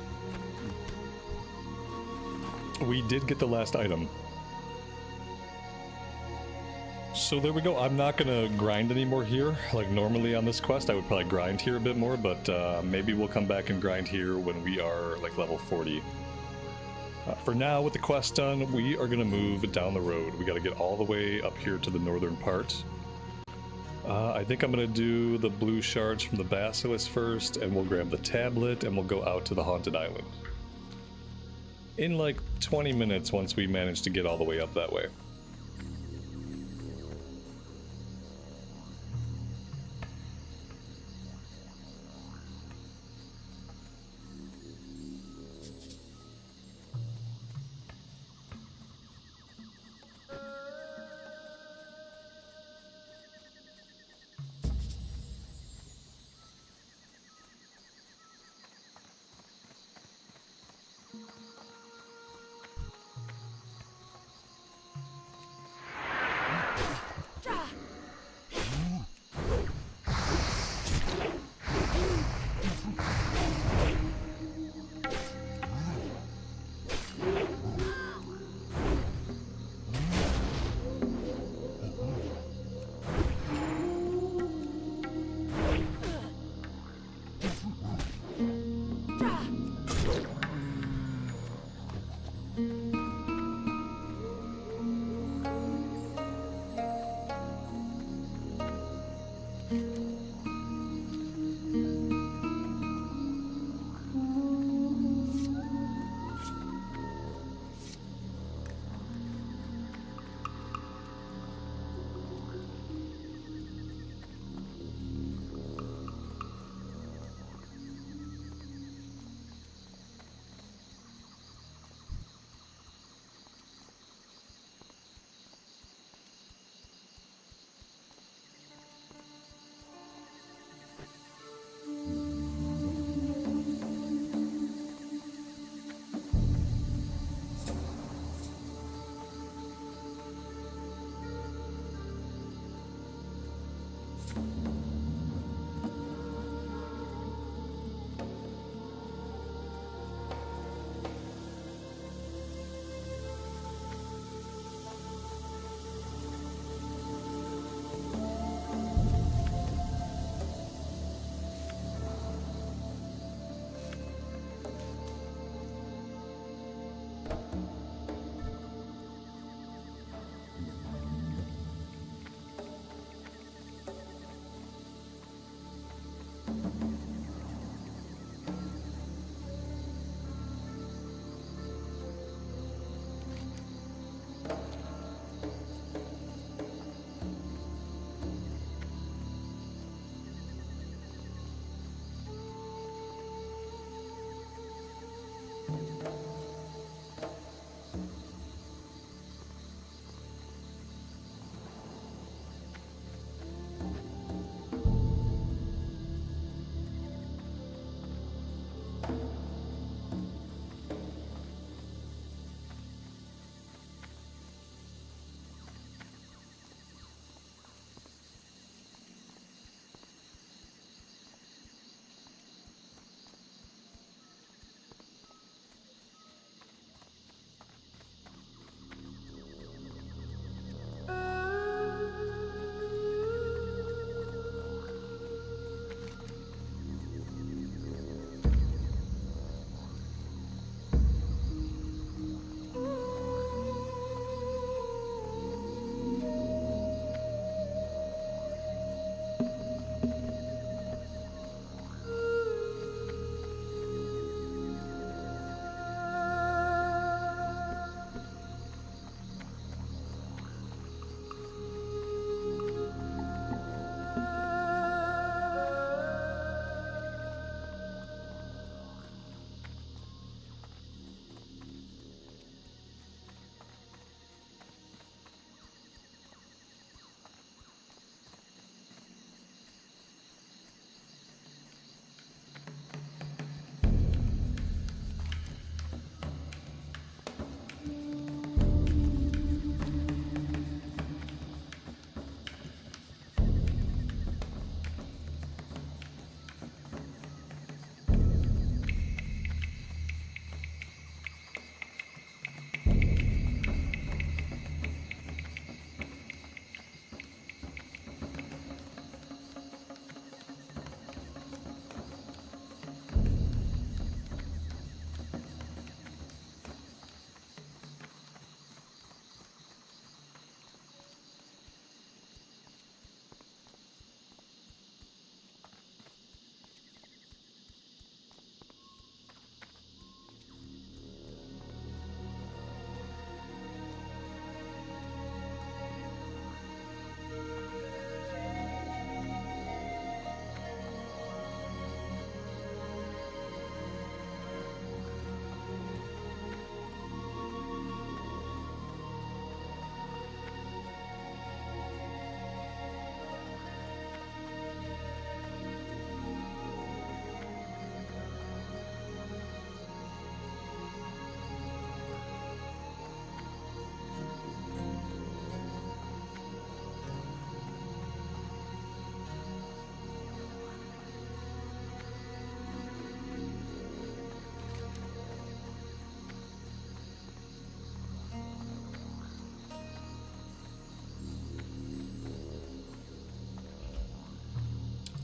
We did get the last item. So there we go. I'm not gonna grind anymore here. Like normally on this quest, I would probably grind here a bit more, but maybe we'll come back and grind here when we are like level 40. For now, with the quest done, we are gonna move down the road. We gotta get all the way up here to the northern part. I think I'm gonna do the blue shards from the basilisk first, and we'll grab the tablet, and we'll go out to the haunted island. In like 20 minutes once we manage to get all the way up that way.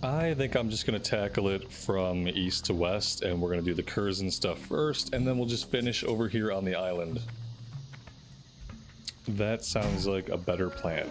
I think I'm just going to tackle it from east to west, and we're going to do the curs and stuff first, and then we'll just finish over here on the island. That sounds like a better plan.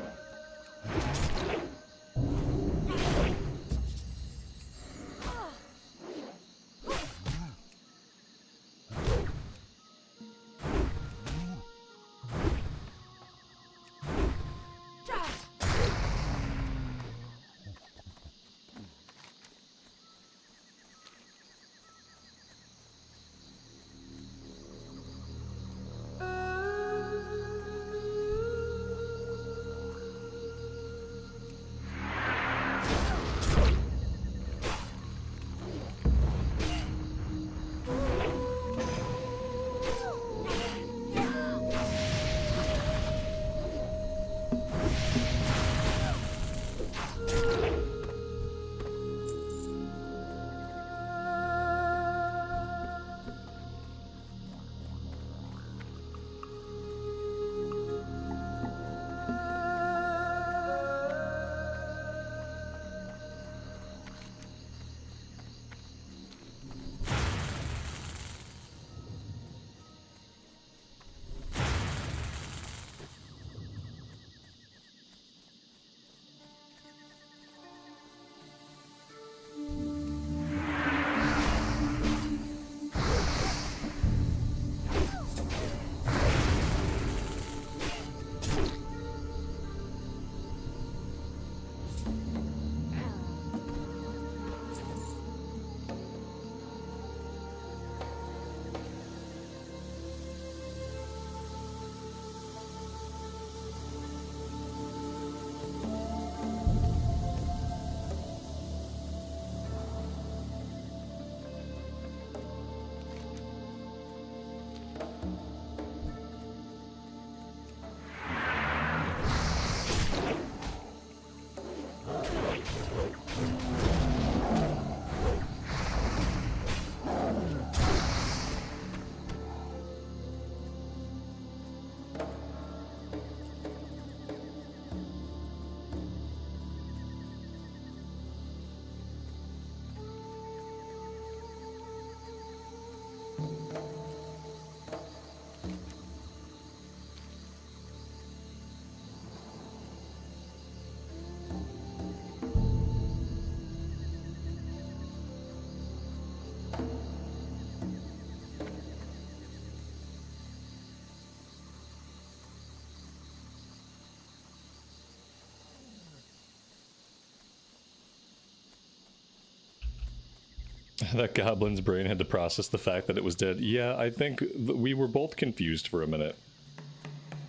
That goblin's brain had to process the fact that it was dead. Yeah, I think we were both confused for a minute.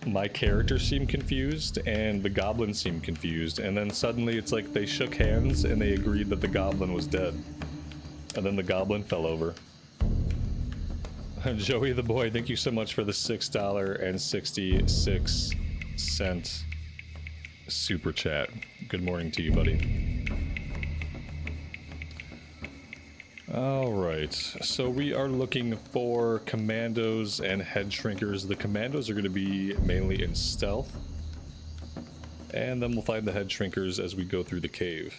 My character seemed confused, and the goblin seemed confused, and then suddenly it's like they shook hands and they agreed that the goblin was dead. And then the goblin fell over. Joey the boy, thank you so much for the $6.66 super chat. Good morning to you, buddy. Alright, so we are looking for commandos and head shrinkers. The commandos are going to be mainly in stealth, and then we'll find the head shrinkers as we go through the cave.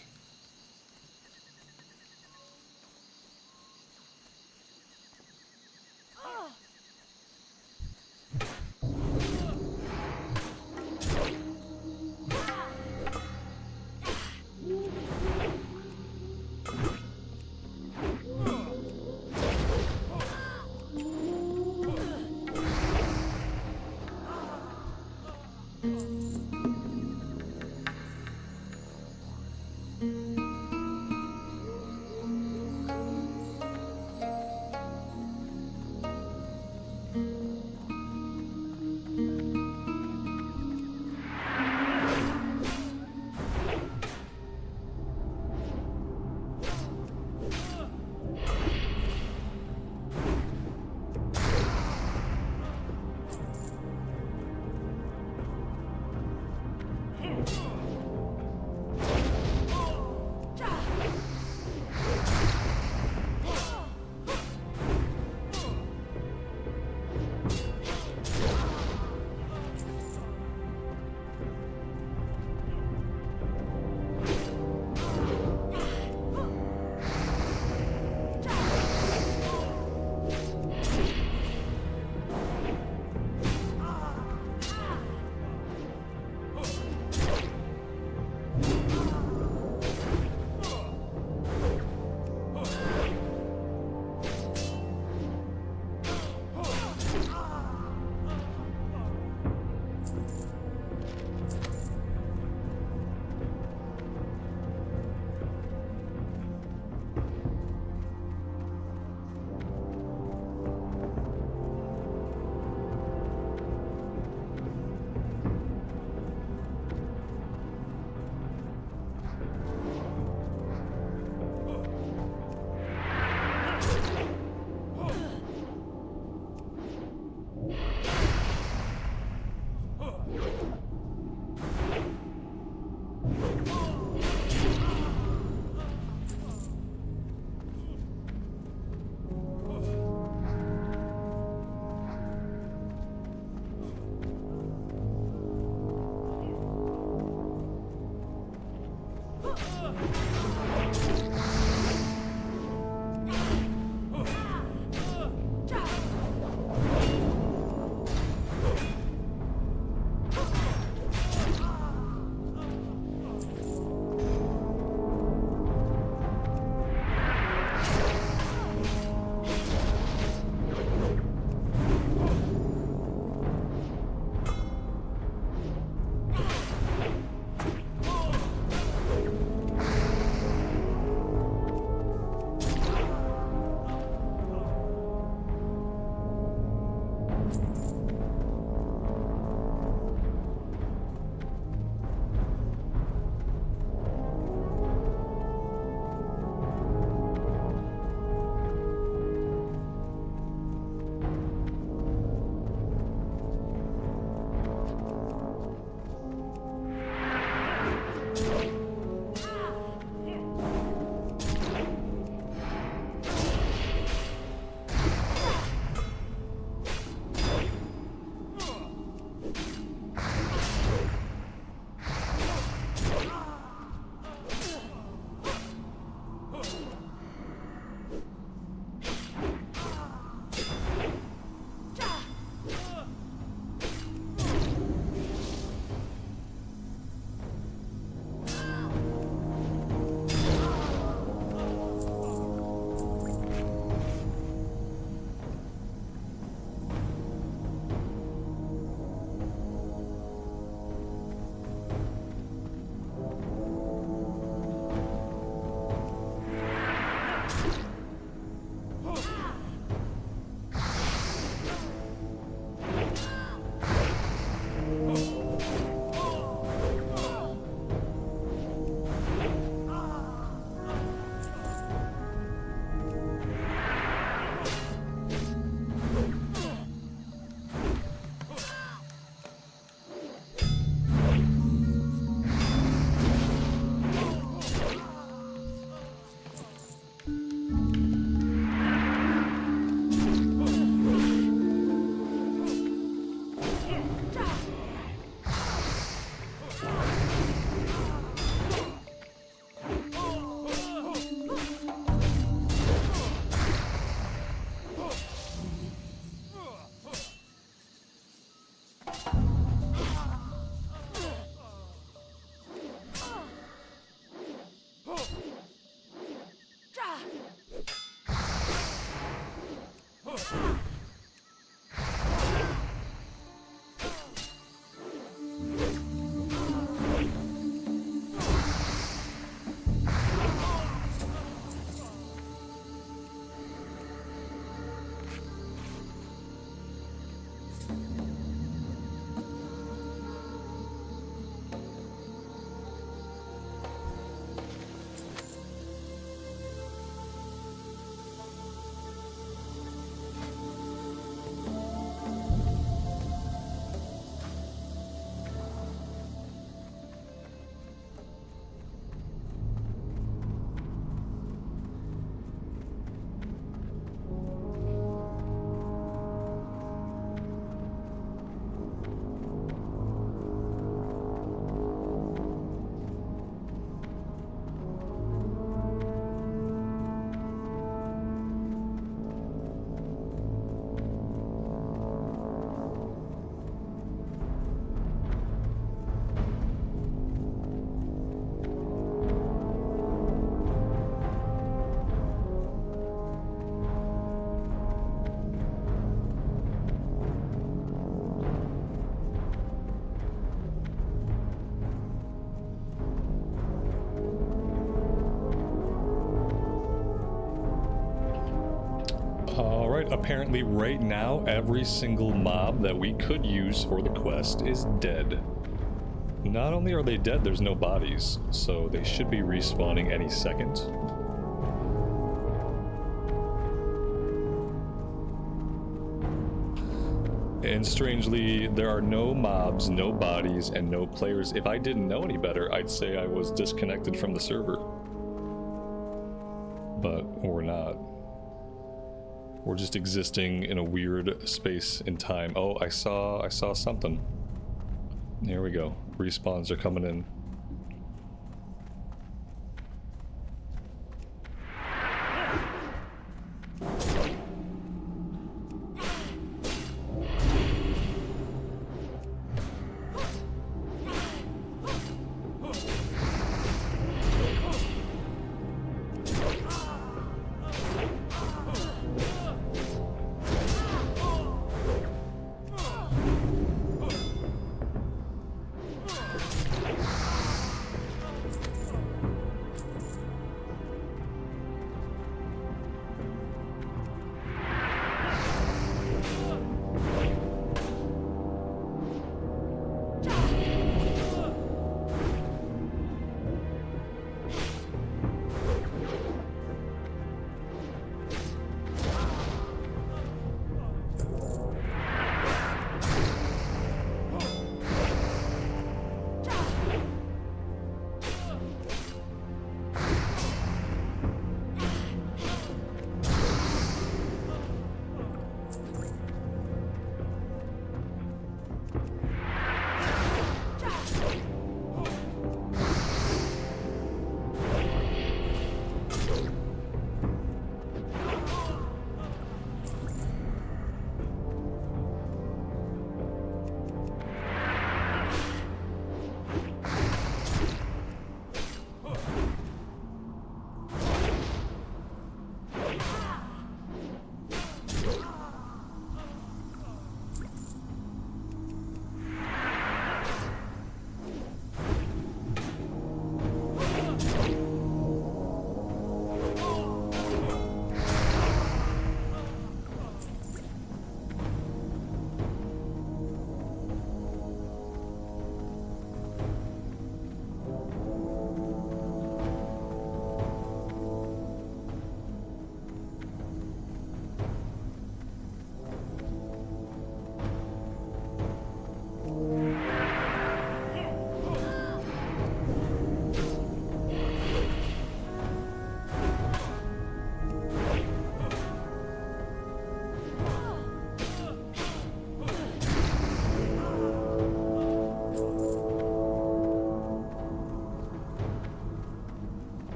Alright, apparently right now, every single mob that we could use for the quest is dead. Not only are they dead, there's no bodies, so they should be respawning any second. And strangely, there are no mobs, no bodies, and no players. If I didn't know any better, I'd say I was disconnected from the server. But we're not. We're just existing in a weird space and time. Oh, I saw something. Here we go. Respawns are coming in.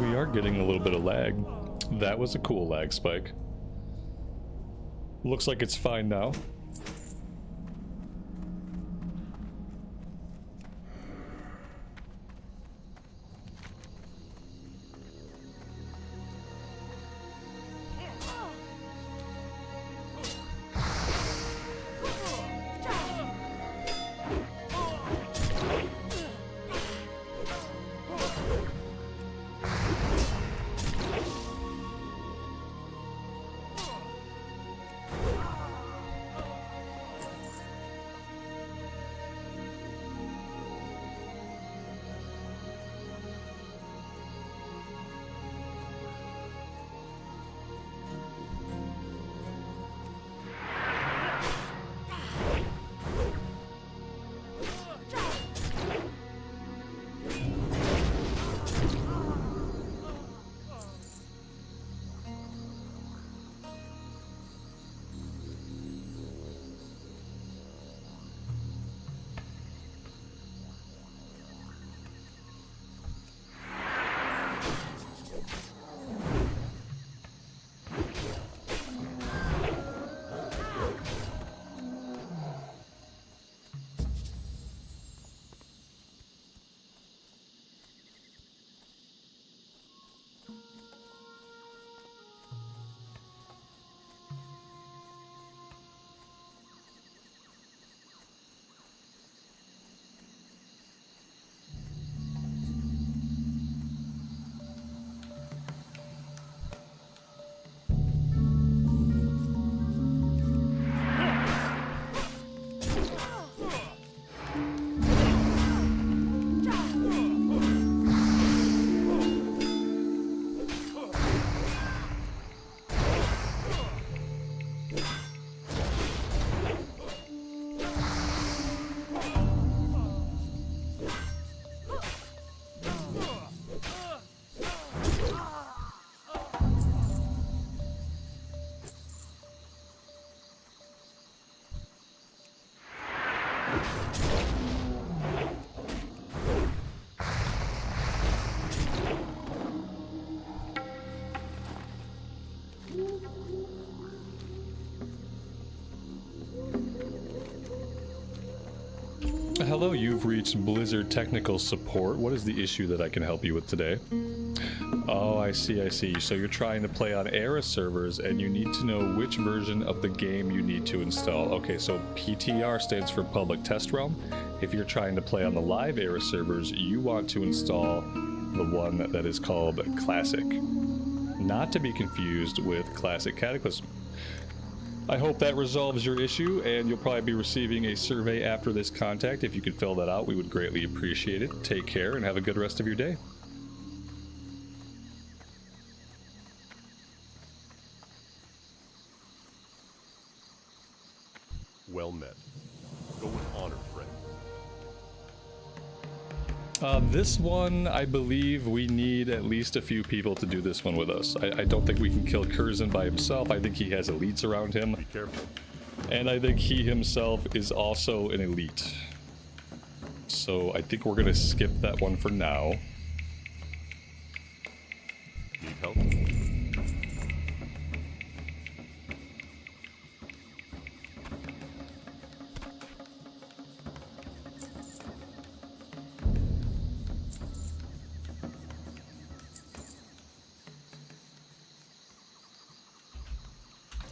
We are getting a little bit of lag. That was a cool lag spike. Looks like it's fine now. Hello, you've reached Blizzard Technical Support. What is the issue that I can help you with today? Oh, I see, I see. So you're trying to play on Era servers and you need to know which version of the game you need to install. Okay, so PTR stands for Public Test Realm. If you're trying to play on the live Era servers, you want to install the one that is called Classic. Not to be confused with Classic Cataclysm. I hope that resolves your issue, and you'll probably be receiving a survey after this contact. If you could fill that out, we would greatly appreciate it. Take care and have a good rest of your day. Well met. Go with honor, friend. This one, I believe we need at least a few people to do this one with us. I don't think we can kill Curzon by himself. I think he has elites around him. Be careful. And I think he himself is also an elite. So I think we're going to skip that one for now. Need help?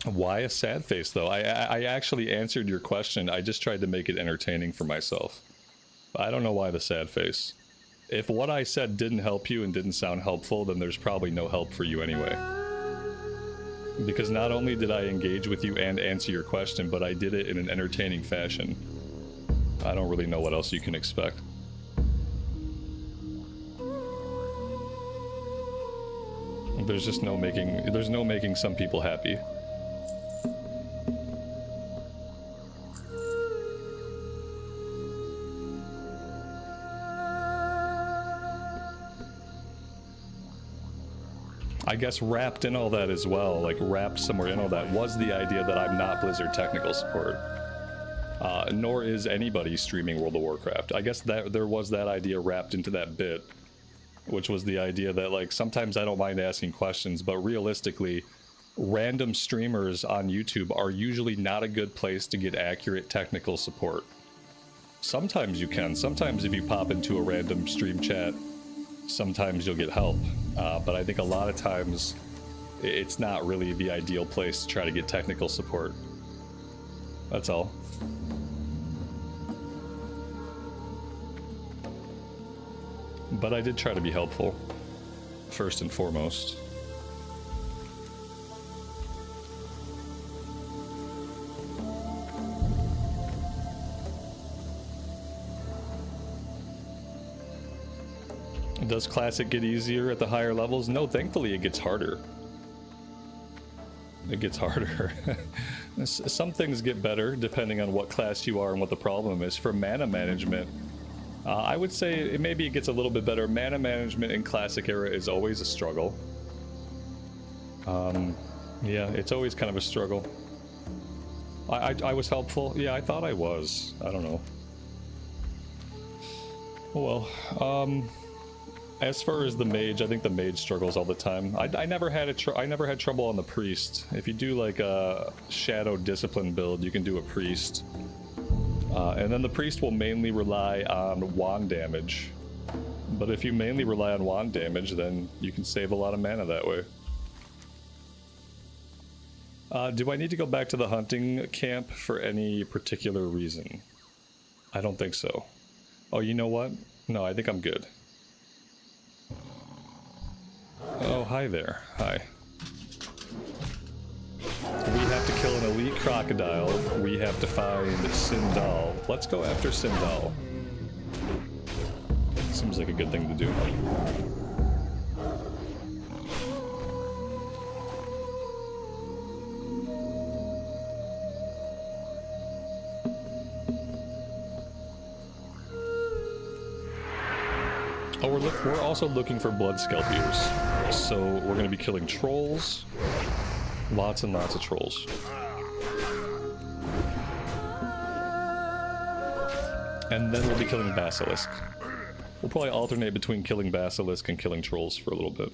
Why a sad face, though? I actually answered your question. I just tried to make it entertaining for myself. I don't know why the sad face. If what I said didn't help you and didn't sound helpful, then there's probably no help for you anyway. Because not only did I engage with you and answer your question, but I did it in an entertaining fashion. I don't really know what else you can expect. There's just no making some people happy. I guess wrapped in all that as well, like wrapped somewhere in all that, was the idea that I'm not Blizzard Technical Support. Nor is anybody streaming World of Warcraft. I guess that there was that idea wrapped into that bit, which was the idea that, like, sometimes I don't mind asking questions, but realistically, random streamers on YouTube are usually not a good place to get accurate technical support. Sometimes you can. Sometimes if you pop into a random stream chat, sometimes you'll get help. But I think a lot of times it's not really the ideal place to try to get technical support. That's all. But I did try to be helpful, first and foremost. Does Classic get easier at the higher levels? No, thankfully it gets harder. It gets harder. Some things get better depending on what class you are and what the problem is. For mana management, I would say maybe it gets a little bit better. Mana management in Classic era is always a struggle. Yeah, it's always kind of a struggle. I was helpful? Yeah, I thought I was. I don't know. Well, as far as the mage, I think the mage struggles all the time. I never had trouble on the priest. If you do like a shadow discipline build, you can do a priest. And then the priest will mainly rely on wand damage. But if you mainly rely on wand damage, then you can save a lot of mana that way. Do I need to go back to the hunting camp for any particular reason? I don't think so. Oh, you know what? No, I think I'm good. Oh, hi there. Hi. We have to kill an elite crocodile. We have to find Sindal. Let's go after Sindal. Seems like a good thing to do. Oh, we're also looking for blood scalpiers. So we're going to be killing trolls. Lots and lots of trolls. And then we'll be killing Basilisk. We'll probably alternate between killing Basilisk and killing trolls for a little bit.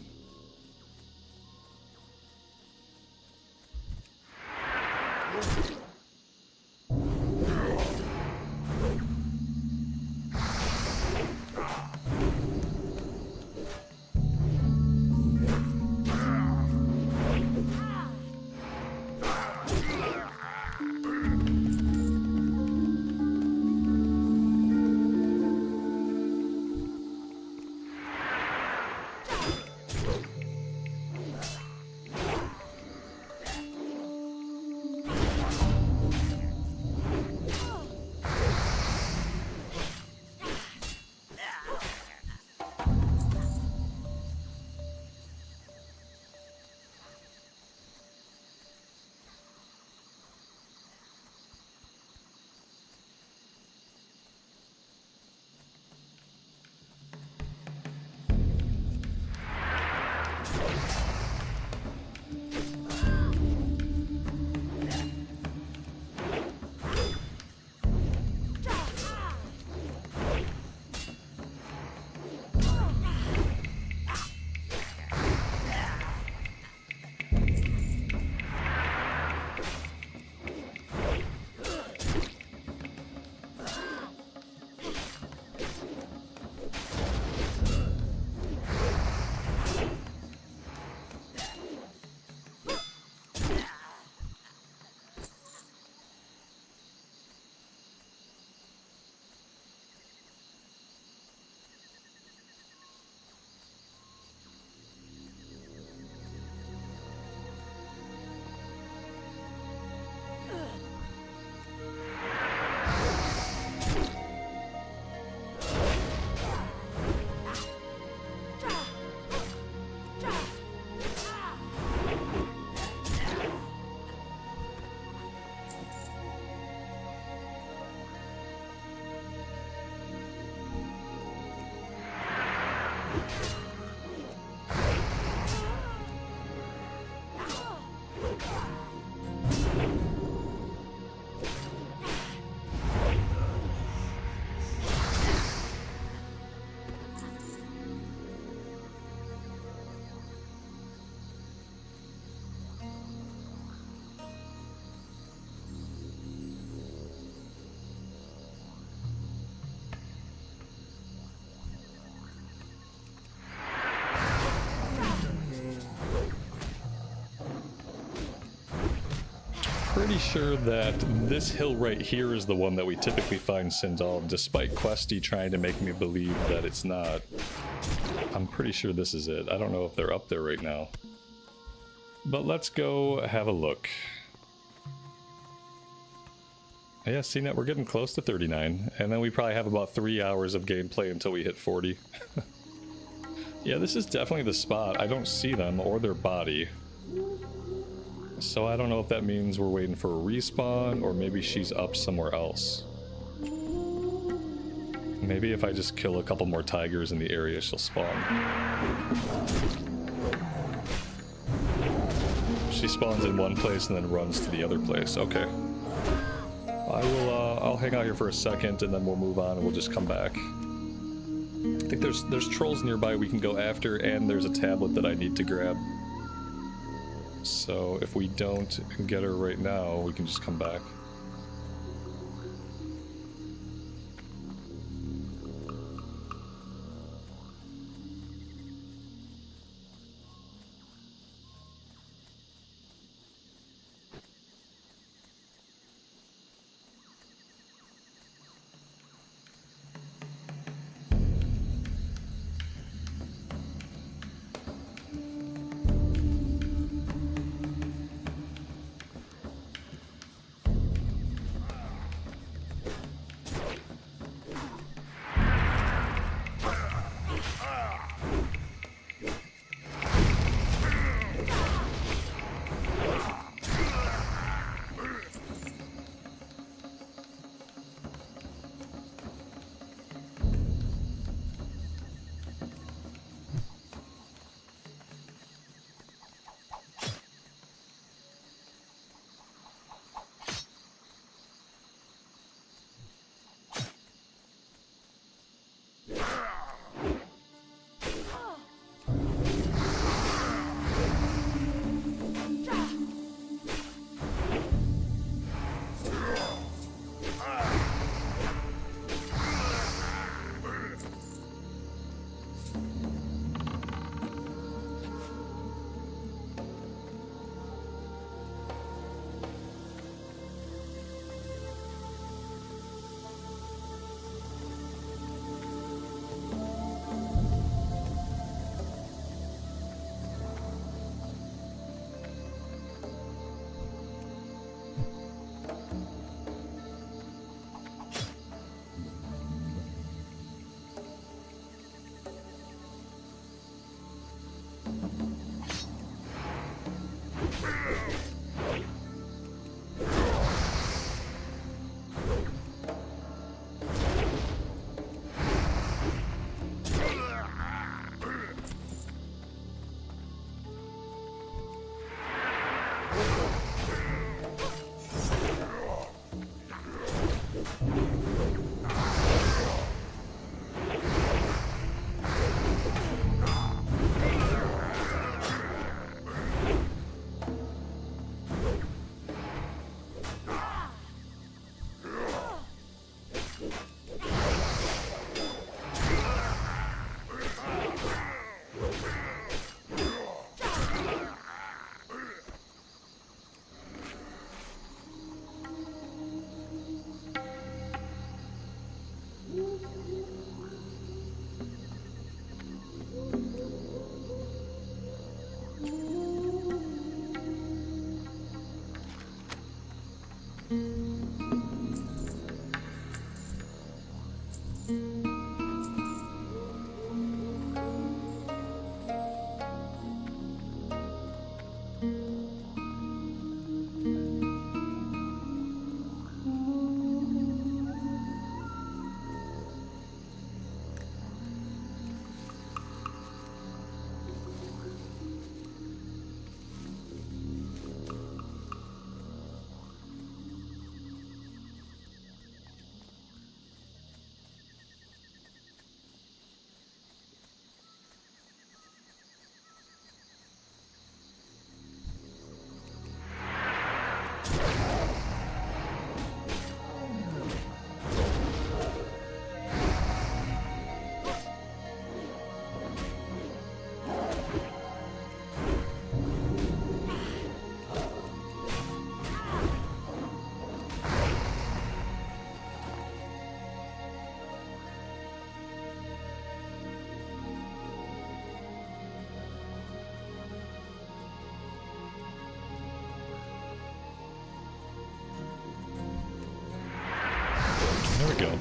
Pretty sure that this hill right here is the one that we typically find Sindal, despite Questie trying to make me believe that it's not. I'm pretty sure this is it. I don't know if they're up there right now. But let's go have a look. Yeah, see, now we're getting close to 39, and then we probably have about 3 hours of gameplay until we hit 40. Yeah, this is definitely the spot. I don't see them or their body. So I don't know if that means we're waiting for a respawn, or maybe she's up somewhere else. Maybe if I just kill a couple more tigers in the area, she'll spawn. She spawns in one place and then runs to the other place. Okay. I'll hang out here for a second, and then we'll move on and we'll just come back. I think there's trolls nearby we can go after, and there's a tablet that I need to grab. So if we don't get her right now, we can just come back. There we go.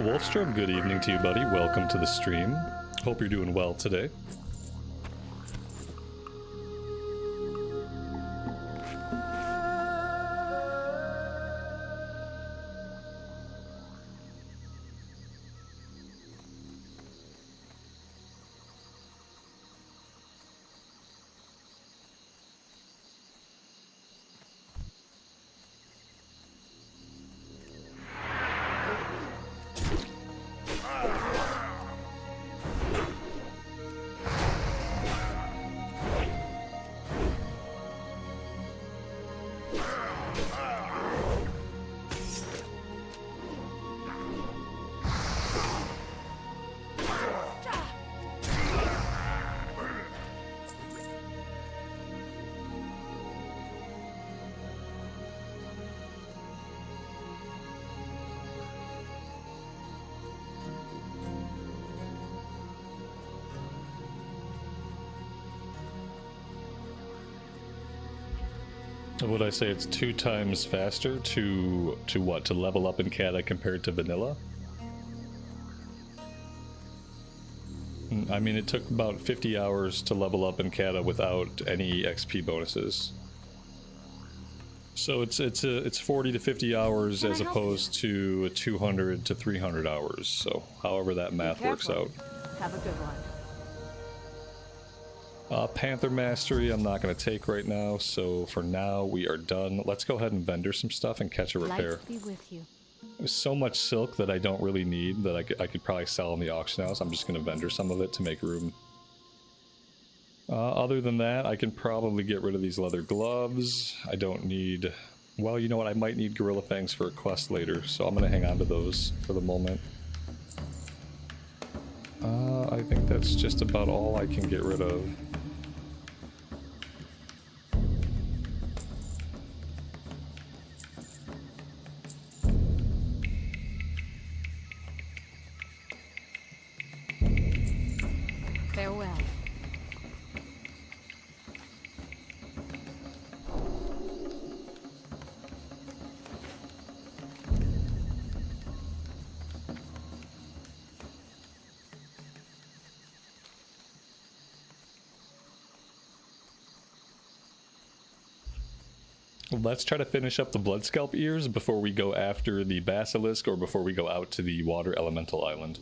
Wolfstrom, good evening to you, buddy. Welcome to the stream. Hope you're doing well today. Would I say it's 2 times faster to what? To level up in Kata compared to vanilla? I mean, it took about 50 hours to level up in Kata without any XP bonuses. So it's 40 to 50 hours as opposed to 200 to 300 hours. So however that math works out. Have a good one. Panther Mastery I'm not going to take right now, so for now we are done. Let's go ahead and vendor some stuff and catch a repair. Light be with you. There's so much silk that I don't really need that I could probably sell in the auction house. I'm just going to vendor some of it to make room. Other than that, I can probably get rid of these leather gloves. I don't need... Well, you know what? I might need Gorilla Fangs for a quest later, so I'm going to hang on to those for the moment. I think that's just about all I can get rid of. Farewell. Let's try to finish up the Blood Scalp ears before we go after the Basilisk or before we go out to the Water Elemental Island.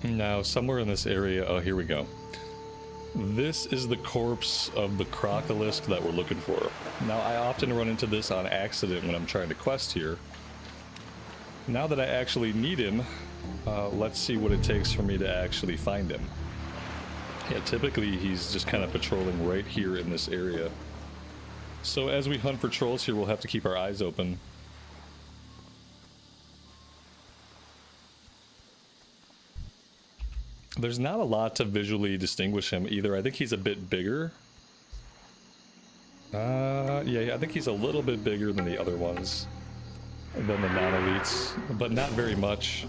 Now, somewhere in this area, oh, here we go. This is the corpse of the crocolisk that we're looking for. Now, I often run into this on accident when I'm trying to quest here. Now that I actually need him, let's see what it takes for me to actually find him. Yeah, typically he's just kind of patrolling right here in this area. So as we hunt for trolls here, we'll have to keep our eyes open. There's not a lot to visually distinguish him either. I think he's a bit bigger. Yeah, I think he's a little bit bigger than the other ones. Than the non-elites, but not very much.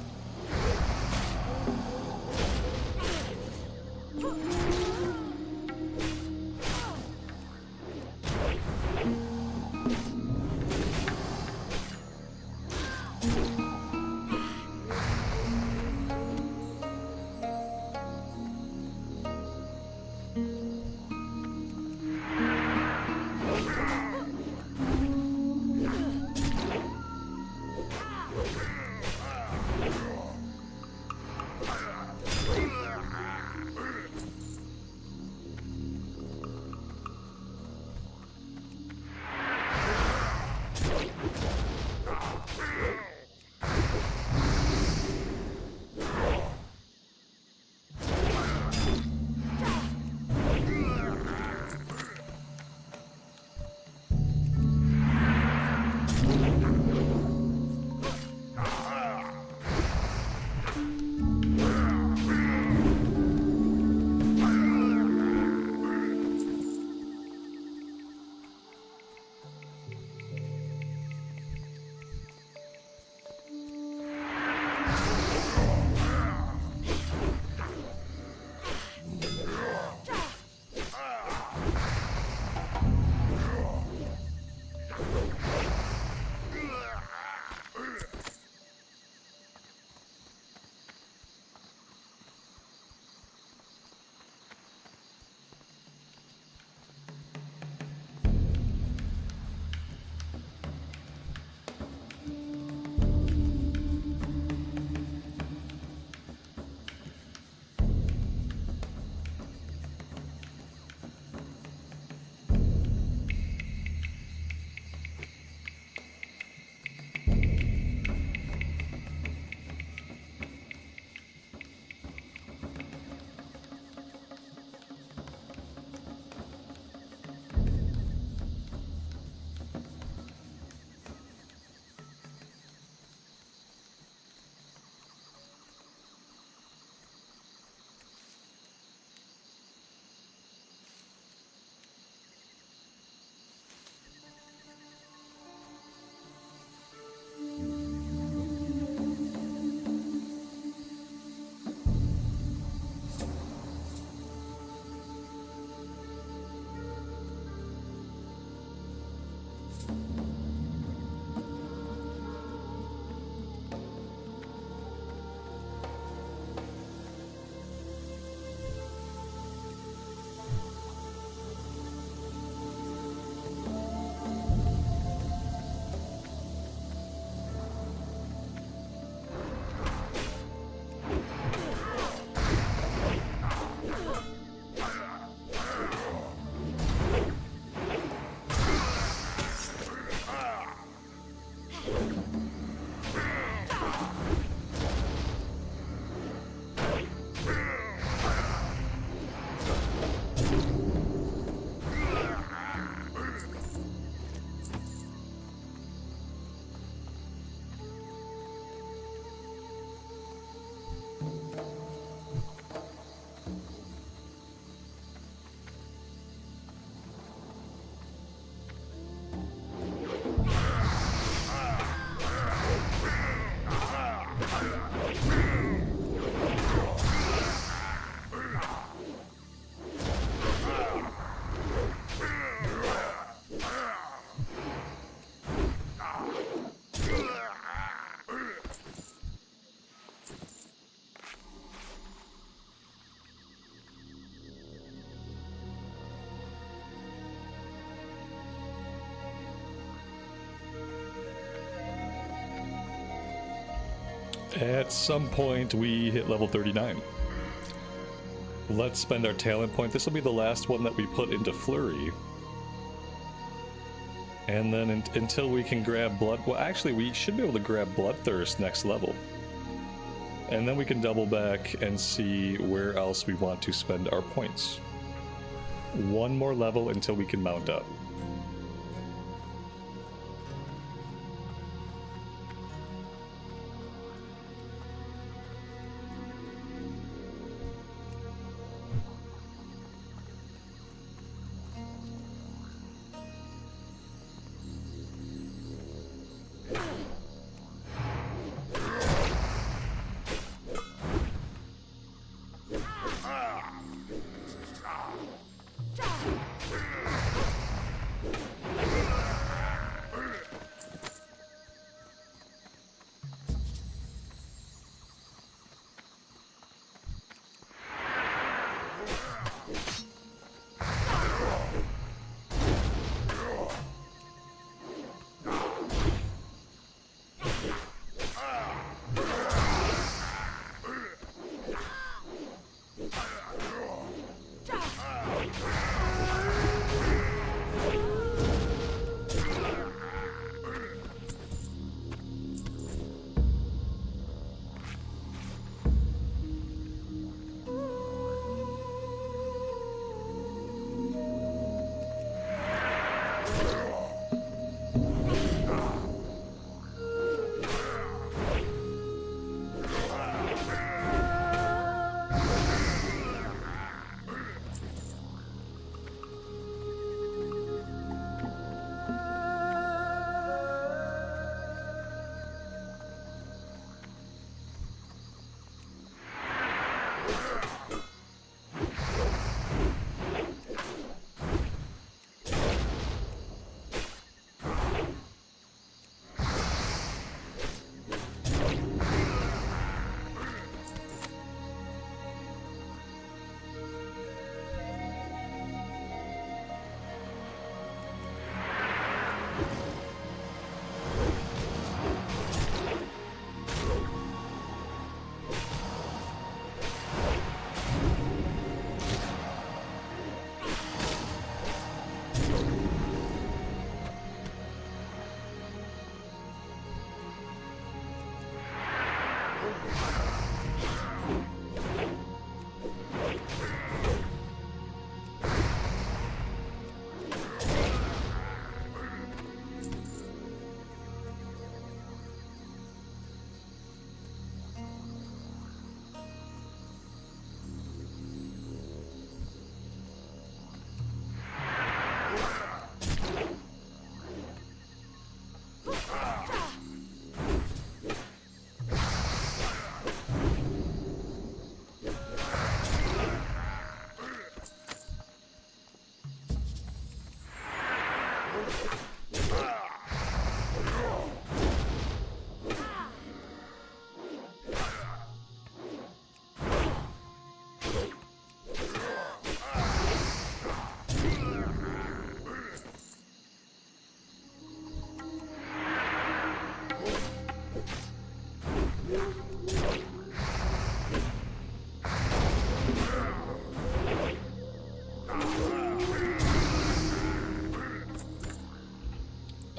At some point, we hit level 39. Let's spend our talent point. This will be the last one that we put into Flurry. And then until we can grab Blood... Well, actually, we should be able to grab Bloodthirst next level. And then we can double back and see where else we want to spend our points. One more level until we can mount up.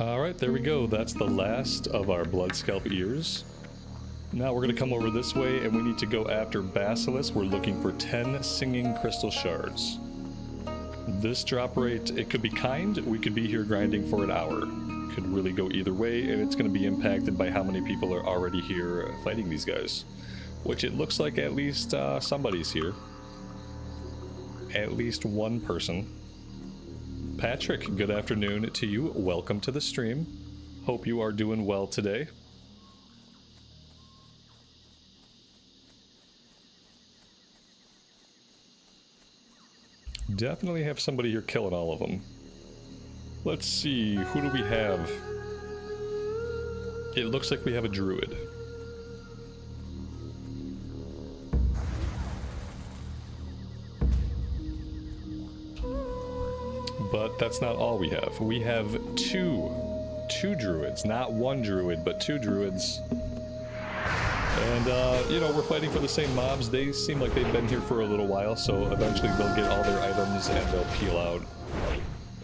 Alright, there we go. That's the last of our Blood Scalp ears. Now we're going to come over this way and we need to go after Basilisk. We're looking for 10 singing crystal shards. This drop rate, it could be kind. We could be here grinding for an hour. Could really go either way, and it's going to be impacted by how many people are already here fighting these guys. Which it looks like at least somebody's here. At least one person. Patrick, good afternoon to you. Welcome to the stream. Hope you are doing well today. Definitely have somebody here killing all of them. Let's see, who do we have? It looks like we have a druid. But that's not all we have. We have two druids. Not one druid, but two druids. And, you know, we're fighting for the same mobs. They seem like they've been here for a little while, so eventually they'll get all their items and they'll peel out.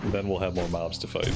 And then we'll have more mobs to fight.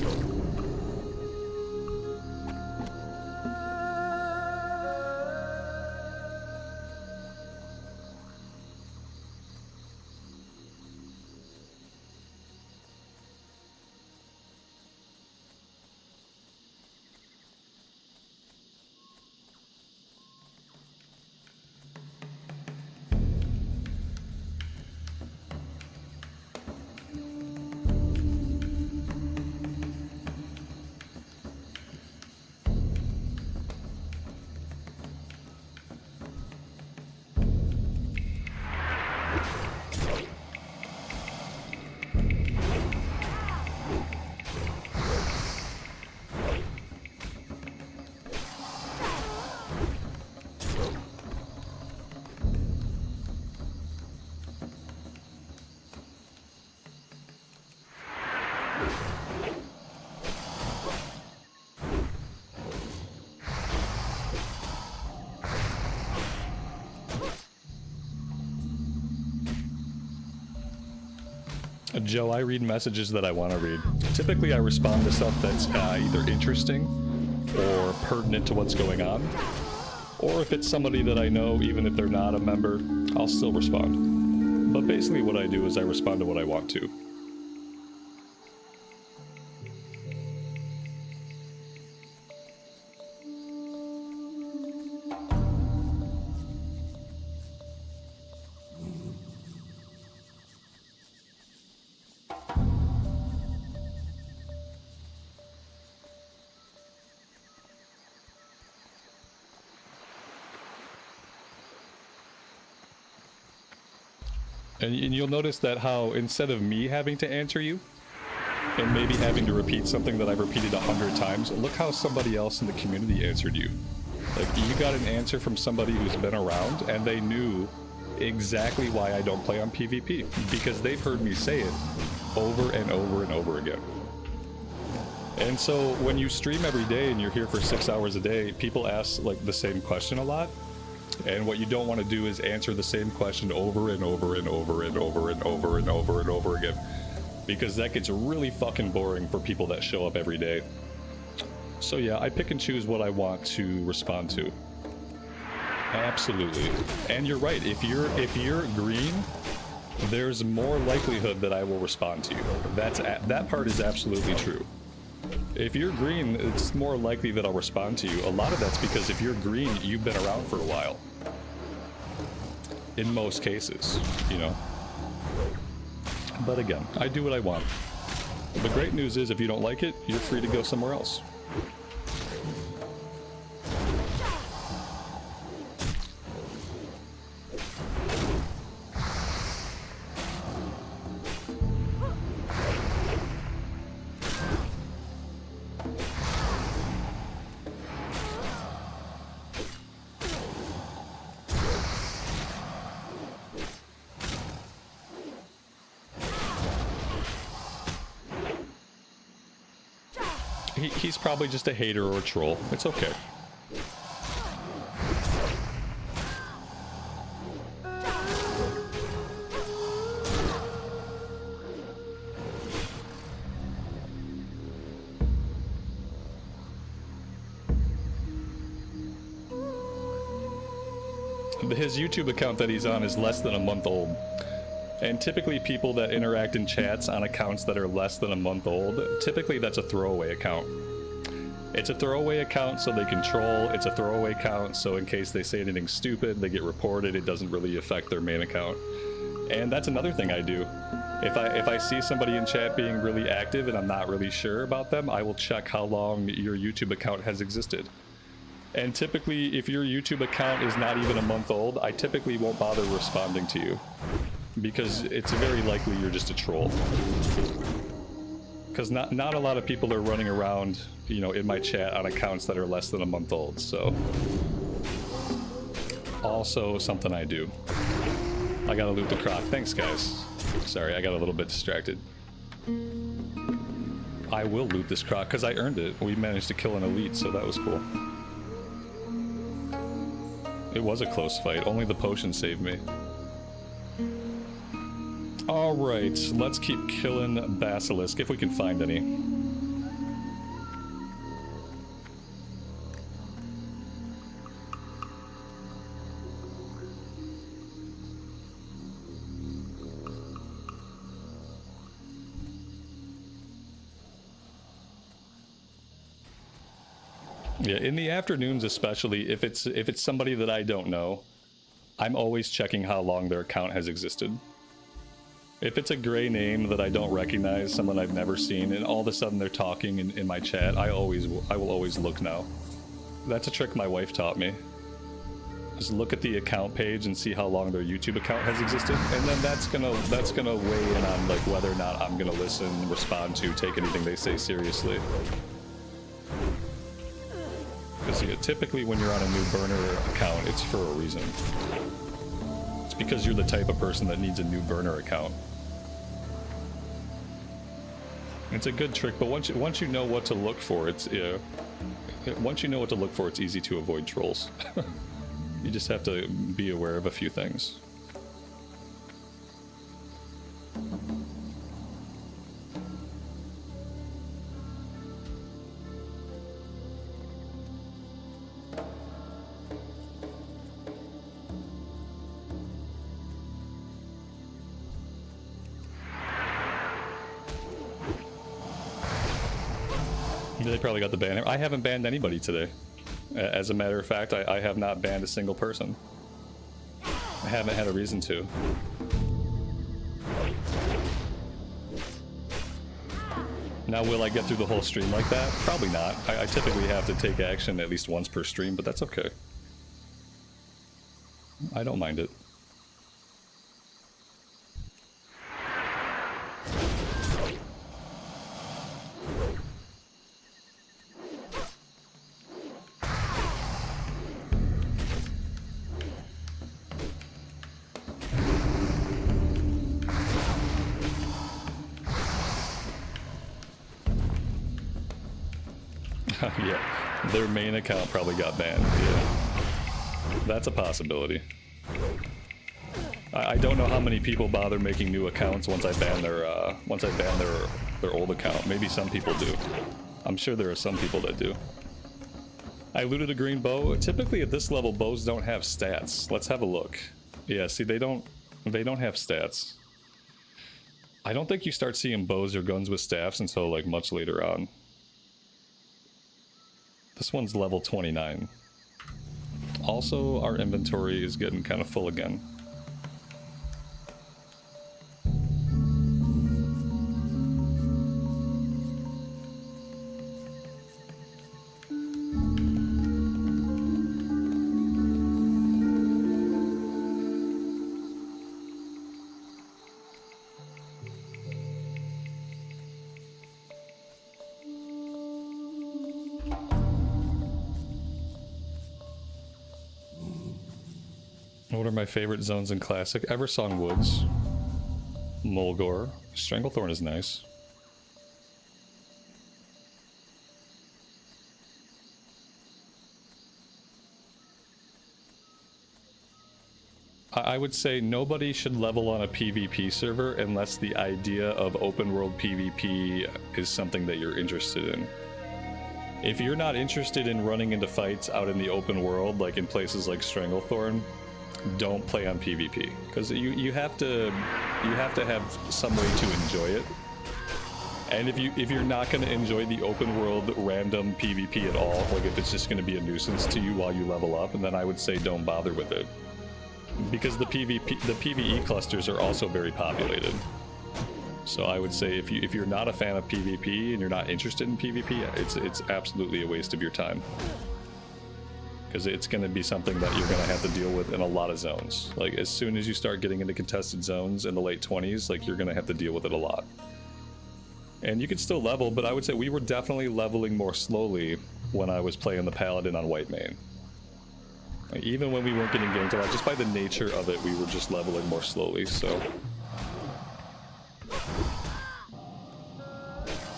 Joe, I read messages that I want to read. Typically, I respond to stuff that's either interesting or pertinent to what's going on. Or if it's somebody that I know, even if they're not a member, I'll still respond. But basically what I do is I respond to what I want to. And you'll notice that how instead of me having to answer you, and maybe having to repeat something that I've repeated 100 times, look how somebody else in the community answered you. Like, you got an answer from somebody who's been around, and they knew exactly why I don't play on PvP, because they've heard me say it over and over and over again. And so when you stream every day and you're here for 6 hours a day, people ask like the same question a lot. And what you don't want to do is answer the same question over and over and over and over and over and over and over again. Because that gets really fucking boring for people that show up every day. So yeah, I pick and choose what I want to respond to. Absolutely. And you're right, if you're green, there's more likelihood that I will respond to you. That part is absolutely true. If you're green, it's more likely that I'll respond to you. A lot of that's because if you're green, you've been around for a while. In most cases, you know. But again, I do what I want. The great news is if you don't like it, you're free to go somewhere else. He's probably just a hater or a troll. It's okay. His YouTube account that he's on is less than a month old. And typically people that interact in chats on accounts that are less than a month old, typically that's a throwaway account. It's a throwaway account so they can troll, it's a throwaway account so in case they say anything stupid, they get reported, it doesn't really affect their main account. And that's another thing I do. If I see somebody in chat being really active and I'm not really sure about them, I will check how long your YouTube account has existed. And typically, if your YouTube account is not even a month old, I typically won't bother responding to you. Because it's very likely you're just a troll. Because not a lot of people are running around, you know, in my chat on accounts that are less than a month old, so. Also something I do. I gotta loot the croc. Thanks, guys. Sorry, I got a little bit distracted. I will loot this croc because I earned it. We managed to kill an elite, so that was cool. It was a close fight. Only the potion saved me. Alright, let's keep killing Basilisk if we can find any. Yeah, in the afternoons especially, if it's somebody that I don't know, I'm always checking how long their account has existed. If it's a gray name that I don't recognize, someone I've never seen, and all of a sudden they're talking in my chat, I will always look now. That's a trick my wife taught me. Just look at the account page and see how long their YouTube account has existed, and then that's gonna weigh in on like whether or not I'm gonna listen, respond to, take anything they say seriously. Because typically when you're on a new burner account, it's for a reason. It's because you're the type of person that needs a new burner account. It's a good trick, but once you know what to look for, it's easy to avoid trolls. You just have to be aware of a few things. They probably got the ban. I haven't banned anybody today. As a matter of fact, I have not banned a single person. I haven't had a reason to. Now, will I get through the whole stream like that? Probably not. I typically have to take action at least once per stream, but that's okay. I don't mind it. Yeah, their main account probably got banned. Yeah, that's a possibility. I don't know how many people bother making new accounts once I ban their old account. Maybe some people do. I'm sure there are some people that do. I looted a green bow. Typically at this level, bows don't have stats. Let's have a look. Yeah, see, they don't have stats. I don't think you start seeing bows or guns with staffs until like much later on. This one's level 29. Also, our inventory is getting kind of full again. What are my favorite zones in Classic? Eversong Woods, Mulgore, Stranglethorn is nice. I would say nobody should level on a PvP server unless the idea of open world PvP is something that you're interested in. If you're not interested in running into fights out in the open world, like in places like Stranglethorn, don't play on PvP, because you have to have some way to enjoy it. And if you're not going to enjoy the open world random PvP at all, like if it's just going to be a nuisance to you while you level up, and then I would say don't bother with it, because the PvE clusters are also very populated. So I would say if you're not a fan of PvP and you're not interested in PvP, it's absolutely a waste of your time. Because it's going to be something that you're going to have to deal with in a lot of zones. Like, as soon as you start getting into contested zones in the late 20s, like, you're going to have to deal with it a lot. And you can still level, but I would say we were definitely leveling more slowly when I was playing the Paladin on White Mane. Like, even when we weren't getting ganked a lot, just by the nature of it, we were just leveling more slowly, so...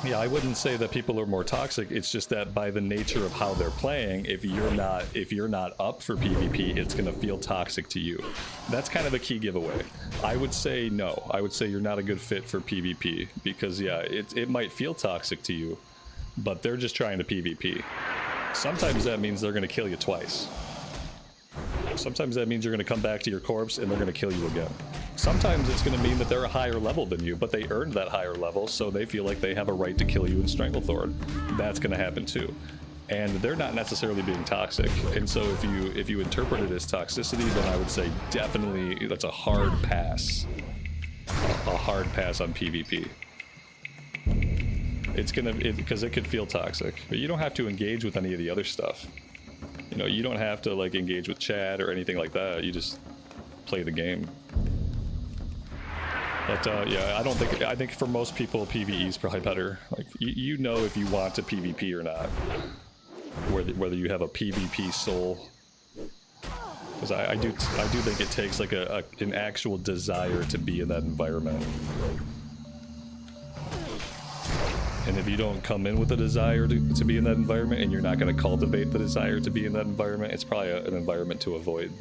Yeah, I wouldn't say that people are more toxic. It's just that by the nature of how they're playing, if you're not up for PvP, it's gonna feel toxic to you. That's kind of a key giveaway. I would say no. I would say you're not a good fit for PvP because yeah, it might feel toxic to you, but they're just trying to PvP. Sometimes that means they're gonna kill you twice. Sometimes that means you're going to come back to your corpse and they're going to kill you again. Sometimes it's going to mean that they're a higher level than you, but they earned that higher level, so they feel like they have a right to kill you in Stranglethorn. That's going to happen too. And they're not necessarily being toxic. And so if you interpret it as toxicity, then I would say definitely that's a hard pass. A hard pass on PvP. It's because it could feel toxic, but you don't have to engage with any of the other stuff. You know, you don't have to like engage with chat or anything like that. You just play the game. But yeah, I think for most people PvE is probably better. Like you know if you want to PvP or not, whether you have a PvP soul. Because I do think it takes like an actual desire to be in that environment. And if you don't come in with a desire to be in that environment and you're not going to cultivate the desire to be in that environment, it's probably an environment to avoid.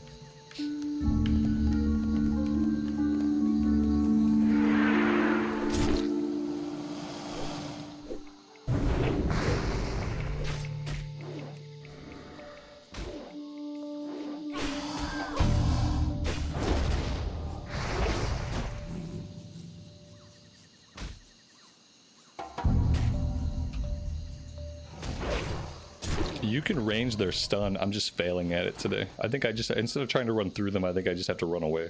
You can range their stun. I'm just failing at it today. I think instead of trying to run through them, I think I just have to run away.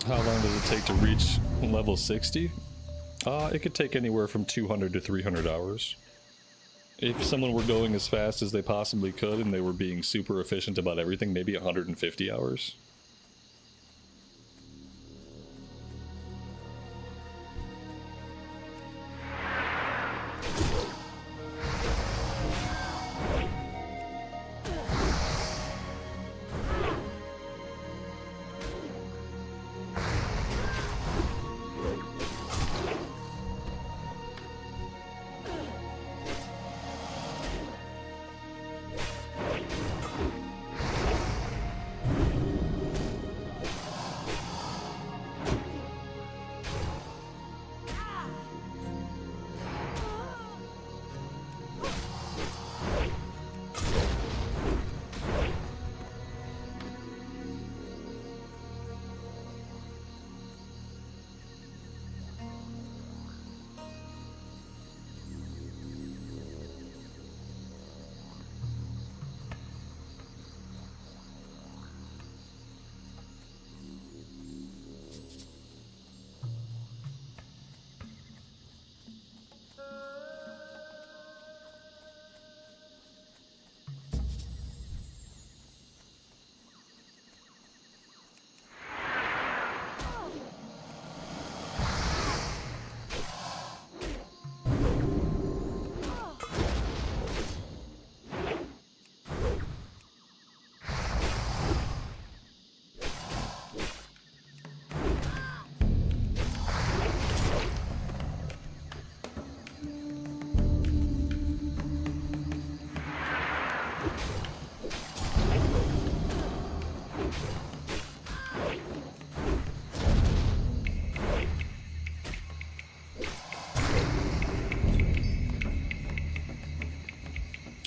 How long does it take to reach level 60? It could take anywhere from 200 to 300 hours. If someone were going as fast as they possibly could and they were being super efficient about everything, maybe 150 hours.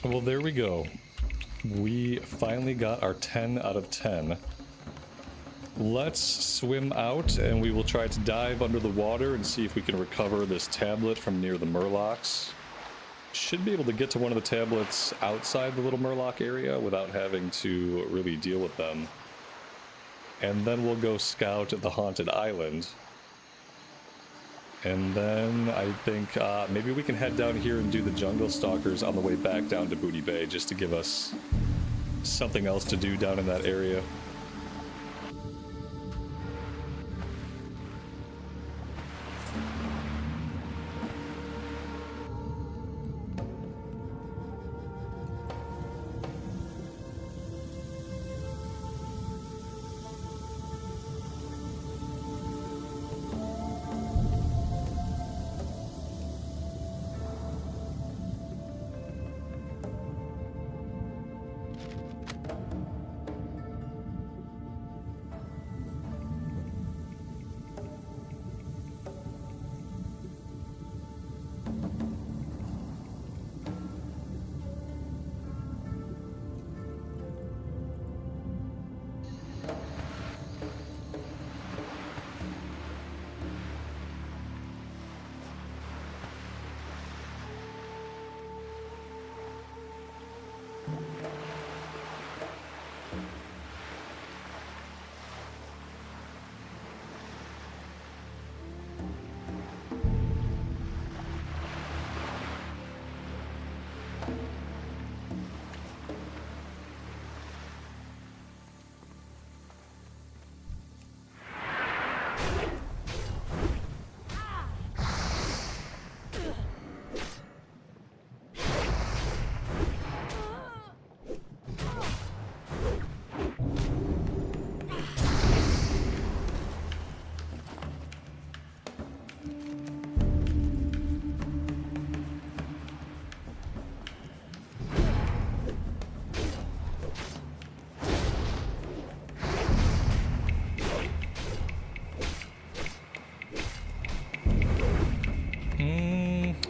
Well, there we go. We finally got our 10 out of 10. Let's swim out and we will try to dive under the water and see if we can recover this tablet from near the Murlocs. Should be able to get to one of the tablets outside the little Murloc area without having to really deal with them. And then we'll go scout the Haunted Island. And then I think maybe we can head down here and do the Jungle Stalkers on the way back down to Booty Bay, just to give us something else to do down in that area.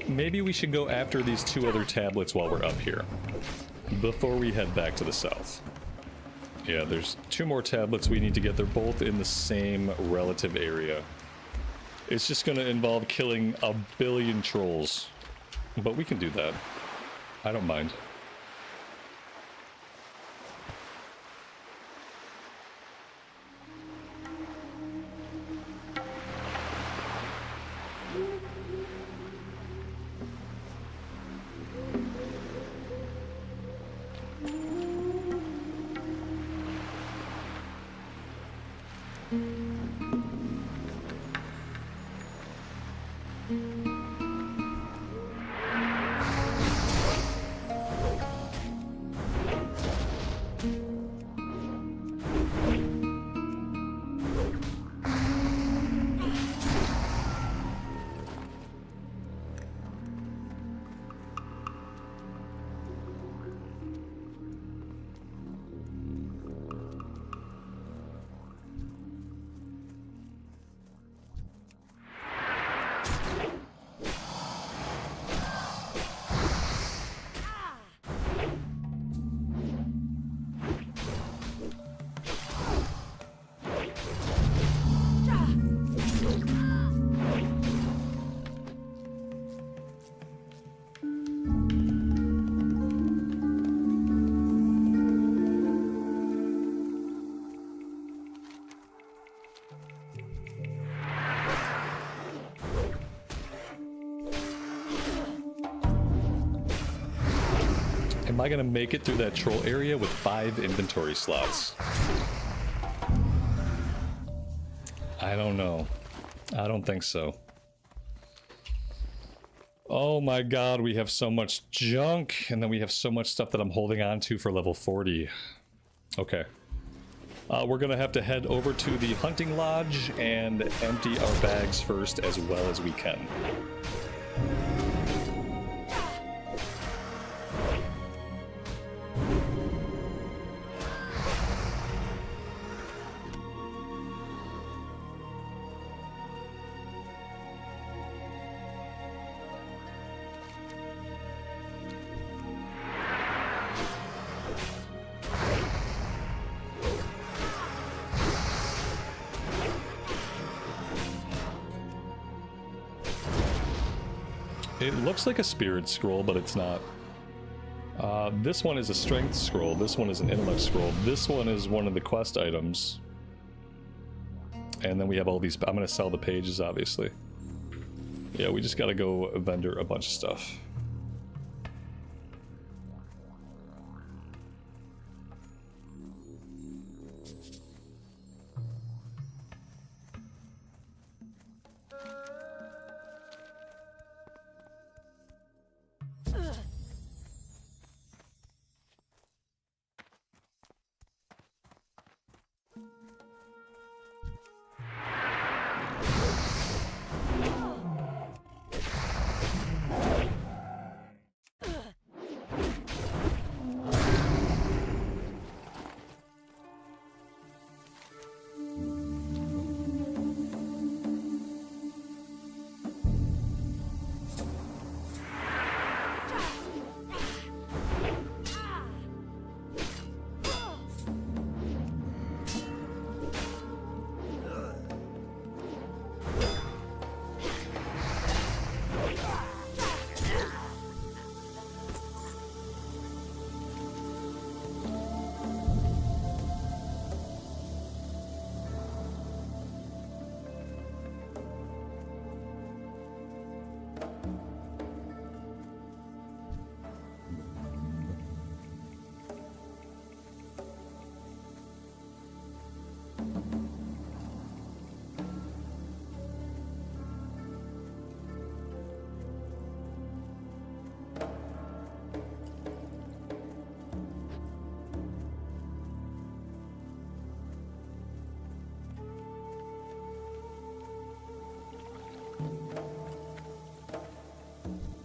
Maybe we should go after these two other tablets while we're up here, before we head back to the south. Yeah, there's two more tablets we need to get. They're both in the same relative area. It's just going to involve killing a billion trolls, but we can do that. I don't mind. Am I gonna make it through that troll area with 5 inventory slots? I don't know. I don't think so. Oh my god, we have so much junk, and then we have so much stuff that I'm holding on to for level 40. Okay. We're gonna have to head over to the hunting lodge and empty our bags first as well as we can. It looks like a spirit scroll, but it's not. This one is a strength scroll. This one is an intellect scroll. This one is one of the quest items. And then we have all these. I'm going to sell the pages, obviously. Yeah, we just got to go vendor a bunch of stuff.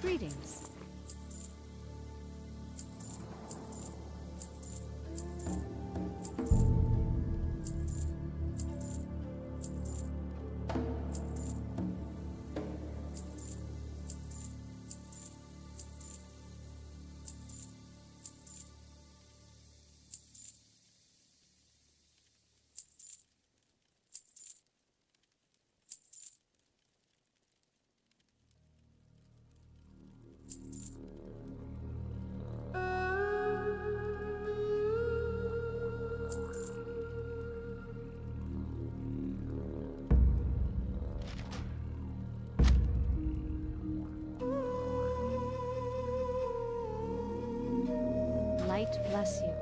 Greetings. Light bless you.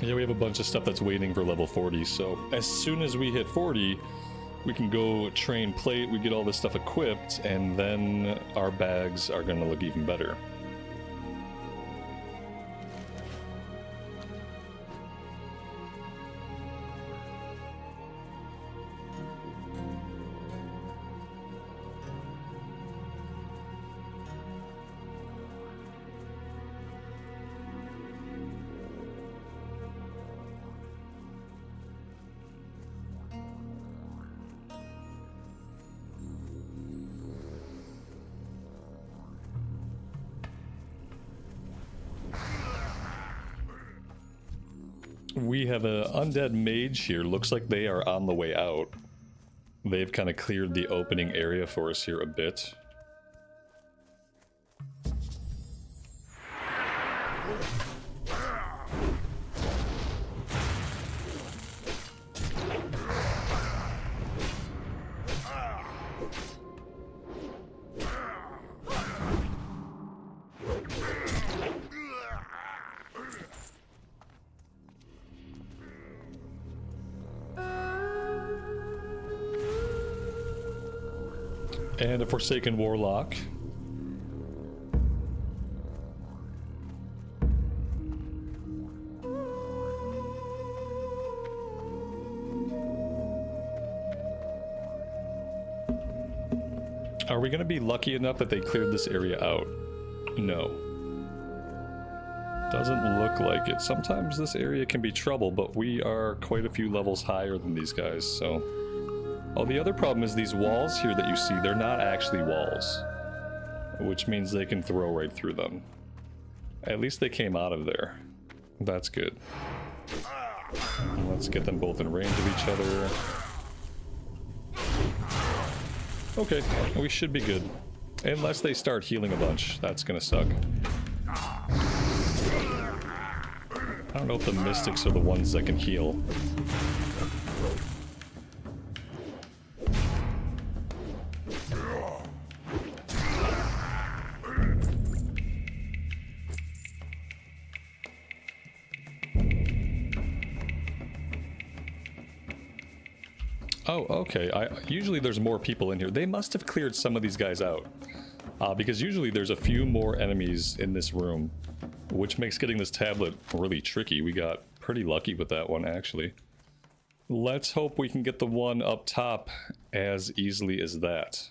Yeah, we have a bunch of stuff that's waiting for level 40, so as soon as we hit 40, we can go train plate, we get all this stuff equipped, and then our bags are going to look even better. We have an undead mage here. Looks like they are on the way out. They've kind of cleared the opening area for us here a bit. And a Forsaken Warlock. Are we going to be lucky enough that they cleared this area out? No. Doesn't look like it. Sometimes this area can be trouble, but we are quite a few levels higher than these guys, so... Oh, the other problem is these walls here that you see, they're not actually walls. Which means they can throw right through them. At least they came out of there. That's good. Let's get them both in range of each other. Okay, we should be good. Unless they start healing a bunch. That's gonna suck. I don't know if the mystics are the ones that can heal. Oh, okay. Usually there's more people in here. They must have cleared some of these guys out. Because usually there's a few more enemies in this room, which makes getting this tablet really tricky. We got pretty lucky with that one, actually. Let's hope we can get the one up top as easily as that.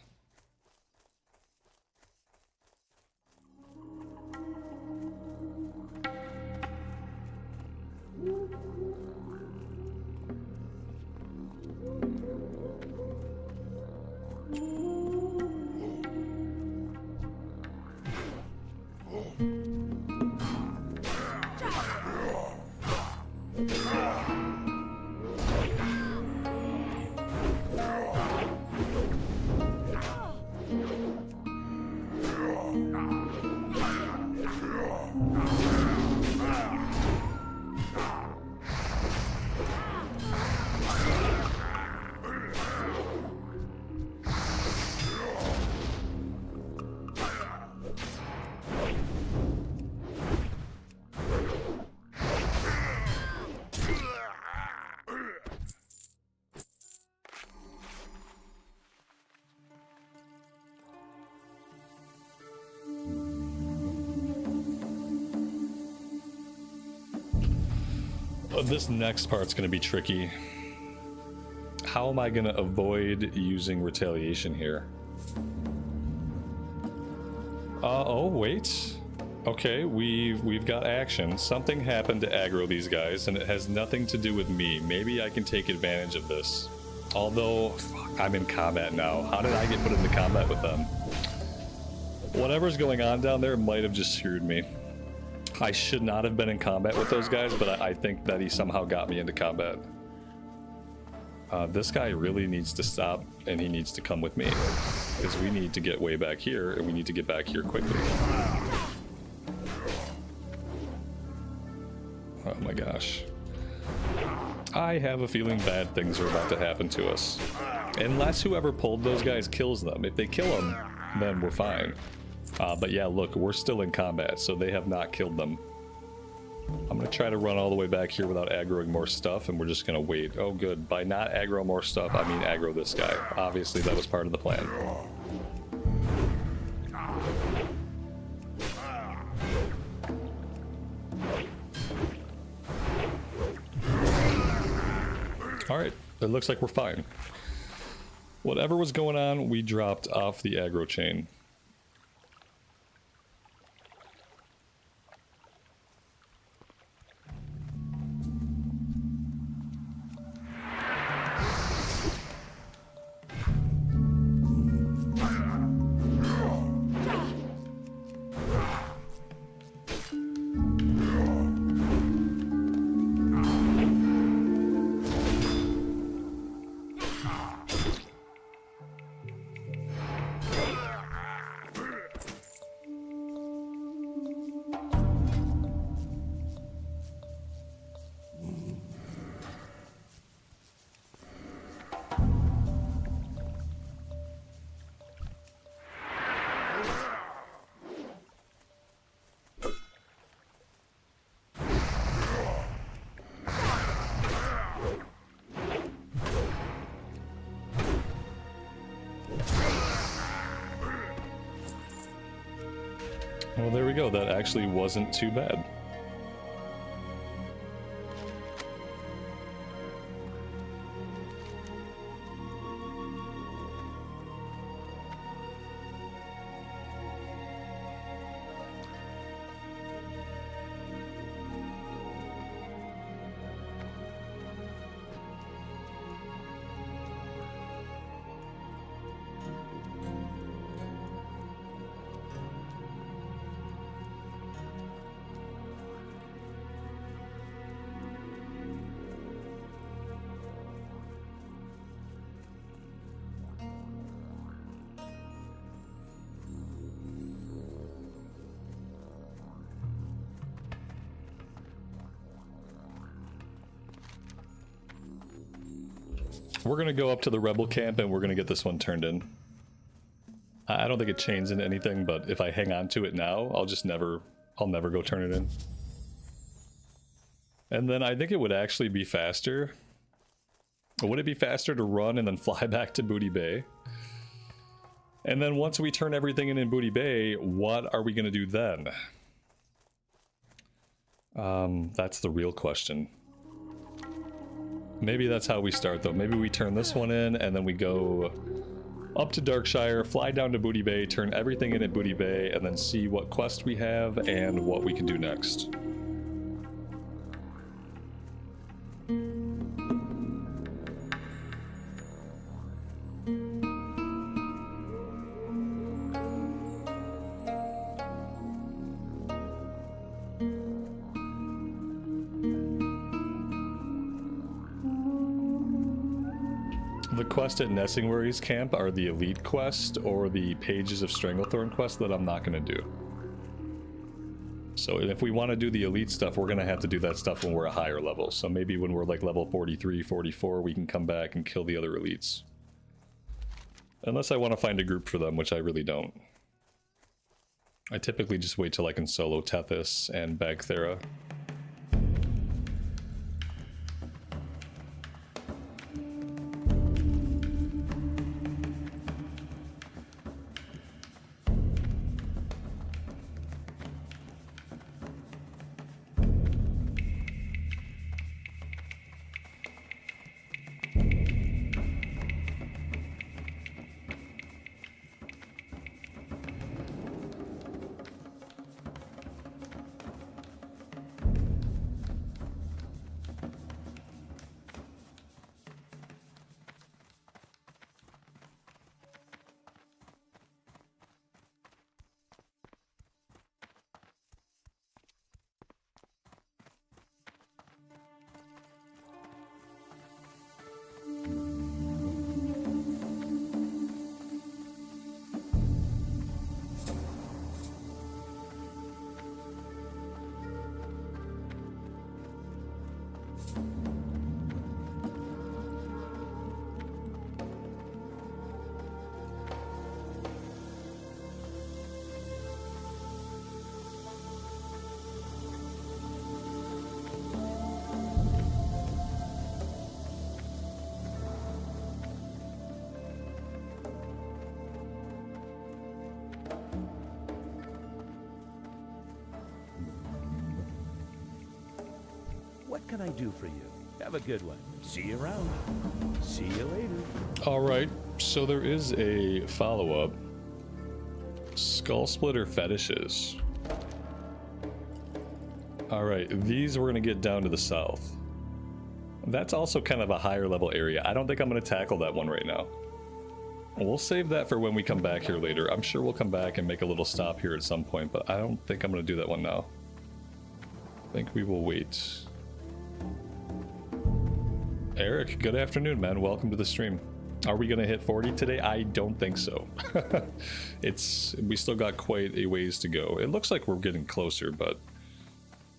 This next part's going to be tricky. How am I going to avoid using retaliation here? Oh, wait. Okay, we've got action. Something happened to aggro these guys, and it has nothing to do with me. Maybe I can take advantage of this. Although, fuck, I'm in combat now. How did I get put into combat with them? Whatever's going on down there might have just screwed me. I should not have been in combat with those guys, but I think that he somehow got me into combat. This guy really needs to stop, and he needs to come with me. Because we need to get way back here, and we need to get back here quickly. Oh my gosh. I have a feeling bad things are about to happen to us. Unless whoever pulled those guys kills them. If they kill them, then we're fine. But yeah, look, we're still in combat, so they have not killed them. I'm gonna try to run all the way back here without aggroing more stuff, and we're just gonna wait. Oh good, by not aggro more stuff, I mean aggro this guy. Obviously that was part of the plan. Alright, it looks like we're fine. Whatever was going on, we dropped off the aggro chain. Well, there we go. That actually wasn't too bad. We're gonna go up to the rebel camp and we're gonna get this one turned in. I don't think it changes into anything, but if I hang on to it now, I'll never go turn it in. And then I think it would actually be faster. Would it be faster to run and then fly back to Booty Bay? And then once we turn everything in Booty Bay, what are we gonna do then? That's the real question. Maybe that's how we start though. Maybe we turn this one in and then we go up to Darkshire, fly down to Booty Bay, turn everything in at Booty Bay, and then see what quest we have and what we can do next. The quest at Nessingwary's camp are the elite quest or the Pages of Stranglethorn quest that I'm not going to do. So if we want to do the elite stuff, we're going to have to do that stuff when we're a higher level. So maybe when we're like level 43, 44, we can come back and kill the other elites. Unless I want to find a group for them, which I really don't. I typically just wait till I can solo Tethys and Bagthera. What can I do for you? Have a good one. See you around. See you later. All right, so there is a follow-up. Skull splitter fetishes. All right, these we're gonna get down to the south. That's also kind of a higher level area. I don't think I'm gonna tackle that one right now. We'll save that for when we come back here later. I'm sure we'll come back and make a little stop here at some point, but I don't think I'm gonna do that one now. I think we will wait. Eric, good afternoon, man. Welcome to the stream. Are we gonna hit 40 today? I don't think so. We still got quite a ways to go. It looks like we're getting closer, but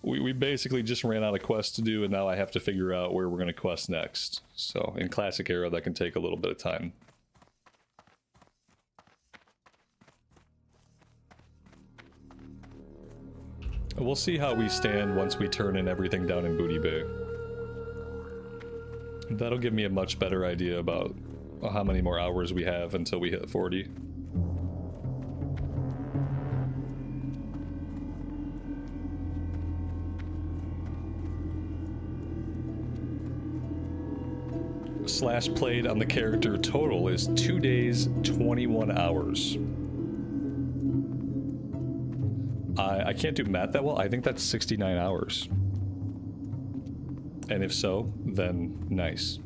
we basically just ran out of quests to do, and now I have to figure out where we're gonna quest next. So in classic era, that can take a little bit of time. We'll see how we stand once we turn in everything down in Booty Bay. That'll give me a much better idea about how many more hours we have until we hit 40. Slash played on the character total is 2 days, 21 hours. I can't do math that well. I think that's 69 hours. And if so, then nice.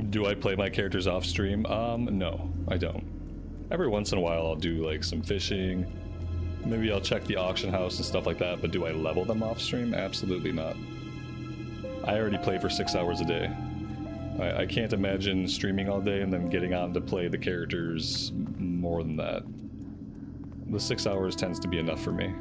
Do I play my characters off stream? No, I don't. Every once in a while I'll do like some fishing. Maybe I'll check the auction house and stuff like that, but do I level them off stream? Absolutely not. I already play for 6 hours a day. I can't imagine streaming all day and then getting on to play the characters more than that. The 6 hours tends to be enough for me.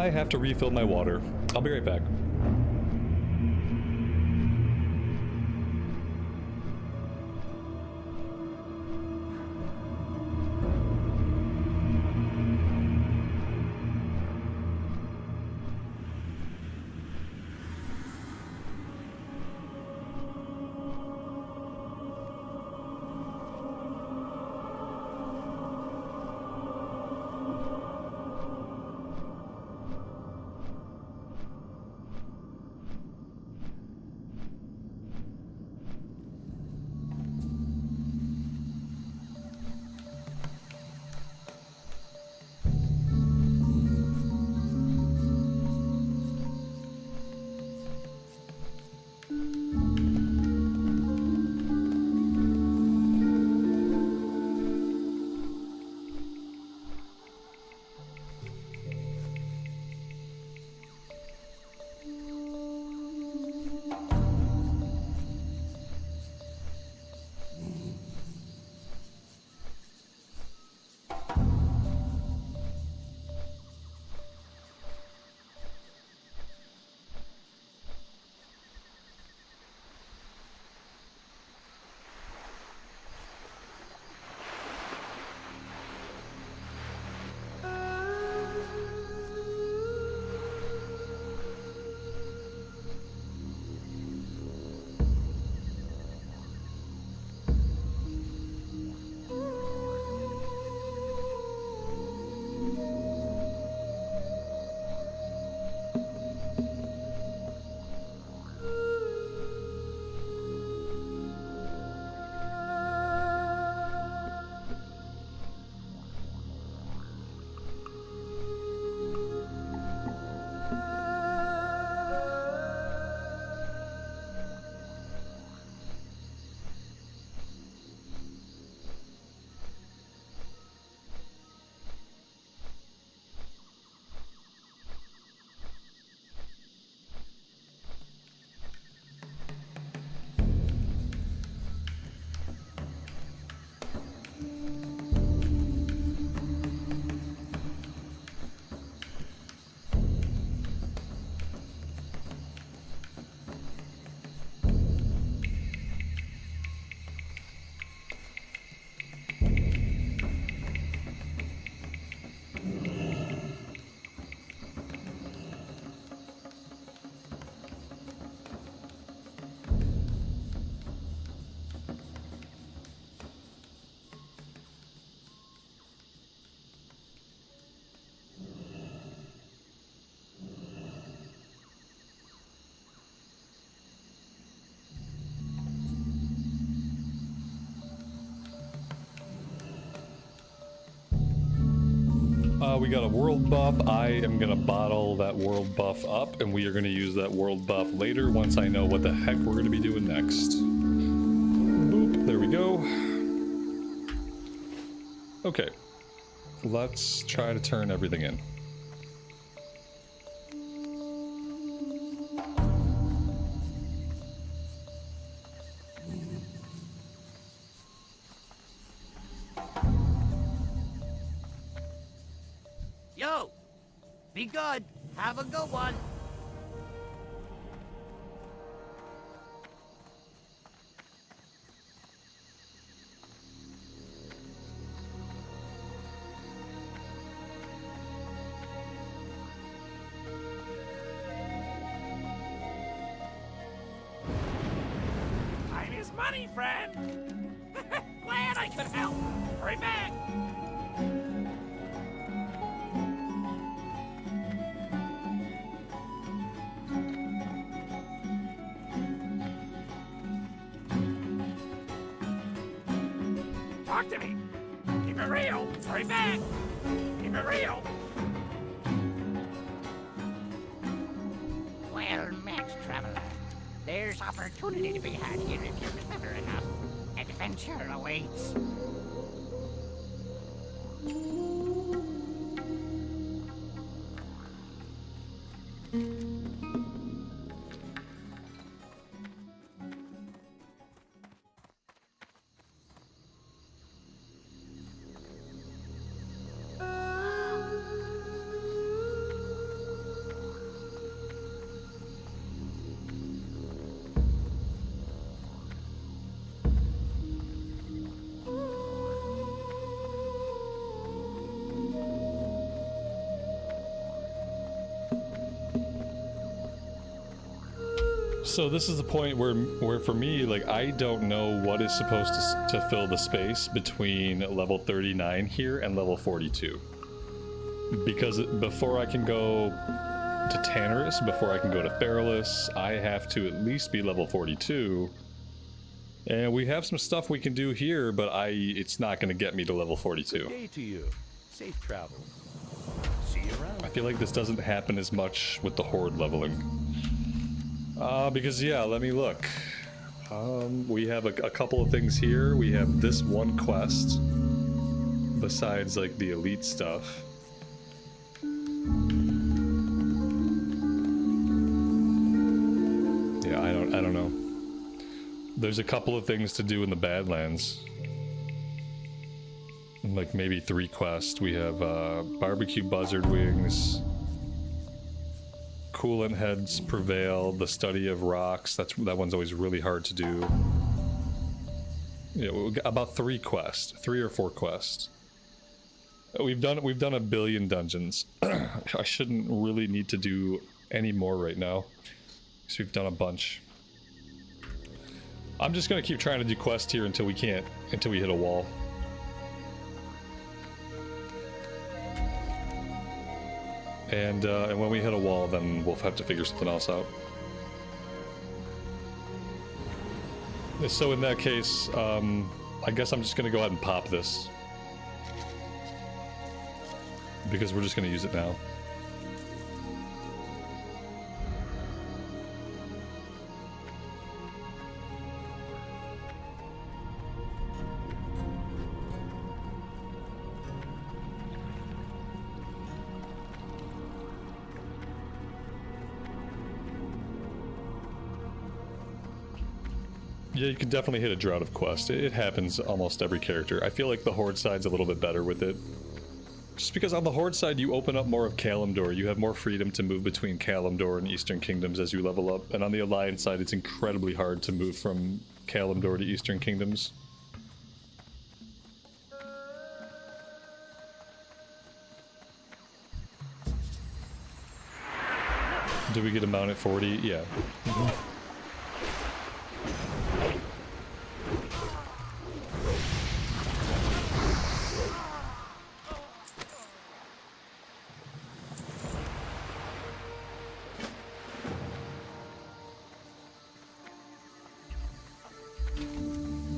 I have to refill my water. I'll be right back. We got a world buff. I am gonna bottle that world buff up, and we are gonna use that world buff later once I know what the heck we're gonna be doing next. Boop, there we go. Okay, let's try to turn everything in. Yo! Be good. Have a good one. Time is money, friend. Glad I could help. Hurry back. Talk to me. Keep it real. Hurry back. Keep it real. Well, Max Traveler, there's opportunity to be had here if you're clever enough. Adventure awaits. So this is the point where for me, like, I don't know what is supposed to fill the space between level 39 here and level 42. Because before I can go to Tannerus, before I can go to Feralus, I have to at least be level 42. And we have some stuff we can do here, but it's not going to get me to level 42. Good day to you. Safe travel. See you around. I feel like this doesn't happen as much with the Horde leveling. Because, yeah, let me look. We have a couple of things here. We have this one quest, besides, like, the elite stuff. Yeah, I don't know. There's a couple of things to do in the Badlands. Like, maybe 3 quests. We have, barbecue buzzard wings, coolant heads prevail, the study of rocks. That one's always really hard to do. Yeah, we got about 3 quests, 3 or 4 quests. We've done a billion dungeons. I shouldn't really need to do any more right now, because we've done a bunch. I'm just gonna keep trying to do quests here until we hit a wall. And when we hit a wall, then we'll have to figure something else out. So in that case, I guess I'm just gonna go ahead and pop this. Because we're just gonna use it now. Yeah, you can definitely hit a drought of quest. It happens almost every character. I feel like the Horde side's a little bit better with it. Just because on the Horde side, you open up more of Kalimdor. You have more freedom to move between Kalimdor and Eastern Kingdoms as you level up. And on the Alliance side, it's incredibly hard to move from Kalimdor to Eastern Kingdoms. Do we get a mount at 40? Yeah.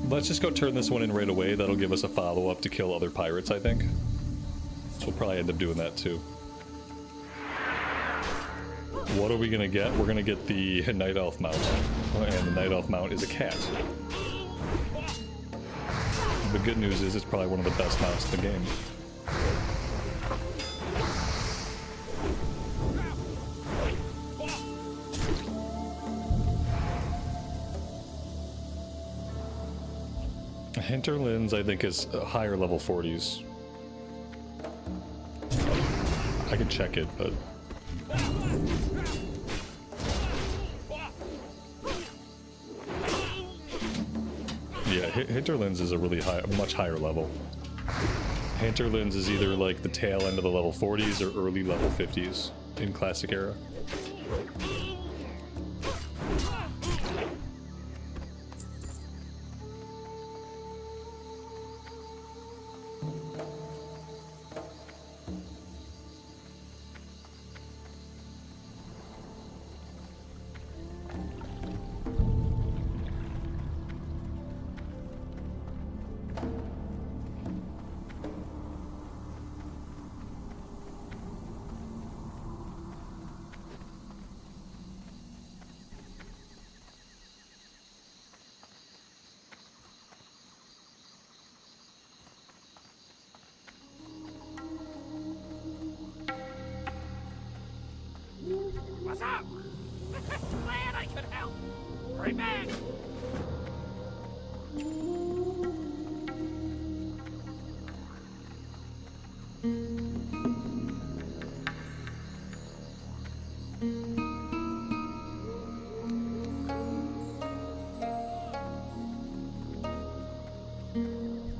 Let's just go turn this one in right away. That'll give us a follow-up to kill other pirates, I think. We'll probably end up doing that too. What are we gonna get? We're gonna get the Night Elf mount. And the Night Elf mount is a cat. The good news is it's probably one of the best mounts in the game. Hinterlands, I think, is higher level 40s. I can check it, but... Yeah, Hinterlands is a really much higher level. Hinterlands is either like the tail end of the level 40s or early level 50s in Classic Era. What's up? Glad I could help. Hurry back.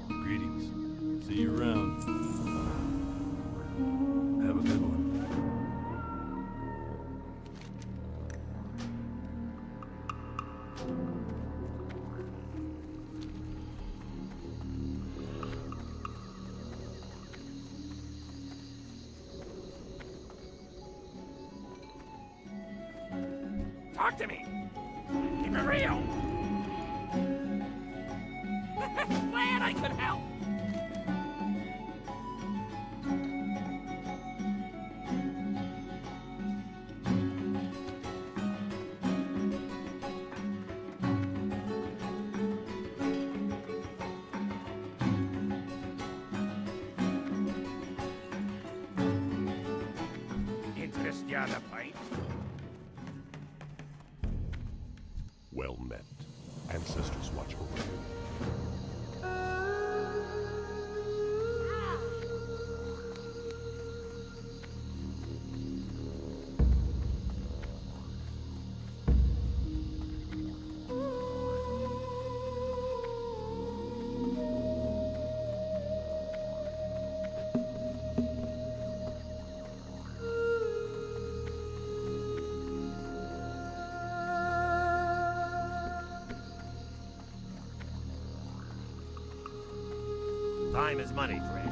Greetings. See you around. Have a good one. Talk to me. Keep it real. Glad I could help. Interest you on a pint? Well met. Ancestors watch over you. Time is money, Drake.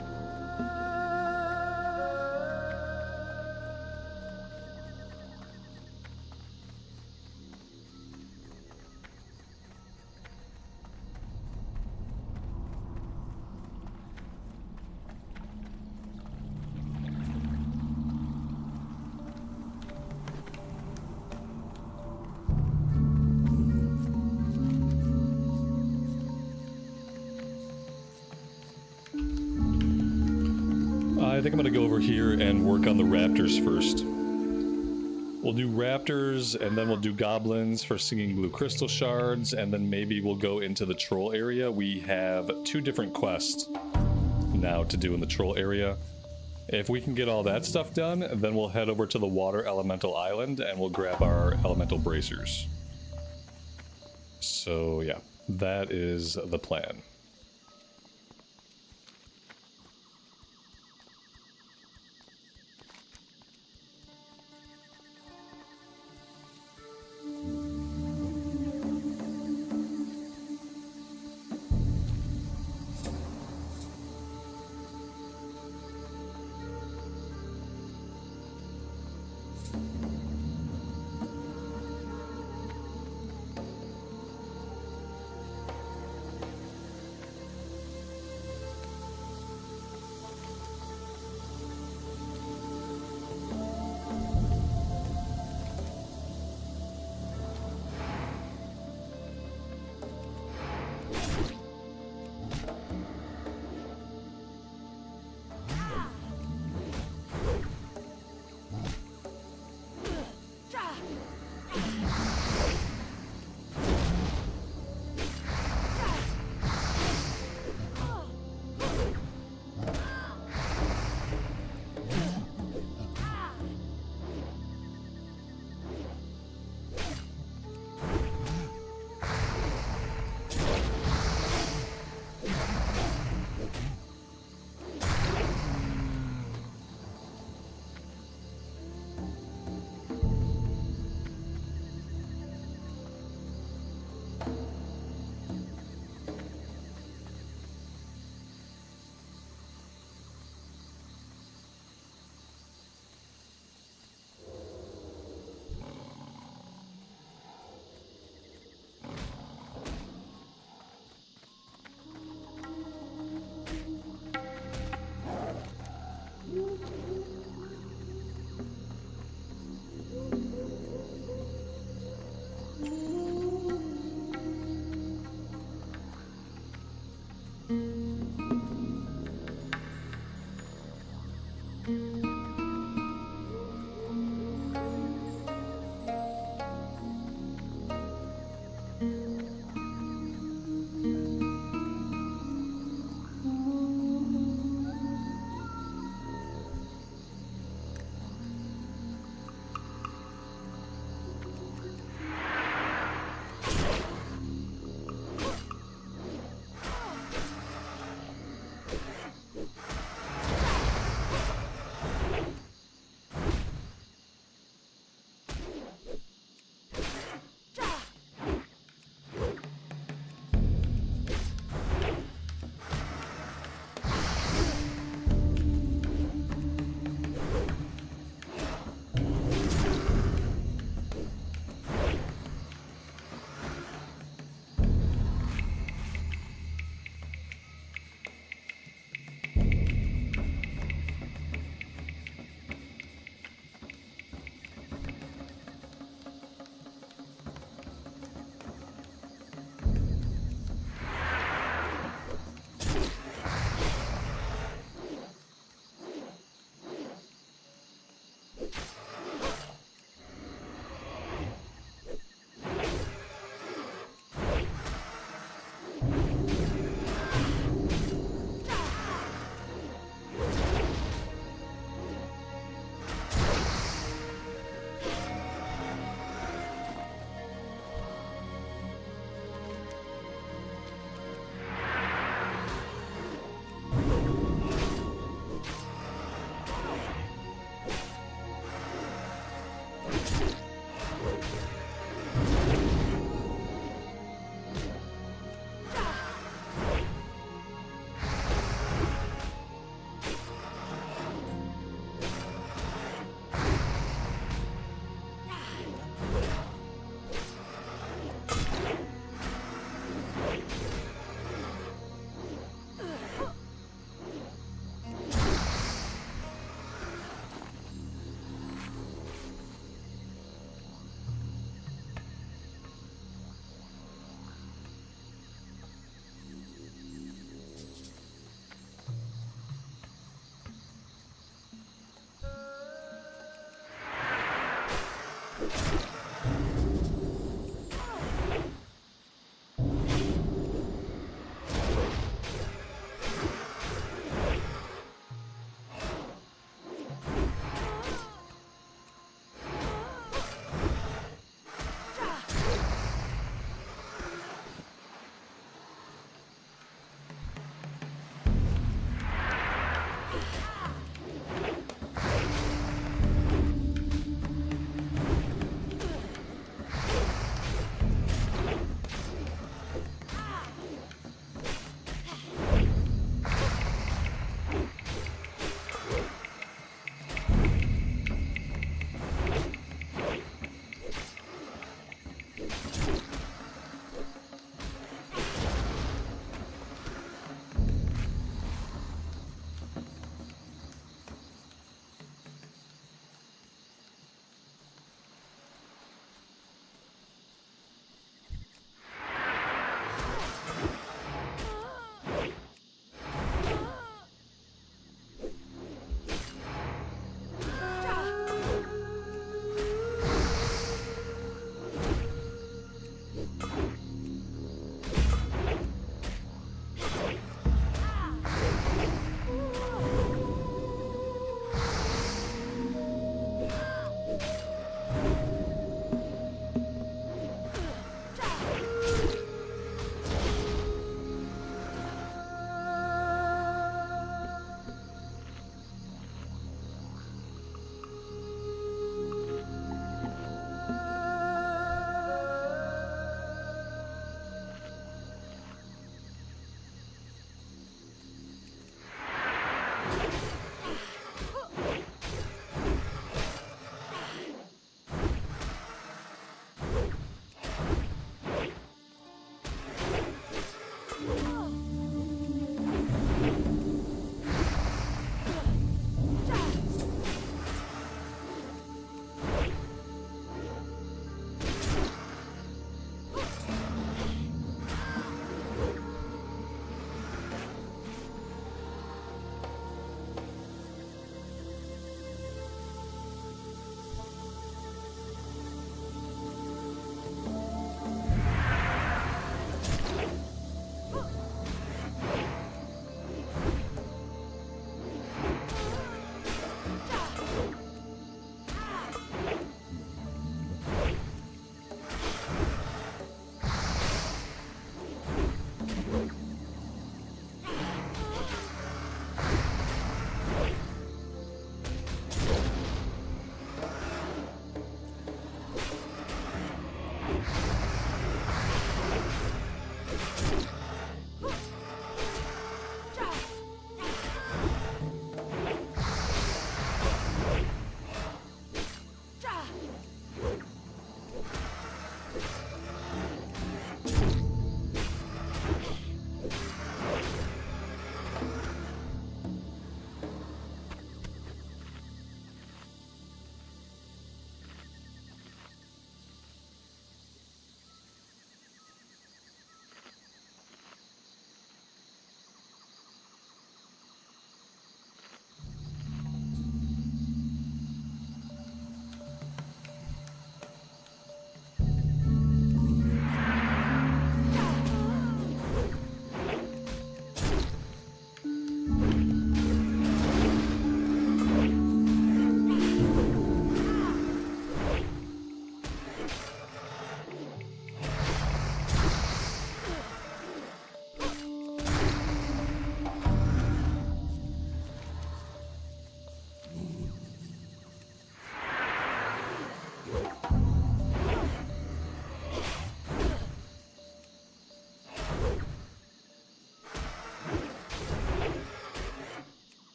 I think I'm gonna go over here and work on the raptors first. We'll do raptors, and then we'll do goblins for singing blue crystal shards, and then maybe we'll go into the troll area. We have 2 different quests now to do in the troll area. If we can get all that stuff done, then we'll head over to the water elemental island and we'll grab our elemental bracers. So yeah, that is the plan.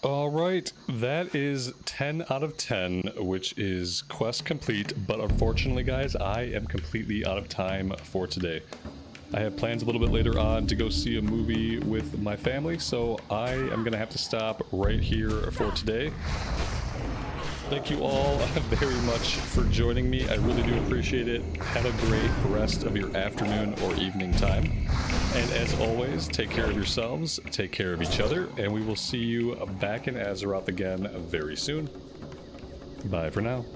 Alright, that is 10 out of 10, which is quest complete, but unfortunately guys, I am completely out of time for today. I have plans a little bit later on to go see a movie with my family, so I am going to have to stop right here for today. Thank you all very much for joining me. I really do appreciate it. Have a great rest of your afternoon or evening time. And as always, take care of yourselves, take care of each other, and we will see you back in Azeroth again very soon. Bye for now.